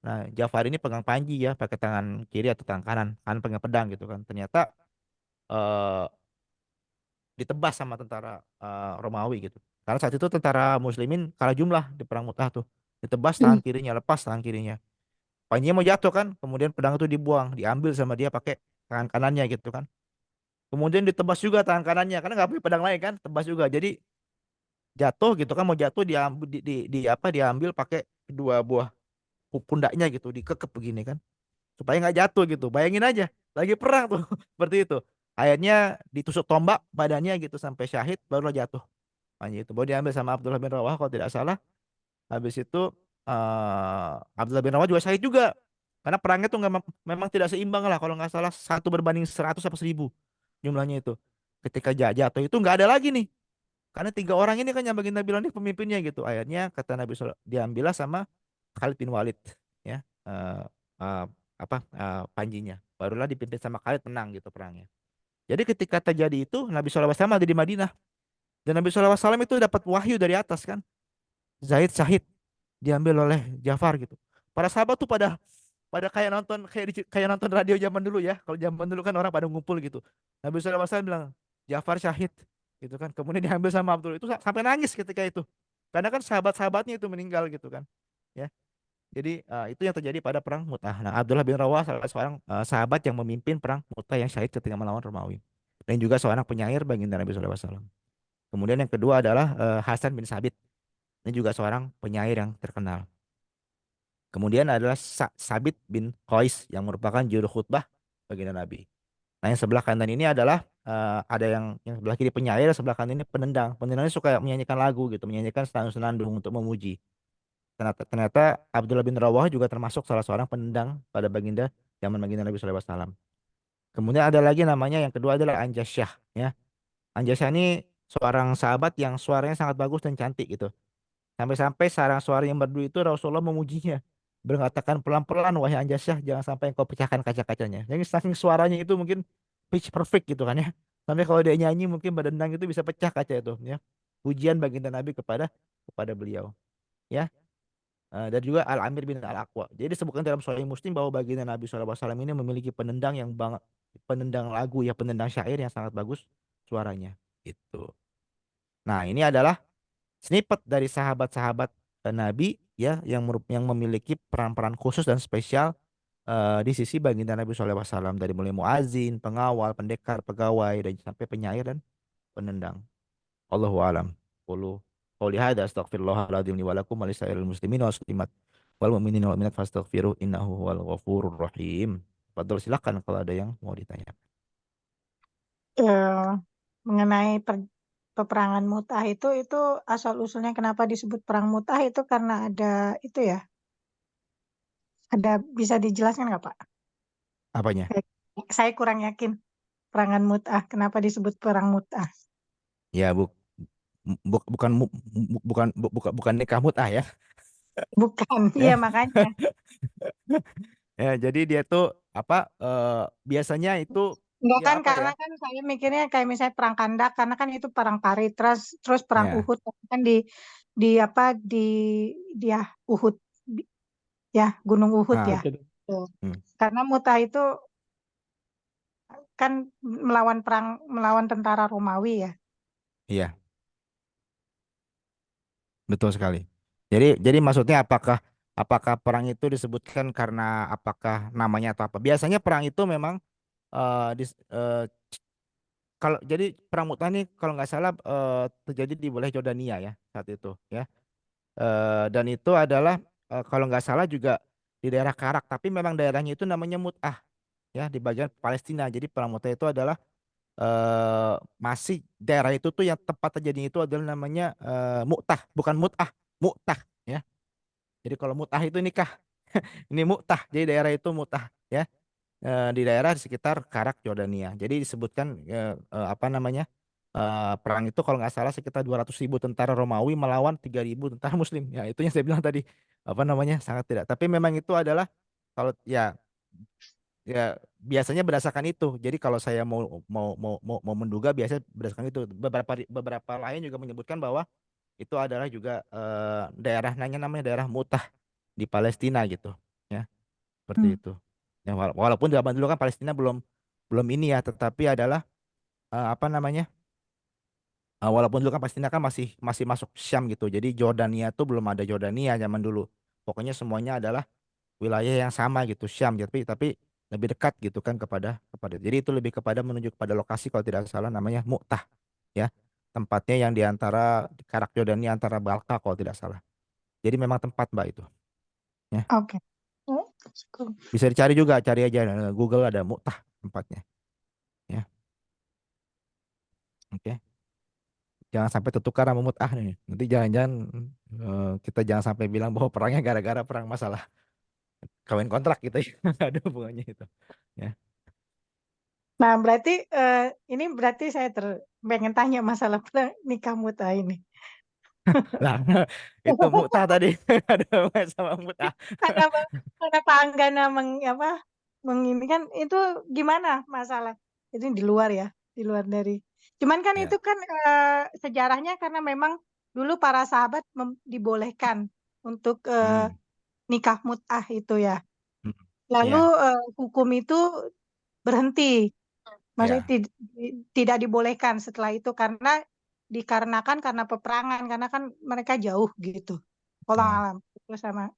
Nah, Ja'far ini pegang panji ya, pakai tangan kiri atau tangan kanan pegang pedang gitu kan. Ternyata eh, ditebas sama tentara Romawi gitu. Karena saat itu tentara Muslimin kalah jumlah di perang Mu'tah tuh. Ditebas tangan kirinya, lepas tangan kirinya. Panjinya mau jatuh kan, kemudian pedang itu dibuang, diambil sama dia pakai tangan kanannya gitu kan. Kemudian ditebas juga tangan kanannya karena nggak punya pedang lain kan, tebas juga. Jadi jatuh gitu kan, mau jatuh diambil diambil pakai kedua buah pundaknya gitu, dikekep begini kan, supaya nggak jatuh gitu. Bayangin aja, lagi perang tuh seperti itu. Akhirnya ditusuk tombak badannya gitu sampai syahid, barulah jatuh. Panji itu baru diambil sama Abdullah bin Rawah kalau tidak salah. Habis itu Abdullah bin Rawah juga syahid juga. Karena perangnya tuh nggak memang tidak seimbang lah, kalau nggak salah 1 berbanding 100 apa 1000 jumlahnya itu. Ketika jatuh itu nggak ada lagi nih. Karena 3 orang ini kan yang baginda bilang nih pemimpinnya gitu. Akhirnya kata Nabi SAW, diambillah sama Khalid bin Walid, ya, eh, panjinya. Barulah dipimpin sama Khalid, menang gitu perangnya. Jadi ketika terjadi itu Nabi SAW ada di Madinah, dan Nabi SAW itu dapat wahyu dari atas kan. Zaid syahid diambil oleh Ja'far gitu. Para sahabat tuh pada pada kayak nonton, kayak nonton radio zaman dulu ya. Kalau zaman dulu kan orang pada ngumpul gitu. Nabi SAW bilang Ja'far syahid gitu kan. Kemudian diambil sama Abdul, itu sampai nangis ketika itu. Karena kan sahabat-sahabatnya itu meninggal gitu kan. Ya. Jadi itu yang terjadi pada perang Mu'tah. Nah, Abdullah bin Rawah salah seorang sahabat yang memimpin perang Mu'tah yang syahid ketika melawan Romawi. Dan juga seorang penyair baginda Nabi SAW. Kemudian yang kedua adalah Hasan bin Sabit. Ini juga seorang penyair yang terkenal. Kemudian adalah Sabit bin Qais yang merupakan juru khutbah baginda Nabi. Nah, yang sebelah kanan ini adalah ada yang sebelah kiri penyair, sebelah kanan ini penendang. Penendangnya suka menyanyikan lagu gitu, menyanyikan senandung-senandung untuk memuji. Ternyata Abdullah bin Rawah juga termasuk salah seorang penendang pada baginda zaman baginda Nabi SAW. Kemudian ada lagi namanya yang kedua adalah Anjasyah, ya. Anjasyah ini seorang sahabat yang suaranya sangat bagus dan cantik gitu. Sampai-sampai sarang suara yang merdu itu Rasulullah memujinya. Berkatakan pelan-pelan wahai Anjasyah, jangan sampai engkau pecahkan kaca-kacanya. Jadi saking suaranya itu mungkin pitch perfect gitu kan ya. Sampai kalau dia nyanyi mungkin berdendang itu bisa pecah kaca itu ya. Pujian baginda Nabi kepada kepada beliau. Ya. Dan juga Al-Amir bin Al-Aqwa. Jadi disebutkan dalam Sahih Muslim bahwa baginda Nabi SAW ini memiliki penendang yang banget, penendang lagu ya, penendang syair yang sangat bagus suaranya. Itu. Nah, ini adalah snippet dari sahabat-sahabat Nabi ya yang memiliki peran-peran khusus dan spesial di sisi baginda Nabi SAW, dari mulai muazin, pengawal, pendekar, pegawai, dan sampai penyair dan penendang. Allahu alam. Qulu qouli hadza astaghfirullahaladzim li wa lakum wa lisairil muslimin wal muslimat wal mu'minin wal mu'minat fastaghfiruh innahu huwal ghafurur rahim. Fadol, silakan kalau ada yang mau ditanya. Eh, mengenai peperangan Mu'tah itu asal usulnya kenapa disebut perang Mu'tah itu karena ada itu ya, ada bisa dijelaskan nggak Pak? Apanya? Saya kurang yakin perangan Mu'tah kenapa disebut perang Mu'tah. Ya, bukan bukan nikah mut'ah ya. Bukan, iya Ya. makanya. Ya, jadi dia tuh apa biasanya itu Enggak ya kan, apa ya? karena kan saya mikirnya kayak misalnya perang Kandak, karena kan itu perang Parit, terus perang Ya. Uhud kan di apa di ya Uhud ya Gunung Uhud ya. Ah, Begitu. Tuh. hmm, Karena Mu'tah itu kan melawan tentara Romawi ya. iya, betul sekali. Jadi maksudnya apakah apakah perang itu disebutkan karena apakah namanya atau apa? Biasanya perang itu memang kalau jadi perang Mu'tah ini kalau nggak salah terjadi di wilayah Jordania ya saat itu ya. Dan itu adalah kalau nggak salah juga di daerah Karak, tapi memang daerahnya itu namanya Mut'ah ya, di bagian Palestina. Jadi perang Mut'ah itu adalah masih daerah itu tuh yang tempat terjadinya itu adalah namanya Mu'tah, bukan Mut'ah, Mu'tah ya. Jadi kalau Mut'ah itu nikah, ini Mu'tah. Jadi daerah itu Mu'tah ya. Di daerah di sekitar Karak Yordania. Jadi disebutkan apa namanya? Perang itu kalau nggak salah sekitar 200.000 tentara Romawi melawan 3.000 tentara Muslim. Ya, itu yang saya bilang tadi. Apa namanya? Sangat tidak. Tapi memang itu adalah kalau ya biasanya berdasarkan itu. Jadi kalau saya mau menduga biasanya berdasarkan itu. Beberapa lain juga menyebutkan bahwa itu adalah juga daerah namanya daerah Mutah di Palestina gitu. Ya, seperti Hmm. itu. Ya, walaupun zaman dulu kan Palestina belum belum ini ya, tetapi adalah apa namanya? Walaupun dulu kan Palestina kan masih masih masuk Syam gitu. Jadi Jordania tuh belum ada Jordania zaman dulu. Pokoknya semuanya adalah wilayah yang sama gitu, Syam. Tapi lebih dekat gitu kan kepada. Jadi itu lebih kepada menunjuk pada lokasi kalau tidak salah namanya Mu'tah ya. Tempatnya yang di antara Karak Yordania antara Balka kalau tidak salah. Jadi memang tempat Mbak itu ya. Oke. Oh, cukup. Bisa dicari juga, cari aja Google ada Mu'tah tempatnya ya. Oke. Jangan sampai tertukar sama Mu'tah nih. Nanti jangan-jangan kita jangan sampai bilang bahwa perangnya gara-gara perang masalah kawin kontrak gitu ya. Nggak ada hubungannya itu. Ya. Nah, berarti ini berarti saya pengen tanya masalah nikah muta ini. Lah, itu Mu'tah tadi. Ada hubungan sama Mu'tah. Karena karena Pak Anggana ini kan itu gimana masalah? Itu di luar ya, di luar dari. Cuman kan Ya. itu kan sejarahnya karena memang dulu para sahabat dibolehkan untuk Hmm. nikah mut'ah itu ya. Hmm. Lalu Ya. hukum itu berhenti, maksudnya Ya. tidak dibolehkan setelah itu dikarenakan karena peperangan, karena kan mereka jauh gitu. Wallahu Oh. alam. Itu sama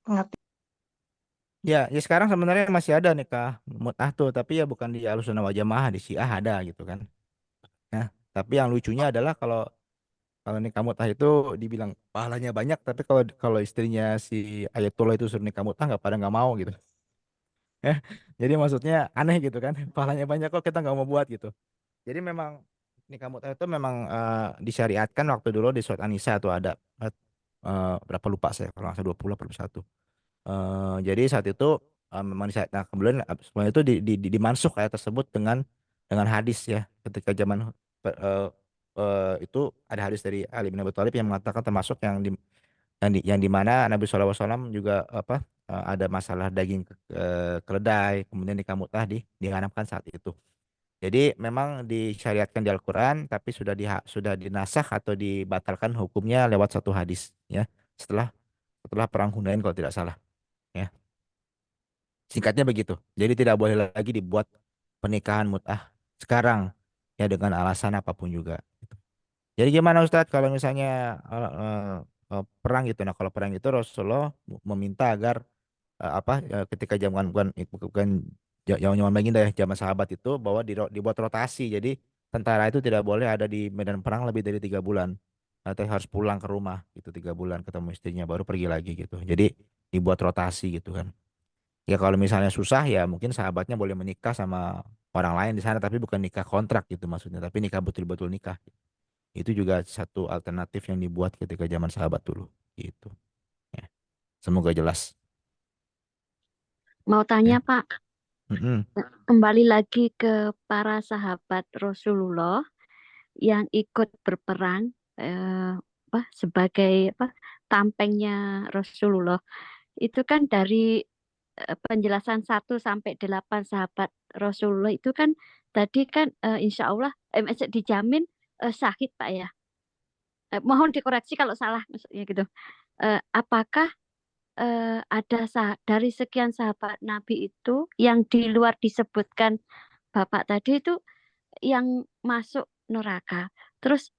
pengertian. Ya, ya sekarang sebenarnya masih ada nikah mut'ah tuh, tapi ya bukan di Ahlussunnah wal Jamaah, di Syiah ada gitu kan. Nah, tapi yang lucunya adalah kalau kalau nikah mut'ah itu dibilang pahalanya banyak, tapi kalau kalau istrinya si Ayatullah itu suruh nikah mut'ah nggak pada nggak mau gitu. Ya, jadi maksudnya aneh gitu kan, pahalanya banyak kok kita nggak mau buat gitu. Jadi memang nikah mut'ah itu memang disyariatkan waktu dulu di surat An-Nisa tuh ada berapa lupa saya kalau nggak salah 20 per satu. Jadi saat itu memang nah kemudian semuanya itu dimansuh ayat tersebut dengan hadis ya ketika zaman itu ada hadis dari Ali bin Abi Thalib yang mengatakan termasuk yang di mana Nabi SAW juga ada masalah daging keledai kemudian nikah mut'ah diharamkan saat itu. Jadi memang disyariatkan di Al-Quran tapi sudah dinasakh atau dibatalkan hukumnya lewat satu hadis ya setelah setelah perang Hunain kalau tidak salah. Ya. Singkatnya begitu. Jadi tidak boleh lagi dibuat pernikahan mut'ah sekarang ya dengan alasan apapun juga. Gitu. Jadi gimana Ustadz kalau misalnya perang gitu. Nah kalau perang itu Rasulullah meminta agar ketika zaman bukan zaman baginda ya zaman sahabat itu bahwa dibuat rotasi. Jadi tentara itu tidak boleh ada di medan perang lebih dari 3 bulan. Atau harus pulang ke rumah gitu 3 bulan ketemu istrinya baru pergi lagi gitu. Jadi dibuat rotasi gitu kan. Ya kalau misalnya susah ya mungkin sahabatnya boleh menikah sama orang lain di sana tapi bukan nikah kontrak gitu maksudnya tapi nikah betul-betul nikah. Itu juga satu alternatif yang dibuat ketika zaman sahabat dulu gitu. Ya. Semoga jelas Mau tanya ya. Pak, Mm-mm. kembali lagi ke para sahabat Rasulullah yang ikut berperang sebagai tampengnya Rasulullah. Itu kan dari penjelasan 1 sampai 8 sahabat Rasulullah itu kan tadi kan insya Allah dijamin syahid Pak ya. Mohon dikoreksi kalau salah maksudnya gitu. Apakah ada dari sekian sahabat Nabi itu yang di luar disebutkan Bapak tadi itu yang masuk neraka. Terus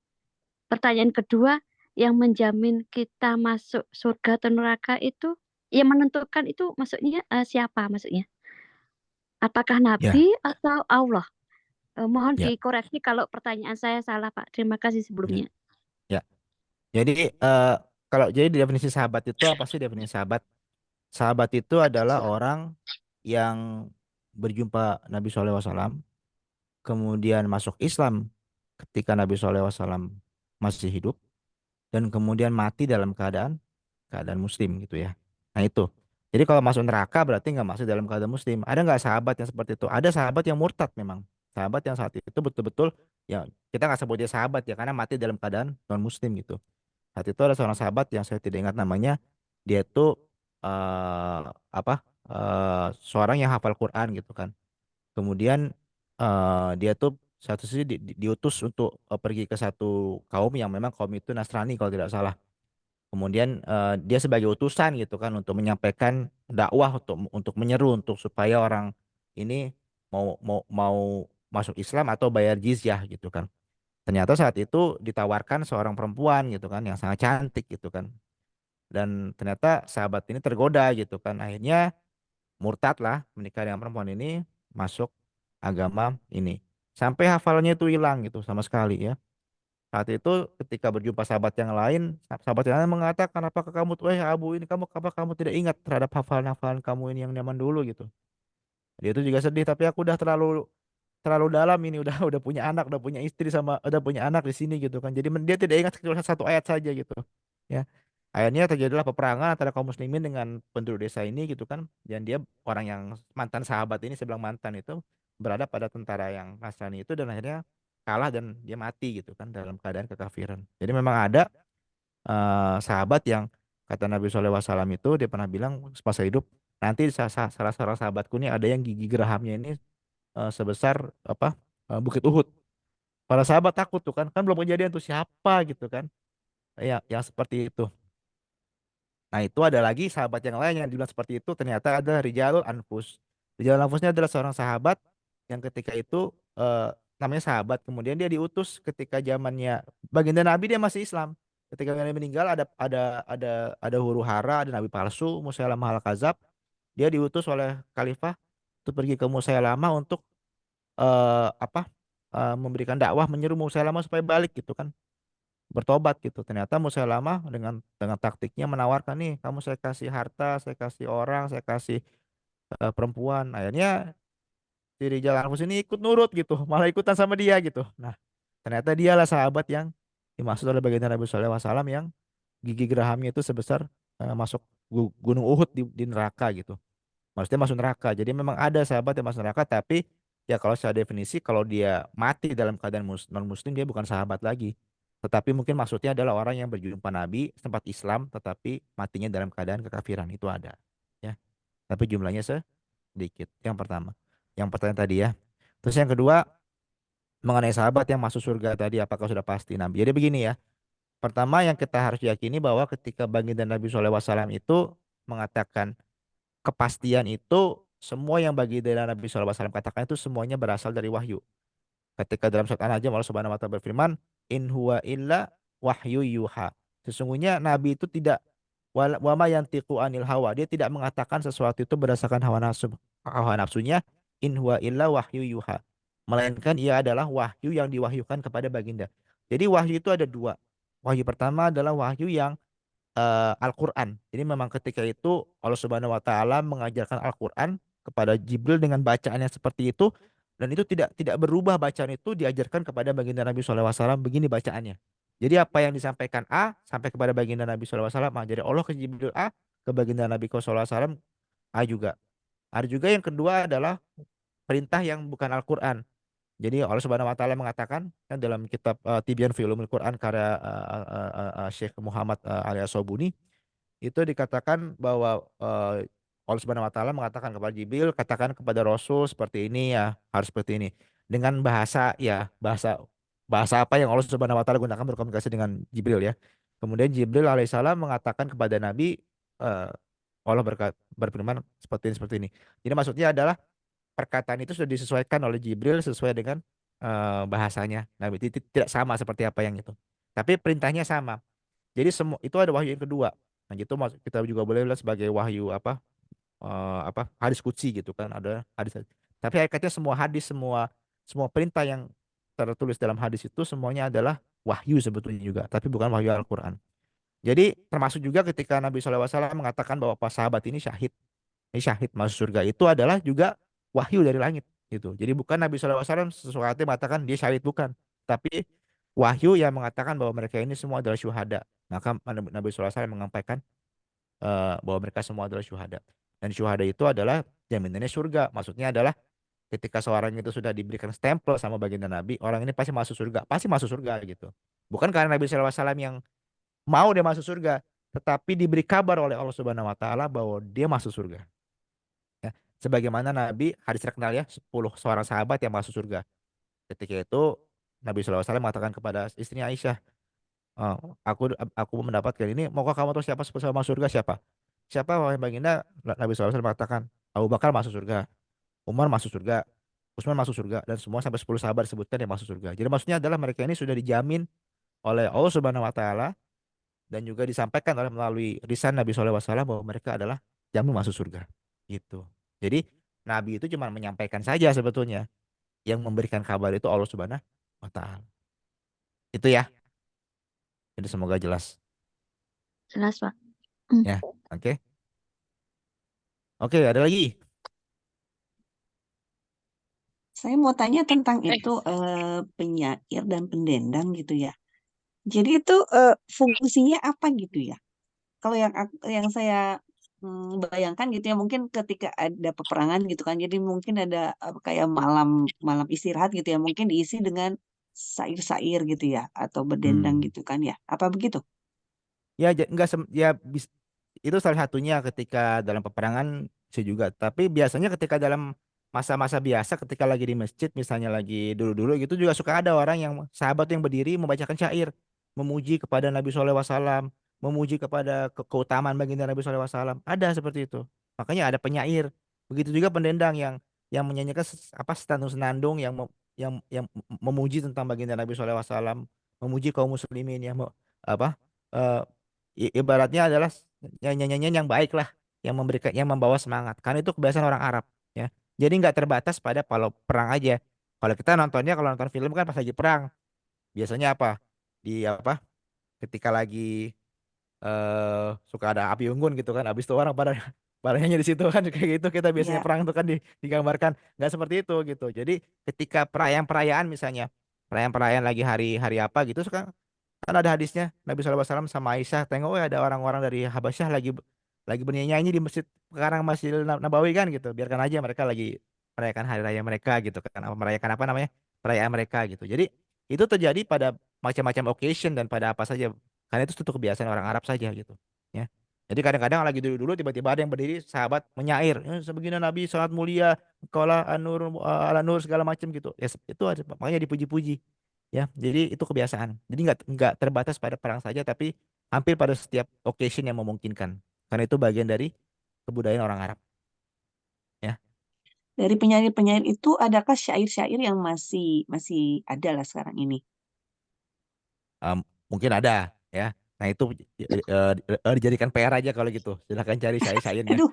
pertanyaan kedua, yang menjamin kita masuk surga atau neraka itu, yang menentukan itu maksudnya siapa maksudnya? Apakah Ya, Nabi atau Allah? Mohon ya, dikoreksi kalau pertanyaan saya salah Pak. Terima kasih ya, sebelumnya. ya. Jadi kalau jadi definisi sahabat itu apa sih definisi sahabat? Sahabat itu adalah orang yang berjumpa Nabi SAW, kemudian masuk Islam ketika Nabi SAW masih hidup, dan kemudian mati dalam keadaan Muslim gitu ya. Nah itu. Jadi kalau masuk neraka berarti nggak masuk dalam keadaan Muslim. Ada nggak sahabat yang seperti itu? Ada sahabat yang murtad memang. Sahabat yang saat itu betul-betul ya kita nggak sebut dia sahabat ya karena mati dalam keadaan non Muslim gitu. Saat itu ada seorang sahabat yang saya tidak ingat namanya. Dia itu eh, apa? Seorang yang hafal Quran gitu kan. Kemudian dia tuh satu sisi diutus untuk pergi ke satu kaum yang memang kaum itu Nasrani kalau tidak salah. Kemudian dia sebagai utusan gitu kan untuk menyampaikan dakwah untuk menyeru untuk supaya orang ini mau masuk Islam atau bayar jizyah gitu kan. Ternyata saat itu ditawarkan seorang perempuan gitu kan yang sangat cantik gitu kan. Dan ternyata sahabat ini tergoda gitu kan. Akhirnya murtad lah menikah dengan perempuan ini, masuk agama ini. Sampai hafalannya itu hilang gitu sama sekali ya. Saat itu ketika berjumpa sahabat yang lain, sahabat yang lain mengatakan, apakah kamu, Abu ini kamu, apa kamu tidak ingat terhadap hafalan-hafalan kamu ini yang zaman dulu gitu. Dia itu juga sedih, tapi aku udah terlalu terlalu dalam ini, udah punya anak, udah punya istri, sama udah punya anak di sini gitu kan. Jadi dia tidak ingat kecuali satu ayat saja gitu. Ya. Akhirnya terjadilah peperangan antara kaum muslimin dengan penduduk desa ini gitu kan. Dan dia orang yang mantan sahabat ini, saya bilang mantan itu, berada pada tentara yang Nasrani itu, dan akhirnya kalah dan dia mati gitu kan dalam keadaan kekafiran. Jadi memang ada sahabat yang kata Nabi SAW itu, dia pernah bilang semasa hidup, nanti salah seorang sahabatku nih ada yang gigi gerahamnya ini sebesar apa Bukit Uhud. Para sahabat takut tuh kan, kan belum kejadian tuh siapa gitu kan, ya yang seperti itu. Nah itu ada lagi sahabat yang lain yang dibilang seperti itu, ternyata ada Rijalul Anfus. Rijalul Anfusnya adalah seorang sahabat yang ketika itu namanya sahabat, kemudian dia diutus ketika zamannya baginda Nabi, dia masih Islam. Ketika Nabi meninggal ada huru hara, ada nabi palsu Musailamah al-Kadzab. Dia diutus oleh khalifah untuk pergi ke Musailamah untuk memberikan dakwah, menyeru Musailamah supaya balik gitu kan, bertobat gitu. Ternyata Musailamah dengan taktiknya menawarkan, nih kamu saya kasih harta, saya kasih orang, saya kasih perempuan. Akhirnya si Rijal Anfus ini ikut nurut gitu, malah ikutan sama dia gitu. Nah, ternyata dialah sahabat yang dimaksud oleh baginda Nabi SAW yang gigi gerahamnya itu sebesar masuk gunung Uhud di neraka gitu. Maksudnya masuk neraka. Jadi memang ada sahabat yang masuk neraka, tapi ya kalau secara definisi kalau dia mati dalam keadaan non muslim, dia bukan sahabat lagi. Tetapi mungkin maksudnya adalah orang yang berjumpa Nabi, sempat Islam tetapi matinya dalam keadaan kekafiran, itu ada. Ya. Tapi jumlahnya sedikit. Yang pertama. Yang pertanyaan tadi ya. Terus yang kedua, mengenai sahabat yang masuk surga tadi, apakah sudah pasti Nabi? Jadi begini ya. Pertama yang kita harus yakini bahwa ketika baginda Nabi SAW itu mengatakan kepastian itu, semua yang bagi dari Nabi SAW katakan itu semuanya berasal dari wahyu. Ketika dalam surat An-Najm Allah Subhanahu wa taala berfirman, "In huwa illa wahyu yuha." Sesungguhnya Nabi itu tidak wa ma yantiqu anil hawa. Dia tidak mengatakan sesuatu itu berdasarkan hawa nafsunya, in huwa illa wahyu yuha. Melainkan ia adalah wahyu yang diwahyukan kepada baginda. Jadi wahyu itu ada dua. Wahyu pertama adalah wahyu yang Al-Quran. Jadi memang ketika itu Allah Subhanahu Wa Taala mengajarkan Al-Quran kepada Jibril dengan bacaan yang seperti itu, dan itu tidak berubah, bacaan itu diajarkan kepada baginda Nabi SAW begini bacaannya. Jadi apa yang disampaikan A sampai kepada baginda Nabi SAW, jadi Allah ke Jibril A, ke baginda Nabi SAW A juga. Ada juga yang kedua adalah perintah yang bukan Al-Quran. Jadi Allah Subhanahu wa taala mengatakan kan dalam kitab Tibyan fi Ulumil Quran karya Syekh Muhammad Ali Asobuni, itu dikatakan bahwa Allah Subhanahu wa taala mengatakan kepada Jibril, katakan kepada Rasul seperti ini ya, harus seperti ini. Dengan bahasa ya, bahasa bahasa apa yang Allah Subhanahu wa taala gunakan berkomunikasi dengan Jibril ya. Kemudian Jibril alaihissalam mengatakan kepada Nabi, Allah berfirman seperti ini. Jadi maksudnya adalah perkataan itu sudah disesuaikan oleh Jibril sesuai dengan bahasanya. Nabi tidak sama seperti apa yang itu. Tapi perintahnya sama. Jadi semua itu ada wahyu yang kedua. Nah, gitu kita juga boleh lihat sebagai wahyu hadis qudsi gitu kan, ada hadis. Tapi hakikatnya semua hadis, semua semua perintah yang tertulis dalam hadis itu semuanya adalah wahyu sebetulnya juga, tapi bukan wahyu Al-Qur'an. Jadi termasuk juga ketika Nabi SAW mengatakan bahwa pas sahabat ini syahid masuk surga, itu adalah juga wahyu dari langit gitu. Jadi bukan Nabi SAW sesuatu yang mengatakan dia syahid, bukan, tapi wahyu yang mengatakan bahwa mereka ini semua adalah syuhada. Maka Nabi SAW menyampaikan bahwa mereka semua adalah syuhada. Dan syuhada itu adalah jaminannya surga. Maksudnya adalah ketika seorang itu sudah diberikan stempel sama baginda Nabi, orang ini pasti masuk surga gitu. Bukan karena Nabi SAW yang mau dia masuk surga, tetapi diberi kabar oleh Allah Subhanahu Wa Taala bahwa dia masuk surga. Ya. Sebagaimana Nabi, hadis terkenal ya, 10 seorang sahabat yang masuk surga. Ketika itu Nabi SAW mengatakan kepada istrinya Aisyah, aku mendapatkan ini, maukah kamu tahu siapa masuk surga, siapa? Siapa wahai baginda? Nabi SAW mengatakan, Abu Bakar masuk surga, Umar masuk surga, Utsman masuk surga dan semua sampai 10 sahabat disebutkan yang masuk surga. Jadi maksudnya adalah mereka ini sudah dijamin oleh Allah Subhanahu wa taala dan juga disampaikan oleh melalui lisan Nabi SAW bahwa mereka adalah jamin masuk surga. Gitu. Jadi Nabi itu cuma menyampaikan saja sebetulnya. Yang memberikan kabar itu Allah Subhanahu wa taala. Itu ya. Jadi semoga jelas Jelas, Pak. Hmm. ya. Oke. Oke, ada lagi? Saya mau tanya tentang itu penyair dan pendendang gitu ya. Jadi itu fungsinya apa gitu ya? Kalau yang saya bayangkan gitu ya, mungkin ketika ada peperangan gitu kan, jadi mungkin ada kayak malam malam istirahat gitu ya, mungkin diisi dengan sair-sair gitu ya, atau berdendang Hmm. gitu kan ya. Apa begitu? Ya enggak ya itu salah satunya ketika dalam peperangan bisa juga. Tapi biasanya ketika dalam masa-masa biasa ketika lagi di masjid misalnya lagi dulu-dulu gitu juga suka ada orang yang sahabat yang berdiri membacakan syair memuji kepada Nabi SAW, memuji kepada keutamaan baginda Nabi SAW. Ada seperti itu. Makanya ada penyair. Begitu juga pendendang yang menyanyikan apa senandung yang memuji tentang baginda Nabi SAW, memuji kaum muslimin ya apa eh, ibaratnya adalah nyanyian yang baik lah yang memberikan yang membawa semangat karena itu kebiasaan orang Arab ya jadi nggak terbatas pada kalau perang aja kalau kita nontonnya kalau nonton film kan pas lagi perang biasanya apa di apa ketika lagi suka ada api unggun gitu kan habis itu orang pada pada nyanyi di situ kan kayak gitu kita biasanya Iya. perang itu kan digambarkan nggak seperti itu gitu jadi ketika perayaan-perayaan misalnya perayaan-perayaan lagi hari-hari apa gitu suka kan ada hadisnya Nabi SAW sama Aisyah tengok ada orang-orang dari Habasyah lagi bernyanyi di masjid sekarang Masjidil Nabawi kan gitu biarkan aja mereka lagi merayakan hari raya mereka gitu kan apa merayakan apa namanya perayaan mereka gitu jadi itu terjadi pada macam-macam occasion dan pada apa saja karena itu suatu kebiasaan orang Arab saja gitu ya jadi kadang-kadang lagi dulu-dulu tiba-tiba ada yang berdiri sahabat menyair sebegini Nabi sangat mulia kaulah anur ala nur segala macam gitu ya itu ada makanya dipuji-puji ya jadi itu kebiasaan jadi nggak terbatas pada perang saja tapi hampir pada setiap occasion yang memungkinkan karena itu bagian dari kebudayaan orang Arab ya. Dari penyair-penyair itu adakah syair-syair yang masih masih ada lah sekarang ini? Em, Mungkin ada ya nah itu dijadikan PR aja kalau gitu silahkan cari syair-syairnya Aduh,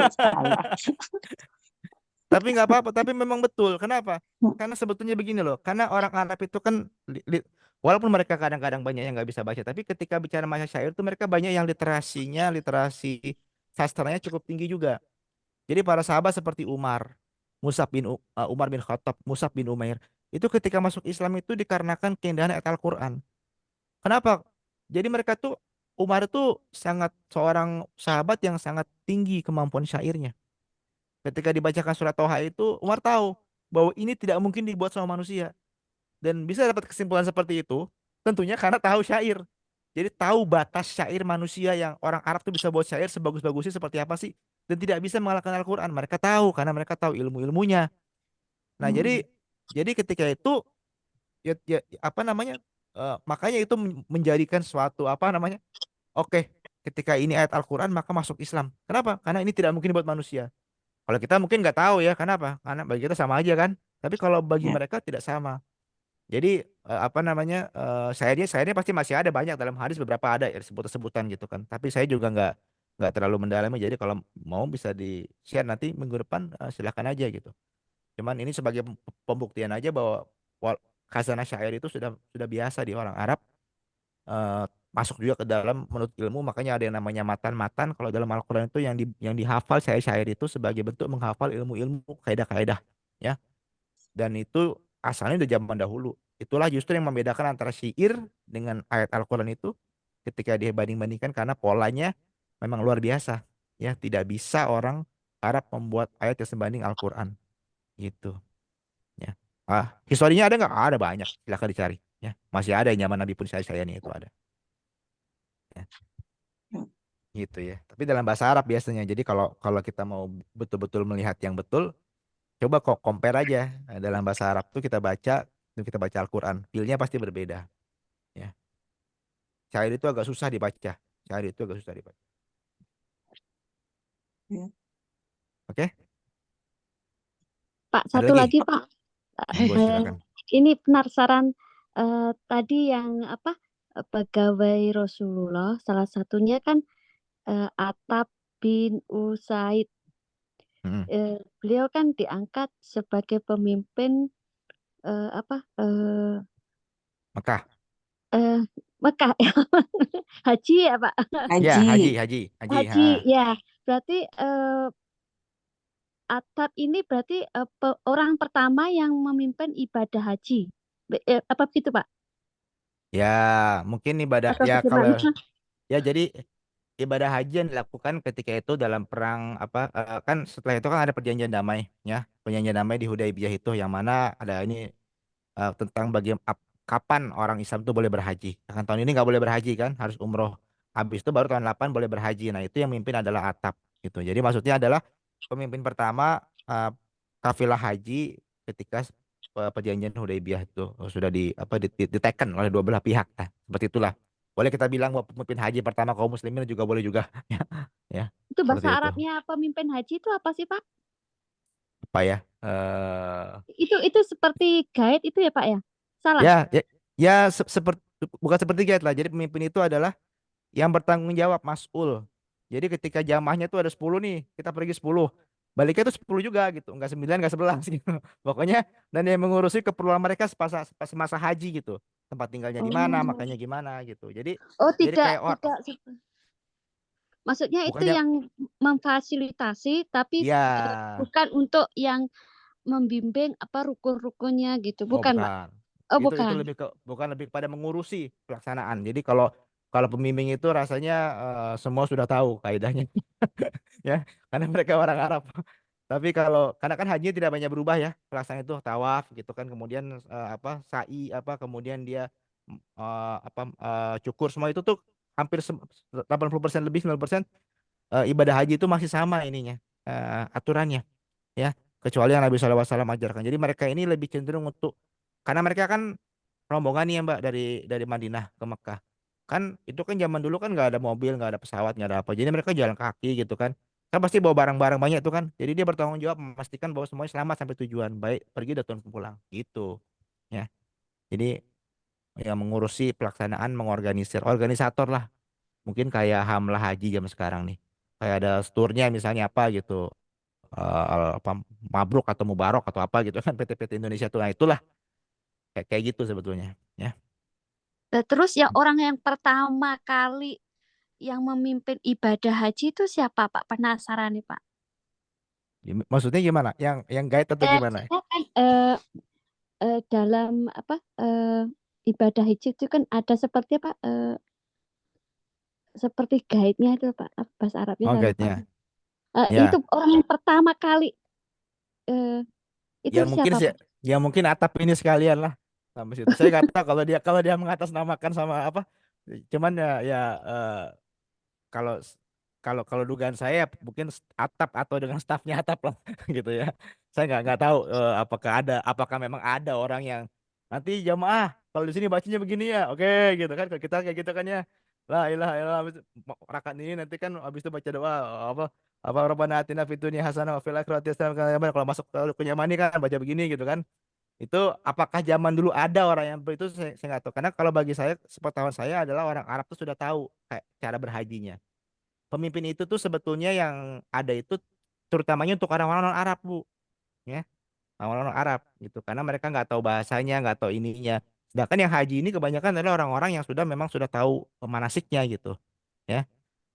salah. tapi nggak apa-apa tapi memang betul kenapa karena sebetulnya begini loh karena orang Arab itu kan walaupun mereka kadang-kadang banyak yang nggak bisa baca tapi ketika bicara masa syair itu mereka banyak yang literasi sastranya cukup tinggi juga. Jadi para sahabat seperti Umar bin Khattab, Mus'ab bin Umair, itu ketika masuk Islam itu dikarenakan keindahan ayat Al-Quran. Kenapa? Jadi mereka tuh Umar itu sangat seorang sahabat yang sangat tinggi kemampuan syairnya. Ketika dibacakan surat Toha itu, Umar tahu bahwa ini tidak mungkin dibuat sama manusia. Dan bisa dapat kesimpulan seperti itu, tentunya karena tahu syair. Jadi tahu batas syair manusia yang orang Arab tuh bisa buat syair sebagus-bagusnya seperti apa sih dan tidak bisa mengalahkan Al-Qur'an. Mereka tahu karena mereka tahu ilmu-ilmunya. Nah, Hmm. jadi ketika itu apa namanya? Makanya itu menjadikan suatu apa namanya? Oke, ketika ini ayat Al-Qur'an maka masuk Islam. Kenapa? Karena ini tidak mungkin buat manusia. Kalau kita mungkin nggak tahu ya, kenapa? Karena bagi kita sama aja kan. Tapi kalau bagi Ya. mereka tidak sama. Jadi apa namanya sayanya pasti masih ada banyak dalam hadis beberapa ada ya sebutan gitu kan. Tapi saya juga nggak terlalu mendalami. Jadi kalau mau bisa di share nanti minggu depan silakan aja gitu. Cuman ini sebagai pembuktian aja bahwa khazanah syair itu sudah biasa di orang Arab eh, masuk juga ke dalam menurut ilmu makanya ada yang namanya matan-matan kalau dalam Al-Qur'an itu yang dihafal syair-syair itu sebagai bentuk menghafal ilmu-ilmu kaidah-kaidah ya dan itu asalnya udah zaman dahulu. Itulah justru yang membedakan antara syair dengan ayat Al-Quran itu ketika dibanding-bandingkan karena polanya memang luar biasa. Ya, tidak bisa orang Arab membuat ayat yang sebanding Al-Quran. Gitu. Ya. Historinya ada nggak? Ada banyak. Silahkan dicari. Ya, masih ada yang zaman Nabi pun saya-sayanya itu ada. Ya, gitu ya. Tapi dalam bahasa Arab biasanya. Jadi kalau kalau kita mau betul-betul melihat yang betul, coba kok compare aja. Dalam bahasa Arab tuh kita baca Al-Quran. Feel-nya pasti berbeda. Ya. Syair itu agak susah dibaca. Syair itu agak susah dibaca. Ya. Oke? Pak, Ada satu lagi? lagi Pak. Monggo Eh, silakan. ini penasaran tadi yang apa pegawai Rasulullah salah satunya kan Attab bin Usaid. Mm-mm. Beliau kan diangkat sebagai pemimpin apa Mekah. Mekah haji ya Pak. Ya, Haji. haji. Haji ya. Berarti Attab ini berarti orang pertama yang memimpin ibadah haji. Apa begitu Pak? Ya, mungkin ibadah Atau ya bagaimana? kalau ya jadi ibadah haji yang dilakukan ketika itu dalam perang apa kan setelah itu kan ada perjanjian damai ya. Perjanjian damai di Hudaybiyah itu yang mana ada ini tentang kapan orang Islam itu boleh berhaji. Kan tahun ini nggak boleh berhaji kan, harus umroh. Habis itu baru tahun 8 boleh berhaji. Nah, itu yang mimpin adalah Attab gitu. Jadi maksudnya adalah pemimpin pertama kafilah haji ketika perjanjian Hudaybiyah itu sudah diteken oleh dua belah pihak. Nah, seperti itulah. Boleh kita bilang bahwa pemimpin haji pertama kaum muslimin juga boleh juga ya. Ya, Itu bahasa seperti itu. Arabnya pemimpin haji itu apa sih Pak? Apa ya? Itu seperti guide itu ya Pak ya? Salah. Ya, ya, ya seperti bukan seperti guide lah. Jadi pemimpin itu adalah yang bertanggung jawab mas'ul. Jadi ketika jamaahnya tuh ada 10 nih, kita pergi 10. Baliknya tuh 10 juga gitu, enggak 9, enggak 11 gitu. Pokoknya dan yang mengurusi keperluan mereka pas masa haji gitu. Tempat tinggalnya di mana, Oh, makanya gimana gitu. oh Jadi tidak kayak tidak. Maksudnya itu bukannya yang memfasilitasi tapi ya, bukan untuk yang membimbing apa rukun-rukunnya gitu. oh Bukan Pak. bukan. Oh Itu bukan. lebih ke bukan lebih kepada mengurusi pelaksanaan. Jadi kalau kalau pembimbing itu rasanya semua sudah tahu kaidahnya ya, karena mereka orang Arab. Tapi kalau karena kan haji tidak banyak berubah ya, pelaksanaan itu tawaf gitu kan, kemudian apa sa'i apa kemudian dia cukur semua itu tuh hampir 80% lebih 90% ibadah haji itu masih sama ininya aturannya ya, kecuali yang Nabi SAW ajarkan. Jadi mereka ini lebih cenderung untuk karena mereka kan rombongan nih ya Mbak dari Madinah ke Mekah. Kan itu kan zaman dulu kan nggak ada mobil, nggak ada pesawat, nggak ada apa. Jadi mereka jalan kaki gitu kan. Kan pasti bawa barang-barang banyak tuh kan. Jadi dia bertanggung jawab memastikan bahwa semuanya selamat sampai tujuan, baik pergi dan pulang gitu. Ya. Jadi yang mengurusi pelaksanaan, mengorganisir, organisator lah. Mungkin kayak Hamlah Haji zaman sekarang nih. Kayak ada turnya misalnya apa gitu. Apa Mabruk atau Mubarok atau apa gitu kan PT-PT Indonesia tuh. Nah, itulah kayak gitu sebetulnya, ya. Terus ya orang yang pertama kali yang memimpin ibadah haji itu siapa Pak? Penasaran nih Pak. Maksudnya gimana? Yang guide atau gimana? Maksudnya kan dalam apa ibadah haji itu kan ada seperti apa seperti guide-nya itu Pak. Bahasa Arabnya Oh, saya lupa. guide-nya. Itu Ya, orang yang pertama kali eh, itu ya mungkin siapa sih, Pak? ya mungkin atap ini sekalian lah sampai situ. Saya nggak tahu kalau dia mengatasnamakan sama apa. Cuman ya eh, kalau kalau dugaan saya mungkin atap atau dengan stafnya atap lah gitu ya. Saya nggak tahu apakah memang ada orang yang nanti jamaah kalau di sini bacanya begini ya, oke gitu kan. Kalau kita kayak gitu kan ya. La ilaha illallah rakaat ini nanti kan habis itu baca doa apa Rabbana atina fid dunya hasanah wa fil akhirati hasanah. Kalau masuk ke Yamani kan baca begini gitu kan. Itu apakah zaman dulu ada orang yang itu saya nggak tahu. Karena kalau bagi saya, sepengetahuan saya adalah orang Arab tuh sudah tahu kayak cara berhajinya. Pemimpin itu tuh sebetulnya yang ada itu terutamanya untuk orang-orang non Arab Bu, ya orang-orang Arab gitu. Karena mereka nggak tahu bahasanya, nggak tahu ininya. Sedangkan yang haji ini kebanyakan adalah orang-orang yang sudah tahu manasiknya gitu, ya.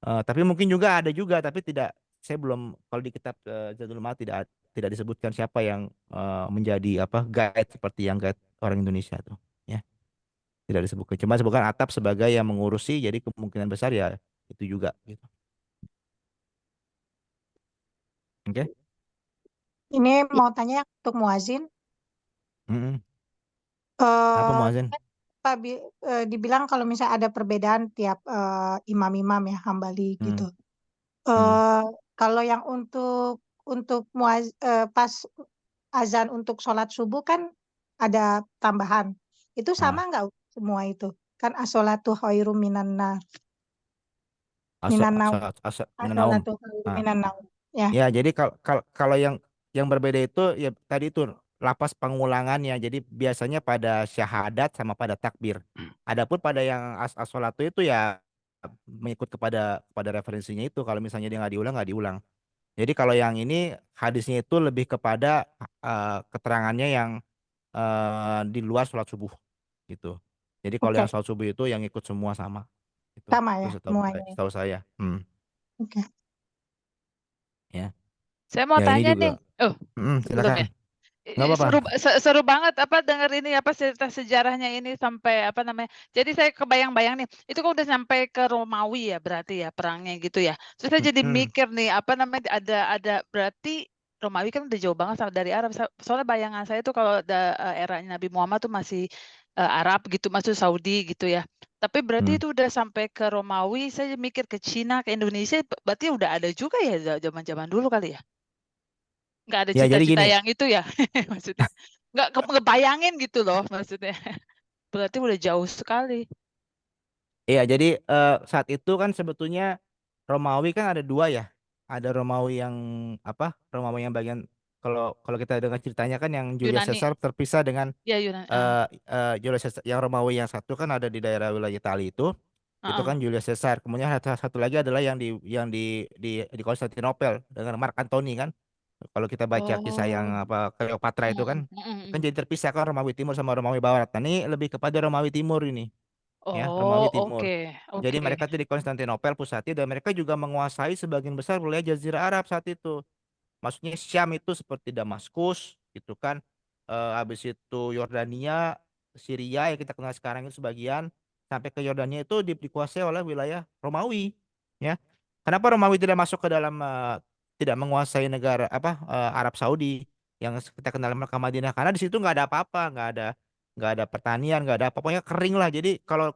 Tapi mungkin juga ada juga, tapi tidak. Saya belum kalau di kitab Zadul Ma'ad tidak disebutkan siapa yang menjadi apa guide seperti yang guide orang Indonesia tuh, ya. Tidak disebutkan. Cuma sebutkan Atap sebagai yang mengurusi, jadi kemungkinan besar ya itu juga gitu. Oke. Ini mau tanya untuk muazin. Mm-mm. Apa Eh, muazin? Pak dibilang kalau misalnya ada perbedaan tiap imam-imam ya Hambali gitu. Hmm. Eh, Kalau yang untuk pas azan untuk sholat subuh kan ada tambahan. Itu sama Ah, nggak semua itu? Kan as-sholatu khairum minan nar. aso Minan naum. aso aso minaum. As-sholatu khairum Ah, minan naum. Ya. ya jadi kalau yang yang berbeda itu ya tadi itu lapas pengulangannya. Jadi biasanya pada syahadat sama pada takbir. Adapun pada yang as-salatu itu ya mengikut kepada referensinya itu. Kalau misalnya dia nggak diulang. Jadi kalau yang ini hadisnya itu lebih kepada keterangannya yang di luar sholat subuh gitu. Jadi kalau Oke, yang sholat subuh itu yang ikut semua sama. sama Itu ya setahu saya. semuanya. Setahu saya. Oke. Ya. Saya mau Ya ini tanya nih. juga. Oh, belum ya? Silakan. Nggak apa-apa. Seru banget apa denger ini apa cerita sejarahnya ini sampai apa namanya. Jadi saya kebayang-bayang nih, itu kan udah sampai ke Romawi ya berarti ya perangnya gitu ya. Terus saya jadi Mm-mm. mikir nih apa namanya ada berarti Romawi kan udah jauh banget sama dari Arab. Soalnya bayangan saya tuh kalau eranya Nabi Muhammad tuh masih Arab gitu, masuk Saudi gitu ya. Tapi berarti Hmm. itu udah sampai ke Romawi, saya mikir ke Cina, ke Indonesia, berarti udah ada juga ya zaman-zaman dulu kali ya. Nggak ada Ya jadi cita-cita gini. yang itu ya, maksudnya. Nggak ngebayangin gitu loh, maksudnya. Berarti udah jauh sekali. Iya, jadi saat itu kan sebetulnya Romawi kan ada dua ya. Ada Romawi yang apa? Romawi yang bagian kalau kalau kita dengar ceritanya kan yang Julius Yunani, Caesar terpisah dengan ya Yunani. Julius Caesar. Yang Romawi yang satu kan ada di daerah wilayah Italia itu. Itu kan Julius Caesar. Kemudian satu lagi adalah yang di Konstantinopel dengan Mark Antony kan. Kalau kita baca kisah yang Oh, apa Cleopatra itu kan jadi terpisah kan Romawi Timur sama Romawi Barat. Nah, ini lebih kepada Romawi Timur ini. Ya, Romawi oh, Timur. oke, Jadi oke. mereka tuh di Konstantinopel pusatnya dan mereka juga menguasai sebagian besar wilayah Jazirah Arab saat itu. Maksudnya Syam itu seperti Damaskus gitu kan. Habis itu Yordania, Syria yang kita kenal sekarang itu sebagian sampai ke Yordania itu dikuasai oleh wilayah Romawi, ya. Kenapa Romawi tidak masuk ke dalam tidak menguasai negara apa Arab Saudi yang kita kenal Mekah Madinah karena di situ nggak ada apa-apa, nggak ada pertanian, nggak ada apa pokoknya kering lah. Jadi kalau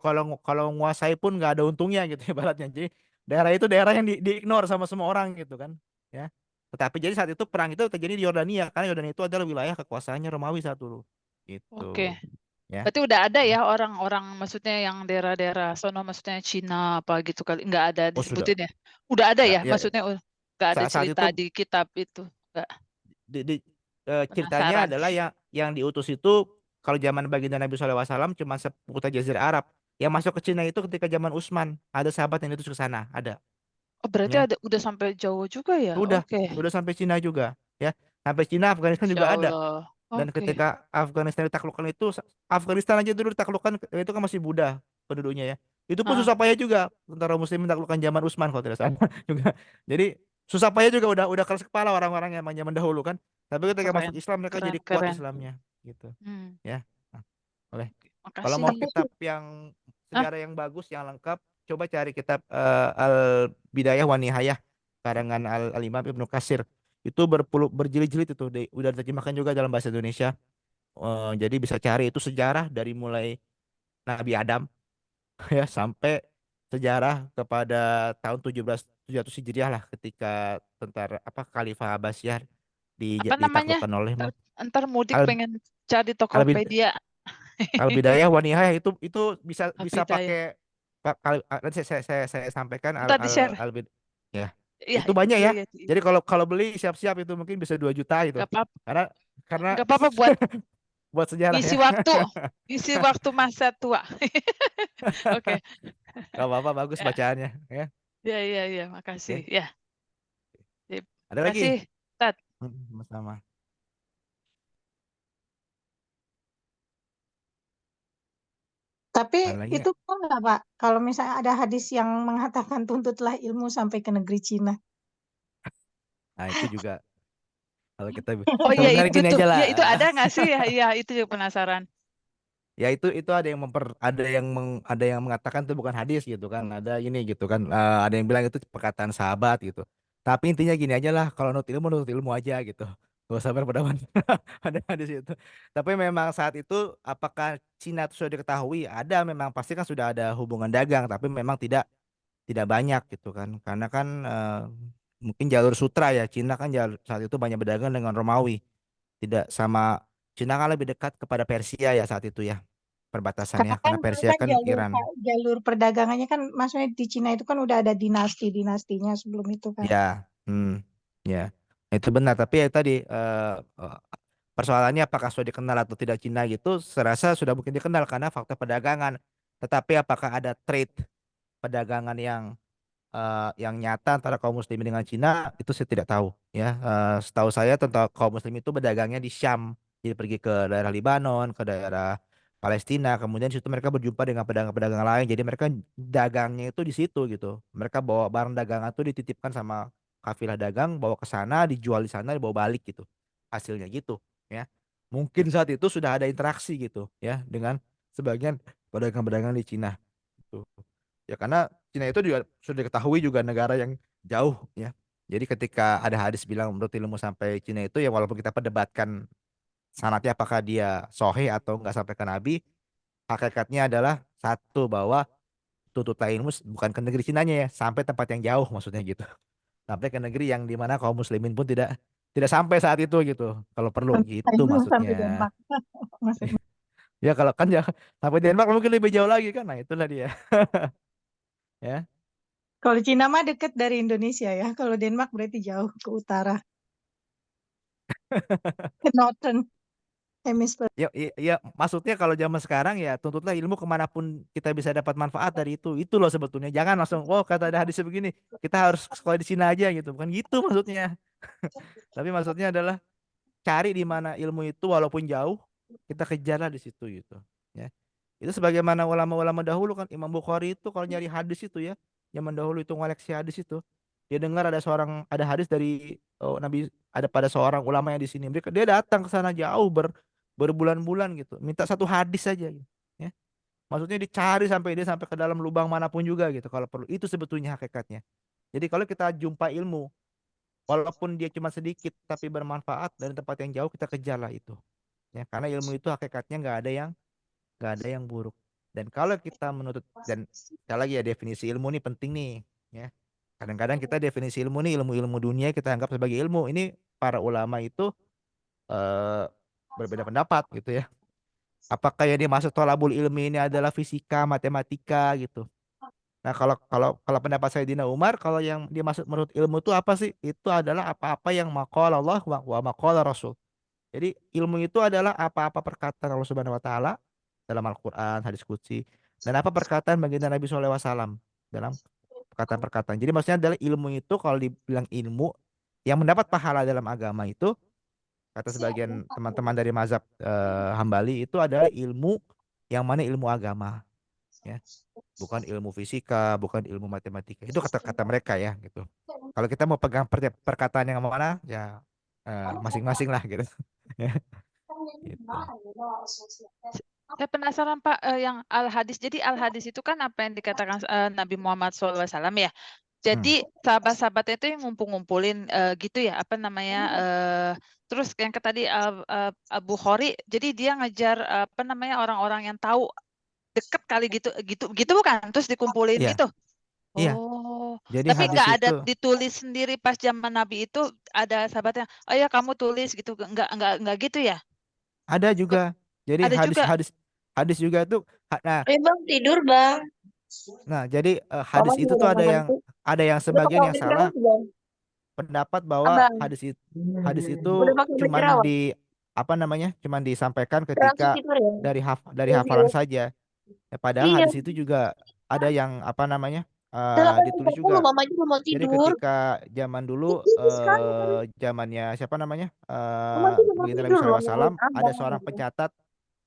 menguasai pun nggak ada untungnya gitu ibaratnya. Jadi daerah itu daerah yang di-ignore sama semua orang gitu kan, ya. Tetapi jadi saat itu perang itu terjadi di Yordania karena Yordania itu adalah wilayah kekuasaannya Romawi saat dulu. Oke. Gitu, ya. Berarti udah ada ya orang-orang maksudnya yang daerah-daerah sono maksudnya Cina apa gitu kali. Nggak ada Oh sudah. disebutin ya. Udah ada Ya, ya ya maksudnya nggak ada saat cerita itu di kitab itu. Nggak ceritanya penasaran. adalah yang diutus itu kalau zaman baginda Nabi SAW cuma seputar Jazirah Arab. Yang masuk ke Cina itu ketika zaman Utsman ada sahabat yang diutus ke sana, ada, Oh, berarti ya. udah sampai jauh juga ya. Udah, Oke. udah sampai Cina juga, ya. Sampai Cina, Afghanistan Insya juga ada. Allah. Dan Oke. ketika Afghanistan ditaklukkan itu, Afghanistan aja dulu ditaklukkan itu kan masih Buddha penduduknya ya. Itu pun susah Ah, payah juga tentara Muslim menaklukkan zaman Utsman kalau tidak salah juga. Jadi susah payah juga udah keras kepala orang-orang yang zaman dahulu kan. Tapi ketika keren, masuk Islam mereka keren, jadi kuat keren. Islamnya gitu. Hmm. Ya. Nah, boleh. Kalau Makasih. mau Tapi kitab yang Ah, sejarah yang bagus yang lengkap, coba cari kitab Al Bidayah wa Nihayah karangan Al Imam Ibnu Katsir. Itu berjilid-jilid itu udah diterjemahkan juga dalam bahasa Indonesia. Jadi bisa cari itu sejarah dari mulai Nabi Adam ya sampai sejarah kepada tahun 1700 Hijriah lah ketika tentara apa Khalifah Abbasiyah apa namanya? ditaklukkan oleh Ntar mudik Al pengen cari Al Tokopedia. Al Bidayah wa Nihayah itu bisa bisa Hafidaya. pakai nanti saya sampaikan Ntar di-share. ya. Iya, Itu banyak iya, ya. iya. Jadi kalau kalau beli siap-siap itu mungkin bisa 2 juta gitu. Gak apa-apa. Karena Gak apa-apa buat buat sejarah ngisi ya. waktu. Ngisi waktu masa tua. Oke. Gak apa-apa bagus Ya, bacaannya ya. iya, iya, iya. Makasih. Oke. Ya, sip. Ada lagi? Makasih, Tat. Sama. tapi Ada lagi itu nggak? kok nggak Pak? Kalau misalnya ada hadis yang mengatakan tuntutlah ilmu sampai ke negeri Cina. Nah, itu juga kalau kita Oh iya sebenarnya itu gini tuh. aja lah. Ya itu ada nggak sih? Ya, iya itu juga penasaran. Ya itu ada yang mengatakan itu bukan hadis gitu kan. Ada ini gitu kan. Ada yang bilang itu perkataan sahabat gitu. Tapi intinya gini aja lah, kalau nurut ilmu aja gitu. Gak usah berpedoman ada hadis itu. Tapi memang saat itu apakah Cina itu sudah diketahui? Ada memang pasti kan sudah ada hubungan dagang, tapi memang tidak banyak gitu kan. Karena kan mungkin jalur sutra ya. Cina kan saat itu banyak berdagang dengan Romawi. Tidak sama Cina kan lebih dekat kepada Persia ya saat itu ya perbatasannya Karena kan karena dulu Persia kan kan Iran. jalur perdagangannya kan maksudnya di Cina itu kan udah ada dinasti-dinastinya sebelum itu kan. Ya, ya. Itu benar, tapi ya tadi persoalannya apakah sudah dikenal atau tidak Cina gitu, serasa sudah mungkin dikenal karena fakta perdagangan. Tetapi apakah ada trade perdagangan yang nyata antara kaum muslimin dengan Cina itu saya tidak tahu ya. Setahu saya tentang kaum muslim itu berdagangnya di Syam. Jadi pergi ke daerah Libanon, ke daerah Palestina, kemudian situ mereka berjumpa dengan pedagang-pedagang lain. Jadi mereka dagangnya itu di situ gitu. Mereka bawa barang dagangan itu dititipkan sama kafilah dagang, bawa ke sana, dijual di sana, dibawa balik gitu. Hasilnya gitu ya. Mungkin saat itu sudah ada interaksi gitu ya dengan sebagian pedagang-pedagang di Cina. Gitu. Ya karena Cina itu juga sudah diketahui juga negara yang jauh ya. Jadi ketika ada hadis bilang menurut ilmu sampai Cina itu ya walaupun kita perdebatkan sanadnya apakah dia sahih atau enggak sampai ke Nabi, hakikatnya adalah satu bahwa tuntutan ilmu bukan ke negeri Cinanya ya, sampai tempat yang jauh maksudnya gitu. Sampai ke negeri yang dimana kaum muslimin pun tidak tidak sampai saat itu gitu. Kalau perlu gitu Sampai maksudnya. Denmark. Maksudnya. Ya kalau kan ya sampai Denmark mungkin lebih jauh lagi kan. Nah, itulah dia ya. Kalau Cina mah dekat dari Indonesia ya. Kalau Denmark berarti jauh ke utara, ke Northern Hemisphere. Ya, ya, maksudnya kalau zaman sekarang ya tuntutlah ilmu kemanapun kita bisa dapat manfaat dari itu. Itu loh sebetulnya. Jangan langsung, oh kata ada hadis begini, kita harus sekolah di Cina aja gitu. Bukan gitu maksudnya. Tapi maksudnya adalah cari di mana ilmu itu walaupun jauh, kita kejarlah di situ gitu. Ya. Itu sebagaimana ulama-ulama dahulu kan Imam Bukhari itu kalau nyari hadis itu ya, zaman dahulu itu ngoleksi hadis itu. Dia dengar ada hadis dari Nabi ada pada seorang ulama yang di sini. Dia datang ke sana jauh berbulan-bulan gitu, minta satu hadis saja gitu. Ya. Maksudnya dicari sampai dia sampai ke dalam lubang manapun juga gitu kalau perlu. Itu sebetulnya hakikatnya. Jadi kalau kita jumpa ilmu walaupun dia cuma sedikit tapi bermanfaat dari tempat yang jauh kita kejarlah itu. Ya, karena ilmu itu hakikatnya nggak ada yang buruk. Dan kalau kita menuntut dan sekali lagi ya definisi ilmu ini penting nih, ya. Kadang-kadang kita definisi ilmu nih ilmu-ilmu dunia kita anggap sebagai ilmu. Ini para ulama itu eh, berbeda pendapat gitu ya. Apakah yang dimaksud tolabul ilmi ini adalah fisika, matematika gitu. Nah, kalau pendapat Sayyidina Umar, kalau yang dimaksud menurut ilmu itu apa sih? Itu adalah apa-apa yang maqala Allah wa maqala Rasul. Jadi ilmu itu adalah apa-apa perkataan Allah Subhanahu wa taala dalam Al-Qur'an, hadis qudsi, dan apa perkataan baginda Nabi SAW dalam perkataan-perkataan. Jadi maksudnya adalah ilmu itu kalau dibilang ilmu yang mendapat pahala dalam agama itu kata sebagian teman-teman dari mazhab Hambali itu adalah ilmu yang mana ilmu agama ya. Bukan ilmu fisika, bukan ilmu matematika. Itu kata-kata mereka ya gitu. Kalau kita mau pegang perkataan yang mana ya masing-masing lah gitu. Ya, gitu. Saya penasaran Pak, yang al-hadis. Jadi al-hadis itu kan apa yang dikatakan Nabi Muhammad SAW ya. Jadi sahabat-sahabatnya itu yang ngumpul-ngumpulin gitu ya, apa namanya? Terus yang ke tadi Abu Khori, jadi dia ngejar apa namanya orang-orang yang tahu deket kali gitu, gitu bukan? Terus dikumpulin Iya, gitu. iya. Oh, Jadi tapi hadis nggak ada itu ditulis sendiri pas zaman Nabi itu ada sahabatnya. Oh ya kamu tulis gitu, nggak gitu ya? ada juga. Jadi Ada juga. hadis-hadis hadis juga tuh nah, Bang tidur bang. jadi Mama hadis itu juga tuh udah ada yang ngantuk. ada yang Udah sebagian pakai yang obat salah jerawat bang. pendapat bahwa Abang. hadis itu Udah pakai obat cuman jerawat. di apa namanya? Cuman disampaikan Langsung ketika tidur ya. dari Review. hafalan saja. Ya, padahal Iya. hadis itu juga ada yang apa namanya? Ditulis 8.30 juga. mama juga mau Jadi tidur. ketika zaman dulu Ini sekarang kan. zamannya siapa namanya? Mama juga mau Baginda Nabi tidur loh nungguin SAW ada abang seorang gitu. pencatat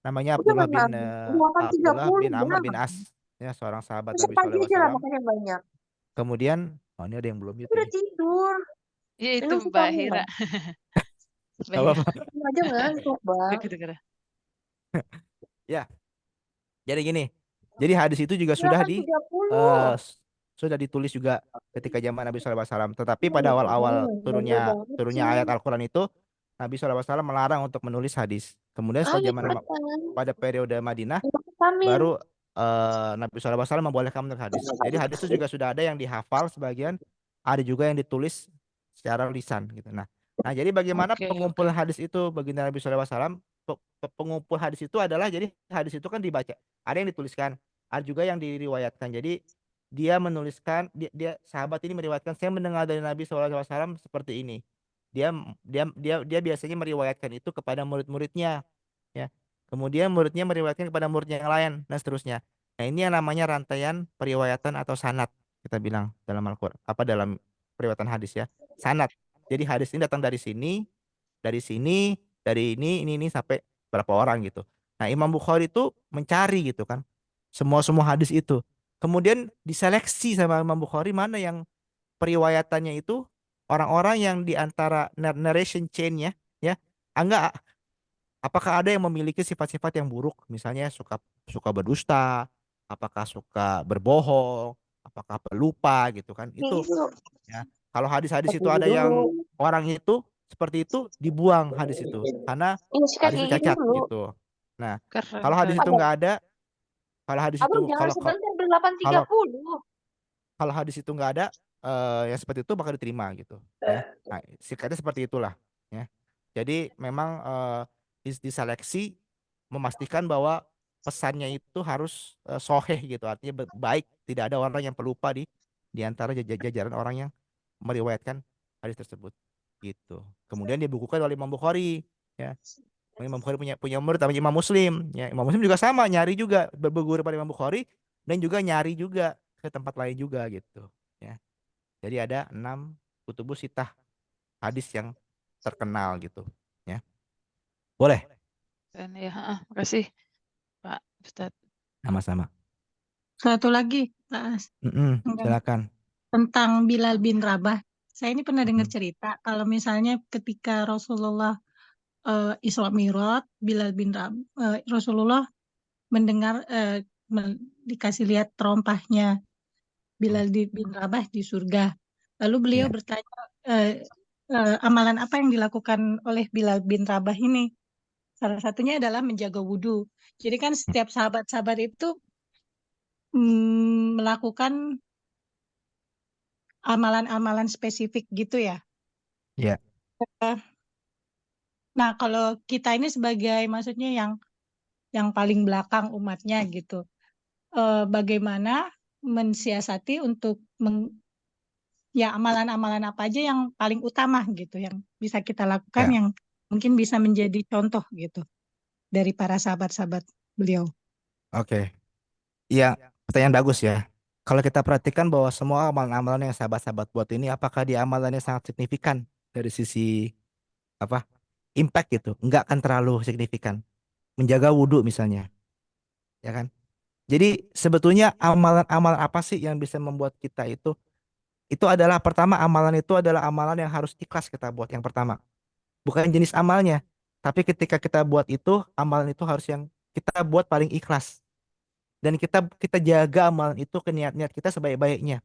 namanya Udah Abdullah bang. bin Abdullah 8.30 bin Amr bin bang. As, ya seorang sahabat Besok Nabi pagi aja lah SAW. makanya banyak. Kemudian ini ada yang belum mute Udah ini. tidur. Ya itu Minum Mbak vitamin Hira. bang. Mbak Gak Hira. apa-apa. Ini aja ngantuk bang. Kedengeran. Ya, jadi gini. Jadi hadis itu juga eh, 8.30. sudah ditulis juga ketika zaman Nabi SAW. Tetapi pada awal-awal Bandel turunnya banget turunnya sih. ayat Al-Quran itu Nabi SAW melarang untuk menulis hadis. Kemudian setelah Ayo zaman cepetan. pada periode Madinah Minum vitamin. baru Nabi SAW membolehkan menulis hadis. Jadi hadis itu juga sudah ada yang dihafal sebagian, ada juga yang ditulis secara lisan gitu. Nah, jadi bagaimana Oke, pengumpul oke. hadis itu baginda Nabi SAW? Pengumpul hadis itu adalah jadi hadis itu kan dibaca, ada yang dituliskan, ada juga yang diriwayatkan. Jadi dia menuliskan, dia sahabat ini meriwayatkan, saya mendengar dari Nabi SAW seperti ini. dia dia biasanya meriwayatkan itu kepada murid-muridnya, ya. Kemudian muridnya meriwayatkan kepada murid yang lain dan seterusnya. Nah, ini yang namanya rantaian periwayatan atau sanad kita bilang dalam Al-Qur'an, apa dalam periwayatan hadis ya. Sanad. Jadi hadis ini datang dari sini, dari ini sampai berapa orang gitu. Nah, Imam Bukhari itu mencari gitu kan. Semua hadis itu. Kemudian diseleksi sama Imam Bukhari mana yang periwayatannya itu orang-orang yang di antara narration chain-nya ya. Enggak, apakah ada yang memiliki sifat-sifat yang buruk, misalnya suka suka berdusta, apakah suka berbohong, apakah pelupa gitu kan. Itu ya. Kalau hadis-hadis itu ada yang orang itu seperti itu, dibuang hadis itu karena Ini sih hadis kayak itu gini cacat dulu. gitu. Nah, Keren, kalau hadis keren. itu nggak ada, kalau hadis itu Abang jangan kalau kalau sebentar berdelapan tiga kalau puluh. kalau hadis itu nggak ada yang seperti itu bakal diterima gitu ya. Nah, sikatnya seperti itulah ya. Jadi memang diseleksi memastikan bahwa pesannya itu harus soheh gitu, artinya baik, tidak ada orang yang pelupa di antara jajaran orang yang meriwayatkan hadis tersebut gitu. Kemudian dibukukan oleh Imam Bukhari ya. Imam Bukhari punya punya murid namanya Imam Muslim ya. Imam Muslim juga sama, nyari juga berguru pada Imam Bukhari dan juga nyari juga ke tempat lain juga gitu ya. Jadi ada 6 kutubus sitah hadis yang terkenal gitu ya. Boleh? Keren ya. Makasih Pak Ustadz. Sama-sama. Satu lagi, Pak As, Silakan. tentang Bilal bin Rabah. Saya ini pernah dengar Mm-mm. cerita kalau misalnya ketika Rasulullah Isra Mi'raj, Rasulullah mendengar dikasih lihat terompahnya Bilal bin Rabah di surga. Lalu beliau Ya. bertanya amalan apa yang dilakukan oleh Bilal bin Rabah ini? Salah satunya adalah menjaga wudhu. Jadi kan setiap sahabat-sahabat itu melakukan amalan-amalan spesifik gitu ya. Ya. Nah, kalau kita ini sebagai maksudnya yang paling belakang umatnya gitu, bagaimana mensiasati untuk ya amalan-amalan apa aja yang paling utama gitu, yang bisa kita lakukan, Ya. yang mungkin bisa menjadi contoh gitu dari para sahabat-sahabat beliau. Oke. Iya, pertanyaan bagus ya. Kalau kita perhatikan bahwa semua amalan-amalan yang sahabat-sahabat buat ini, apakah dia amalannya sangat signifikan dari sisi apa impact gitu? Enggak kan terlalu signifikan. Menjaga wudhu misalnya, ya kan? Jadi sebetulnya amalan-amalan apa sih yang bisa membuat kita itu adalah pertama, amalan itu adalah amalan yang harus ikhlas kita buat yang pertama. Bukan jenis amalnya, tapi ketika kita buat itu, amalan itu harus yang kita buat paling ikhlas. Dan kita jaga amalan itu ke niat-niat kita sebaik-baiknya.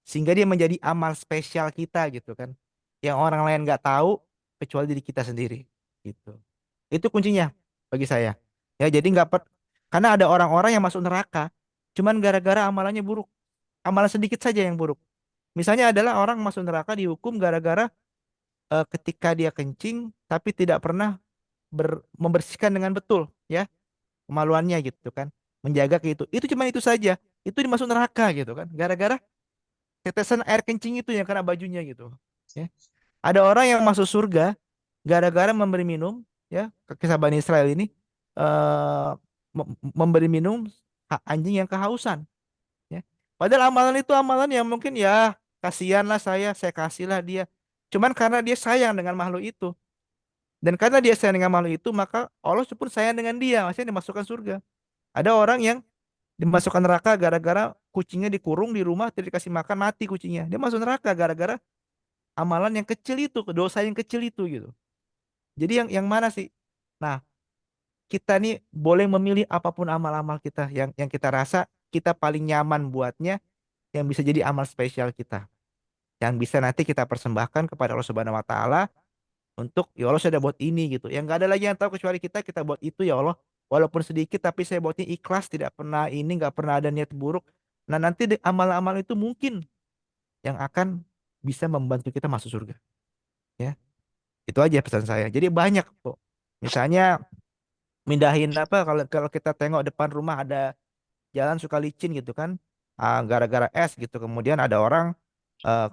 Sehingga dia menjadi amal spesial kita gitu kan. Yang orang lain nggak tahu kecuali diri kita sendiri gitu. Itu kuncinya bagi saya. Ya, jadi nggak karena ada orang-orang yang masuk neraka cuman gara-gara amalannya buruk. Amalan sedikit saja yang buruk. Misalnya adalah orang masuk neraka dihukum gara-gara ketika dia kencing tapi tidak pernah membersihkan dengan betul ya kemaluannya gitu kan, menjaga ke itu cuma itu saja, itu dimasuk neraka gitu kan, gara-gara tetesan air kencing itu yang kena bajunya gitu ya. Ada orang yang masuk surga gara-gara memberi minum ya, kisah Bani Israel ini eh memberi minum anjing yang kehausan ya. Padahal amalan itu amalan yang mungkin ya kasihanlah saya kasihlah dia, cuman karena dia sayang dengan makhluk itu, dan karena dia sayang dengan makhluk itu maka Allah pun sayang dengan dia, maksudnya dimasukkan surga. Ada orang yang dimasukkan neraka gara-gara kucingnya dikurung di rumah, tidak dikasih makan, mati kucingnya. Dia masuk neraka gara-gara amalan yang kecil itu, dosa yang kecil itu gitu. Jadi yang mana sih? Nah, kita nih boleh memilih apapun amal-amal kita yang kita rasa kita paling nyaman buatnya, yang bisa jadi amal spesial kita. Yang bisa nanti kita persembahkan kepada Allah Subhanahu wa taala untuk ya Allah saya udah buat ini gitu. Yang nggak ada lagi yang tahu kecuali kita buat itu ya Allah. Walaupun sedikit tapi saya buatnya ikhlas, tidak pernah ini, nggak pernah ada niat buruk. Nah, nanti amal-amal itu mungkin yang akan bisa membantu kita masuk surga. Ya, itu aja pesan saya. Jadi banyak kok. Misalnya mindahin apa, kalau kalau kita tengok depan rumah ada jalan suka licin gitu kan. Gara-gara es gitu. Kemudian ada orang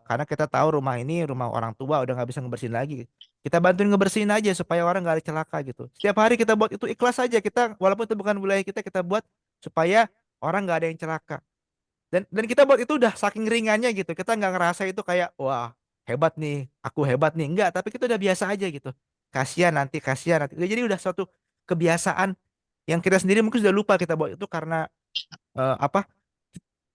karena kita tahu rumah ini rumah orang tua udah nggak bisa ngebersihin lagi. Kita bantuin ngebersihin aja supaya orang nggak ada celaka gitu. Setiap hari kita buat itu ikhlas aja kita, walaupun itu bukan wilayah kita buat supaya orang nggak ada yang celaka. Dan kita buat itu udah saking ringannya gitu. Kita nggak ngerasa itu kayak wah hebat nih, aku hebat nih. Enggak, tapi kita udah biasa aja gitu. Kasihan nanti. Jadi udah suatu kebiasaan yang kita sendiri mungkin sudah lupa kita buat itu karena apa?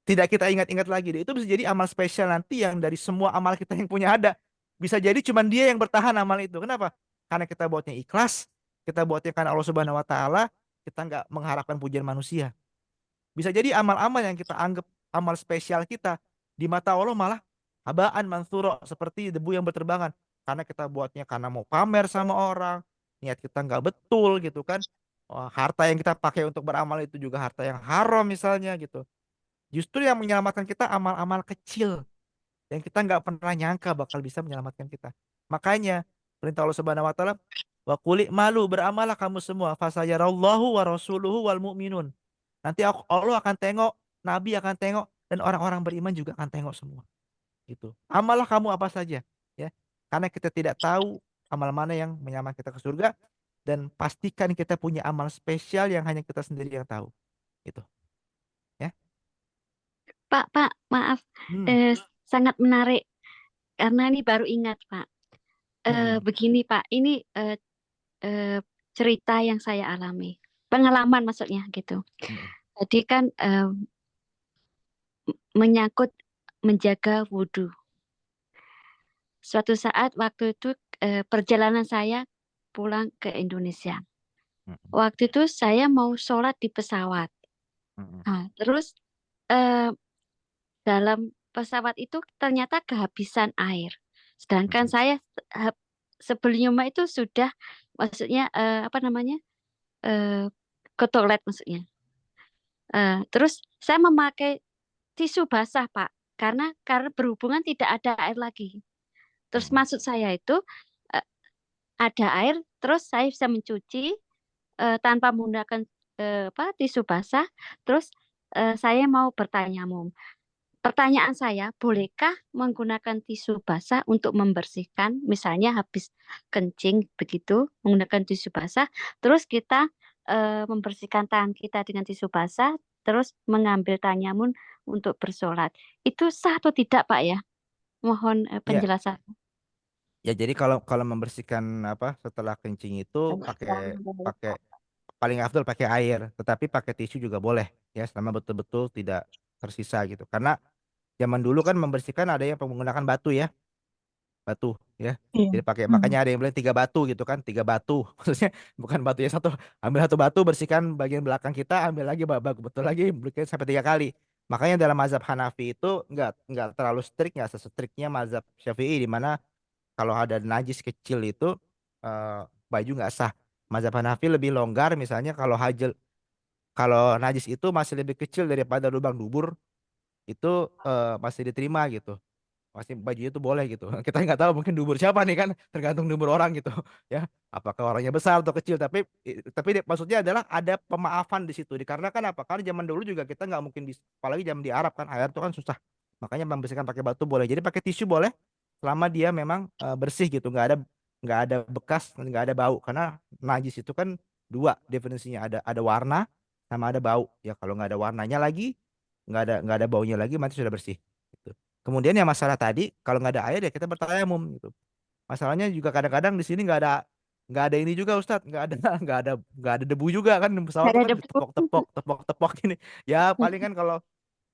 Tidak kita ingat-ingat lagi. Itu bisa jadi amal spesial nanti yang dari semua amal kita yang punya ada. Bisa jadi cuman dia yang bertahan amal itu. Kenapa? Karena kita buatnya ikhlas, kita buatnya karena Allah Subhanahu wa taala, kita nggak mengharapkan pujian manusia. Bisa jadi amal-amal yang kita anggap amal spesial kita di mata Allah malah habaan mansuro seperti debu yang berterbangan karena kita buatnya karena mau pamer sama orang, niat kita nggak betul gitu kan. Wah, harta yang kita pakai untuk beramal itu juga harta yang haram misalnya gitu. Justru yang menyelamatkan kita amal-amal kecil yang kita nggak pernah nyangka bakal bisa menyelamatkan kita. Makanya perintah Allah Subhanahu wa taala wa quli malu beramalah kamu semua fasayarallahu wa rasuluhu wal mu'minun. Nanti Allah akan tengok, Nabi akan tengok, dan orang-orang beriman juga akan tengok semua. Gitu. Amalah kamu apa saja, ya. Karena kita tidak tahu amal mana yang menyelamatkan kita ke surga, dan pastikan kita punya amal spesial yang hanya kita sendiri yang tahu. Gitu, ya. Pak, maaf, Hmm. sangat menarik karena ini baru ingat, Pak. Begini, Pak, ini cerita yang saya alami, pengalaman maksudnya gitu. Jadi kan menyangkut menjaga wudhu. Suatu saat waktu itu perjalanan saya pulang ke Indonesia. Waktu itu saya mau sholat di pesawat. Nah, terus dalam pesawat itu ternyata kehabisan air. Sedangkan saya sebelumnya itu sudah, maksudnya ke toilet maksudnya. Terus saya memakai tisu basah, Pak, karena berhubungan tidak ada air lagi. Terus maksud saya itu ada air, terus saya bisa mencuci tanpa menggunakan tisu basah. Terus saya mau bertanya, pertanyaan saya, bolehkah menggunakan tisu basah untuk membersihkan, misalnya habis kencing begitu, menggunakan tisu basah, terus kita membersihkan tangan kita dengan tisu basah, terus mengambil tayamun untuk bersolat. Itu sah atau tidak, Pak ya? Mohon Ya, penjelasan. ya jadi kalau membersihkan apa setelah kencing itu pakai paling afdol pakai air, tetapi pakai tisu juga boleh ya selama betul-betul tidak tersisa gitu. Karena zaman dulu kan membersihkan ada yang menggunakan batu ya, batu ya. Iya. Jadi pakai makanya ada yang bilang 3 batu gitu kan, 3 batu. Maksudnya bukan batu ya satu, ambil 1 batu bersihkan bagian belakang kita, ambil lagi betul lagi bersihkan sampai 3 kali. Makanya dalam mazhab Hanafi itu nggak terlalu strict, nggak sestriknya mazhab Syafi'i di mana kalau ada najis kecil itu eh, baju nggak sah. Mazhab Hanafi lebih longgar misalnya kalau najis itu masih lebih kecil daripada lubang dubur itu masih diterima gitu. Masih bajunya itu boleh gitu. Kita nggak tahu mungkin dubur siapa nih kan, tergantung dubur orang gitu ya. Apakah orangnya besar atau kecil, tapi maksudnya adalah ada pemaafan di situ. Dikarenakan apa? Karena zaman dulu juga kita nggak mungkin bisa, apalagi zaman di Arab kan air itu kan susah. Makanya membersihkan pakai batu boleh. Jadi pakai tisu boleh selama dia memang bersih gitu, nggak ada bekas, nggak ada bau. Karena najis itu kan dua definisinya, ada warna sama ada bau. Ya kalau nggak ada warnanya lagi, nggak ada baunya lagi, mati sudah bersih. Gitu. Kemudian yang masalah tadi, kalau nggak ada air ya kita bertayamum gitu. Masalahnya juga kadang-kadang di sini nggak ada ini juga Ustadz, nggak ada debu juga kan, pesawat Nggak tuh ada kan debu. tepok ini. Ya paling kan kalau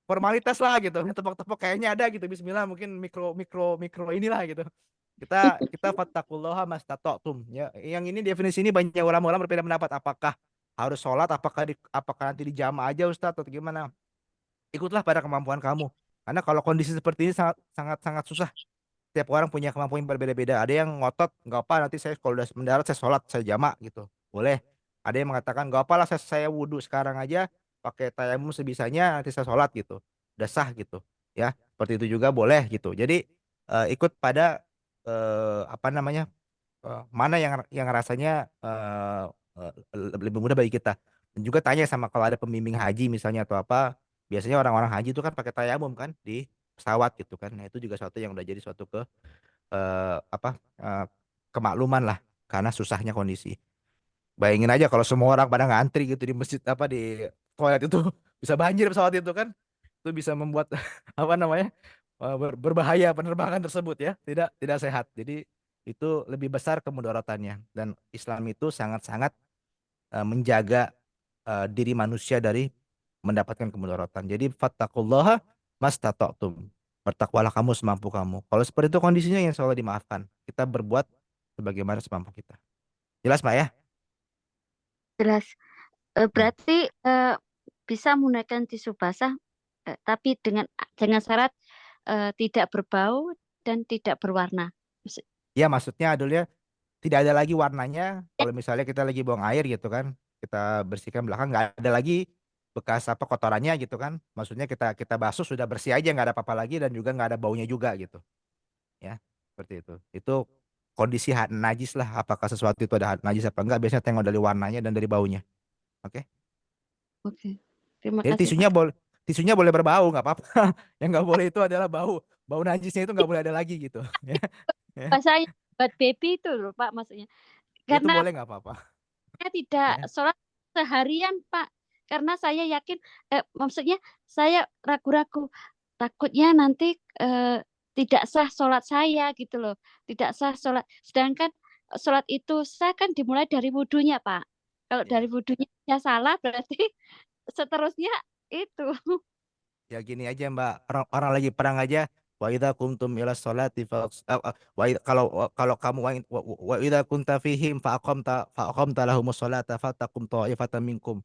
formalitas lah gitu, tepok-tepok kayaknya ada gitu. Bismillah mungkin mikro mikro mikro inilah gitu. Kita fattaqullaha mastata'tum ya. Yang ini definisi ini banyak ulama-ulama berbeda pendapat, apakah harus sholat, apakah nanti dijama aja Ustadz atau gimana. Ikutlah pada kemampuan kamu. Karena kalau kondisi seperti ini sangat sangat sangat susah. Setiap orang punya kemampuan yang berbeda-beda. Ada yang ngotot, nggak apa nanti saya kalau udah mendarat saya sholat, saya jamak gitu. Boleh. Ada yang mengatakan nggak apa lah saya wudhu sekarang aja pakai tayamum sebisanya nanti saya sholat gitu. Udah sah gitu. Ya, seperti itu juga boleh gitu. Jadi ikut pada apa namanya mana yang rasanya lebih mudah bagi kita. Dan juga tanya sama kalau ada pembimbing haji misalnya atau apa. Biasanya orang-orang haji itu kan pakai tayamum kan di pesawat gitu kan. Nah, itu juga suatu yang udah jadi suatu apa kemakluman lah karena susahnya kondisi. Bayangin aja kalau semua orang pada ngantri gitu di masjid apa di toilet itu bisa banjir pesawat itu kan. Itu bisa membuat apa namanya? Berbahaya penerbangan tersebut ya. Tidak sehat. Jadi itu lebih besar kemudaratannya dan Islam itu sangat-sangat menjaga diri manusia dari mendapatkan kemudaratan. Jadi fattaqullaha mastata'tum. Bertakwalah kamu semampu kamu. Kalau seperti itu kondisinya yang selalu dimaafkan. Kita berbuat sebagaimana semampu kita. Jelas, Mbak ya? Jelas. Hmm. Berarti bisa menggunakan tisu basah, tapi dengan syarat tidak berbau dan tidak berwarna. Ya, maksudnya Adul ya, tidak ada lagi warnanya. Kalau misalnya kita lagi buang air gitu kan, kita bersihkan belakang, nggak ada lagi bekas apa kotorannya gitu kan. Maksudnya kita basuh sudah bersih aja, nggak ada apa-apa lagi dan juga nggak ada baunya juga gitu. Ya, seperti itu. Itu kondisi najis lah. Apakah sesuatu itu ada najis apa enggak? Biasanya tengok dari warnanya dan dari baunya. Oke. Oke. Terima Jadi kasih, tisunya Pak. tisunya boleh berbau, nggak apa-apa. Yang nggak boleh itu adalah bau najisnya itu nggak boleh ada lagi gitu. Ya, ya. Bahasanya buat baby itu loh, Pak, maksudnya. Itu Karena boleh nggak apa-apa. saya tidak Ya. sholat seharian, Pak. Karena saya yakin, maksudnya saya ragu-ragu. Takutnya nanti tidak sah sholat saya gitu loh. Tidak sah sholat. Sedangkan sholat itu sah kan dimulai dari wudhunya, Pak. Kalau dari Ya. wudhunya saya salah, berarti seterusnya itu. Ya gini aja Mbak, orang lagi perang aja. Wa idza kuntum ila sholati kalau kamu wa idza kunta fihim fa aqamta lahumus sholata fataqum ta'ifatan minkum.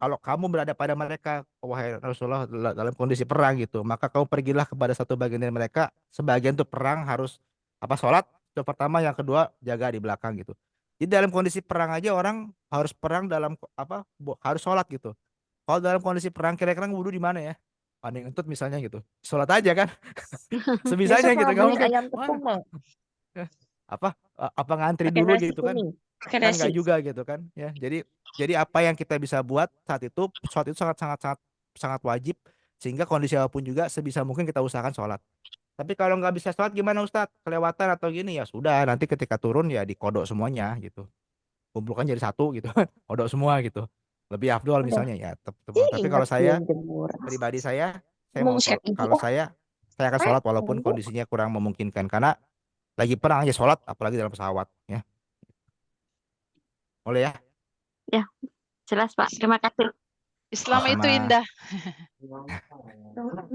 Kalau kamu berada pada mereka, wahai Rasulullah dalam kondisi perang gitu, maka kamu pergilah kepada satu bagian dari mereka. Sebagian tuh perang harus apa sholat. Itu pertama, yang kedua jaga di belakang gitu. Jadi dalam kondisi perang aja orang harus perang dalam apa harus sholat gitu. Kalau dalam kondisi perang kira-kira wudhu di mana ya? Paling entut misalnya gitu. Sholat aja kan. Sebisanya Besok gitu. mau Gak beli mungkin. ayam Wah, tepung mau apa ngantri pakai dulu nasi gitu kan. kuning, pakai Kan nasi. nggak juga gitu kan. Ya, jadi apa yang kita bisa buat saat itu, sholat itu sangat sangat sangat sangat wajib, sehingga kondisi apapun juga sebisa mungkin kita usahakan sholat. Tapi kalau nggak bisa sholat gimana Ustadz? Kelewatan atau gini ya sudah, nanti ketika turun ya dikodok semuanya gitu. Kumpulkan jadi satu gitu kan. Kodok semua gitu. Lebih afdol Udah, misalnya ya. Tapi kalau ingat saya belum jemur. pribadi saya Mau mau share ibu. kalau saya akan sholat walaupun Ibu. kondisinya kurang memungkinkan karena lagi perang aja sholat apalagi dalam pesawat ya. Boleh ya? Ya, jelas, Pak. Terima kasih. Islam itu Sama indah.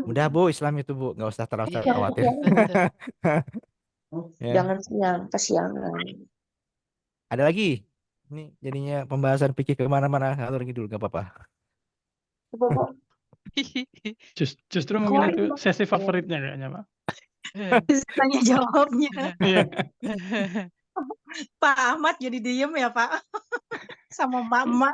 mudah Bu Islam itu Bu, nggak usah terlalu Iya, khawatir. betul. Ya. Jangan siang, kesiangan. Ada lagi? Ini jadinya pembahasan pikir kemana-mana atau lagi dulu nggak apa-apa. Bobo, Justru mungkin itu kok sesi favoritnya kayaknya, Pak. Tanya jawabnya. Iya. Pak Ahmad jadi diem ya Pak. Sama Mama.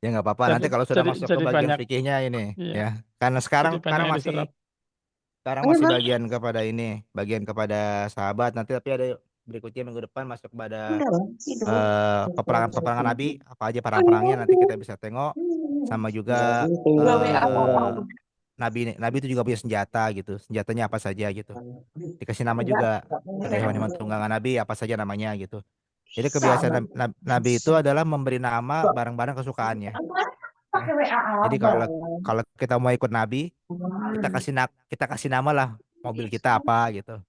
Ya nggak apa-apa. Nanti kalau sudah masuk ke bagian banyak. fikihnya ini Iya. ya. Karena sekarang Jadi banyak yang masih diserap. sekarang Ayo, masih Bang. bagian kepada sahabat. Nanti tapi ada berikutnya minggu depan masuk kepada Udah, Bang. Tidur. peperangan Nabi, apa aja perang-perangnya nanti kita bisa tengok. Sama juga Nabi itu juga punya senjata gitu. Senjatanya apa saja gitu. Dikasih nama juga. Ada hewan-hewan tunggangan Nabi apa saja namanya gitu. Jadi kebiasaan Nabi itu adalah memberi nama barang-barang kesukaannya. Pakai WA Jadi Bang. kalau kita mau ikut Nabi, kita kasih nama lah mobil kita apa gitu.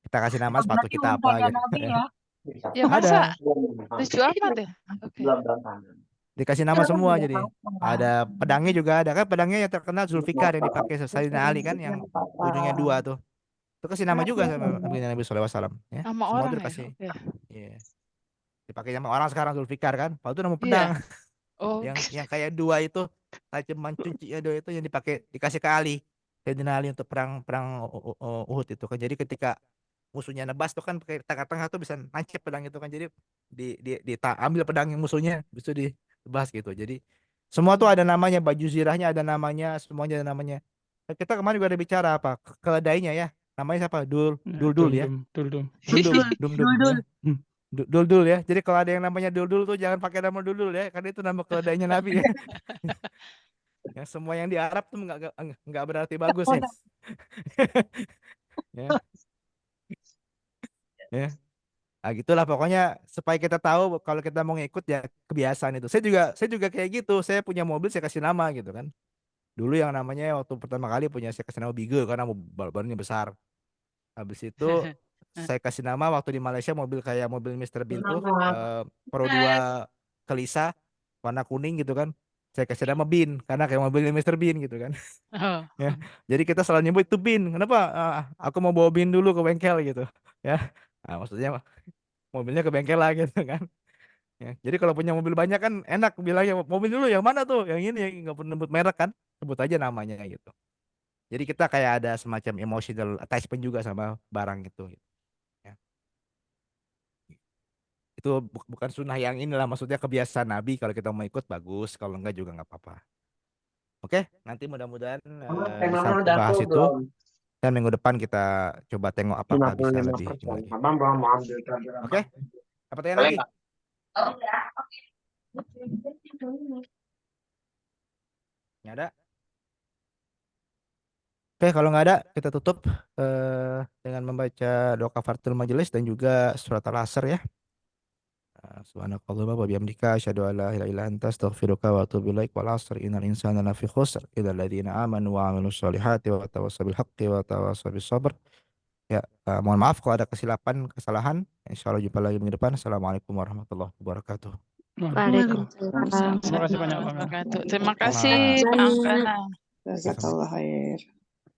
Kita kasih nama sepatu Berarti kita udah apa ada gitu. Nabi ya. Ya masa lucu amat ya? Oke. Dikasih nama semua jadi. Ada pedangnya juga ada kan, pedangnya yang terkenal Zulfikar yang dipakai Sayyidina Ali kan, yang ujungnya 2 tuh. Itu kasih nama juga sama Nabi SAW ya. Sama Semua orang itu ya? dikasih. Oke. Iya. Dipakai sama orang sekarang Zulfikar kan. Kalau itu nama Iya. pedang. Oh, Yang kayak 2 itu tajaman cuncinya 2 itu yang dikasih ke Ali. Sayyidina Ali untuk perang Uhud itu kan. Jadi ketika musuhnya nebas tuh kan pakai tengah-tengah tuh bisa nancep pedang itu kan. Jadi ambil pedang yang musuhnya bisa ditebas gitu. Jadi semua tuh ada namanya, baju zirahnya ada namanya, semuanya ada namanya. Kita kemarin juga ada bicara apa keledainya ya. Namanya siapa? Dul ya. Duldum. Dul ya. Dul ya. Jadi kalau ada yang namanya Dul tuh jangan pakai nama Dul ya, karena itu nama keledainya Nabi ya. Ya, semua yang di Arab tuh nggak berarti bagus ya. Ya, ya. Nah, gitulah pokoknya supaya kita tahu kalau kita mau ngikut ya kebiasaan itu. Saya juga kayak gitu. Saya punya mobil saya kasih nama gitu kan. Dulu yang namanya waktu pertama kali punya saya kasih nama Bige karena barunya besar. Habis itu saya kasih nama waktu di Malaysia mobil kayak mobil Mr. Bean tuh Pro 2 Kelisa warna kuning gitu kan. Saya kasih nama Bean karena kayak mobilnya Mr. Bean gitu kan. Oh. Ya. Jadi kita selalu nyebut itu Bean. Kenapa? Aku mau bawa Bean dulu ke bengkel gitu. Ya. Nah, maksudnya mobilnya ke bengkel lah gitu kan. Ya. Jadi kalau punya mobil banyak kan enak bilangnya mobil dulu yang mana tuh? Yang ini yang nggak perlu sebut merek kan. Sebut aja namanya gitu. Jadi kita kayak ada semacam emotional attachment juga sama barang itu. Gitu. Ya. Itu bukan sunnah yang inilah maksudnya kebiasaan Nabi kalau kita mau ikut bagus kalau enggak juga nggak apa-apa. Oke, nanti mudah-mudahan bisa Temanya udah bahas full itu belum? dan minggu depan kita coba tengok apakah bisa lebih ini 55%. lagi. Abang belum mau ambil charger Oke? abang. Apa tanya Boleh lagi? nggak? Oh, ya. Oke. Nggak ada? Oke, kalau nggak ada kita tutup dengan membaca doa kafaratul majelis dan juga surat al-asr ya. Subhanakallahumma wa bihamdika asyhadu an la ilaha illa anta astaghfiruka wa atubu ilaik wal 'asr innal insana lafi khusr illal ladzina amanu wa 'amilus solihati wa tawassaw bil haqqi wa tawassaw bis sabr. Ya, mohon maaf kalau ada kesalahan. Insyaallah jumpa lagi minggu depan. Assalamualaikum warahmatullahi wabarakatuh. Waalaikumsalam. Terima kasih banyak Bang. Terima kasih Sama. Pak Angkana. Jazakallah khair.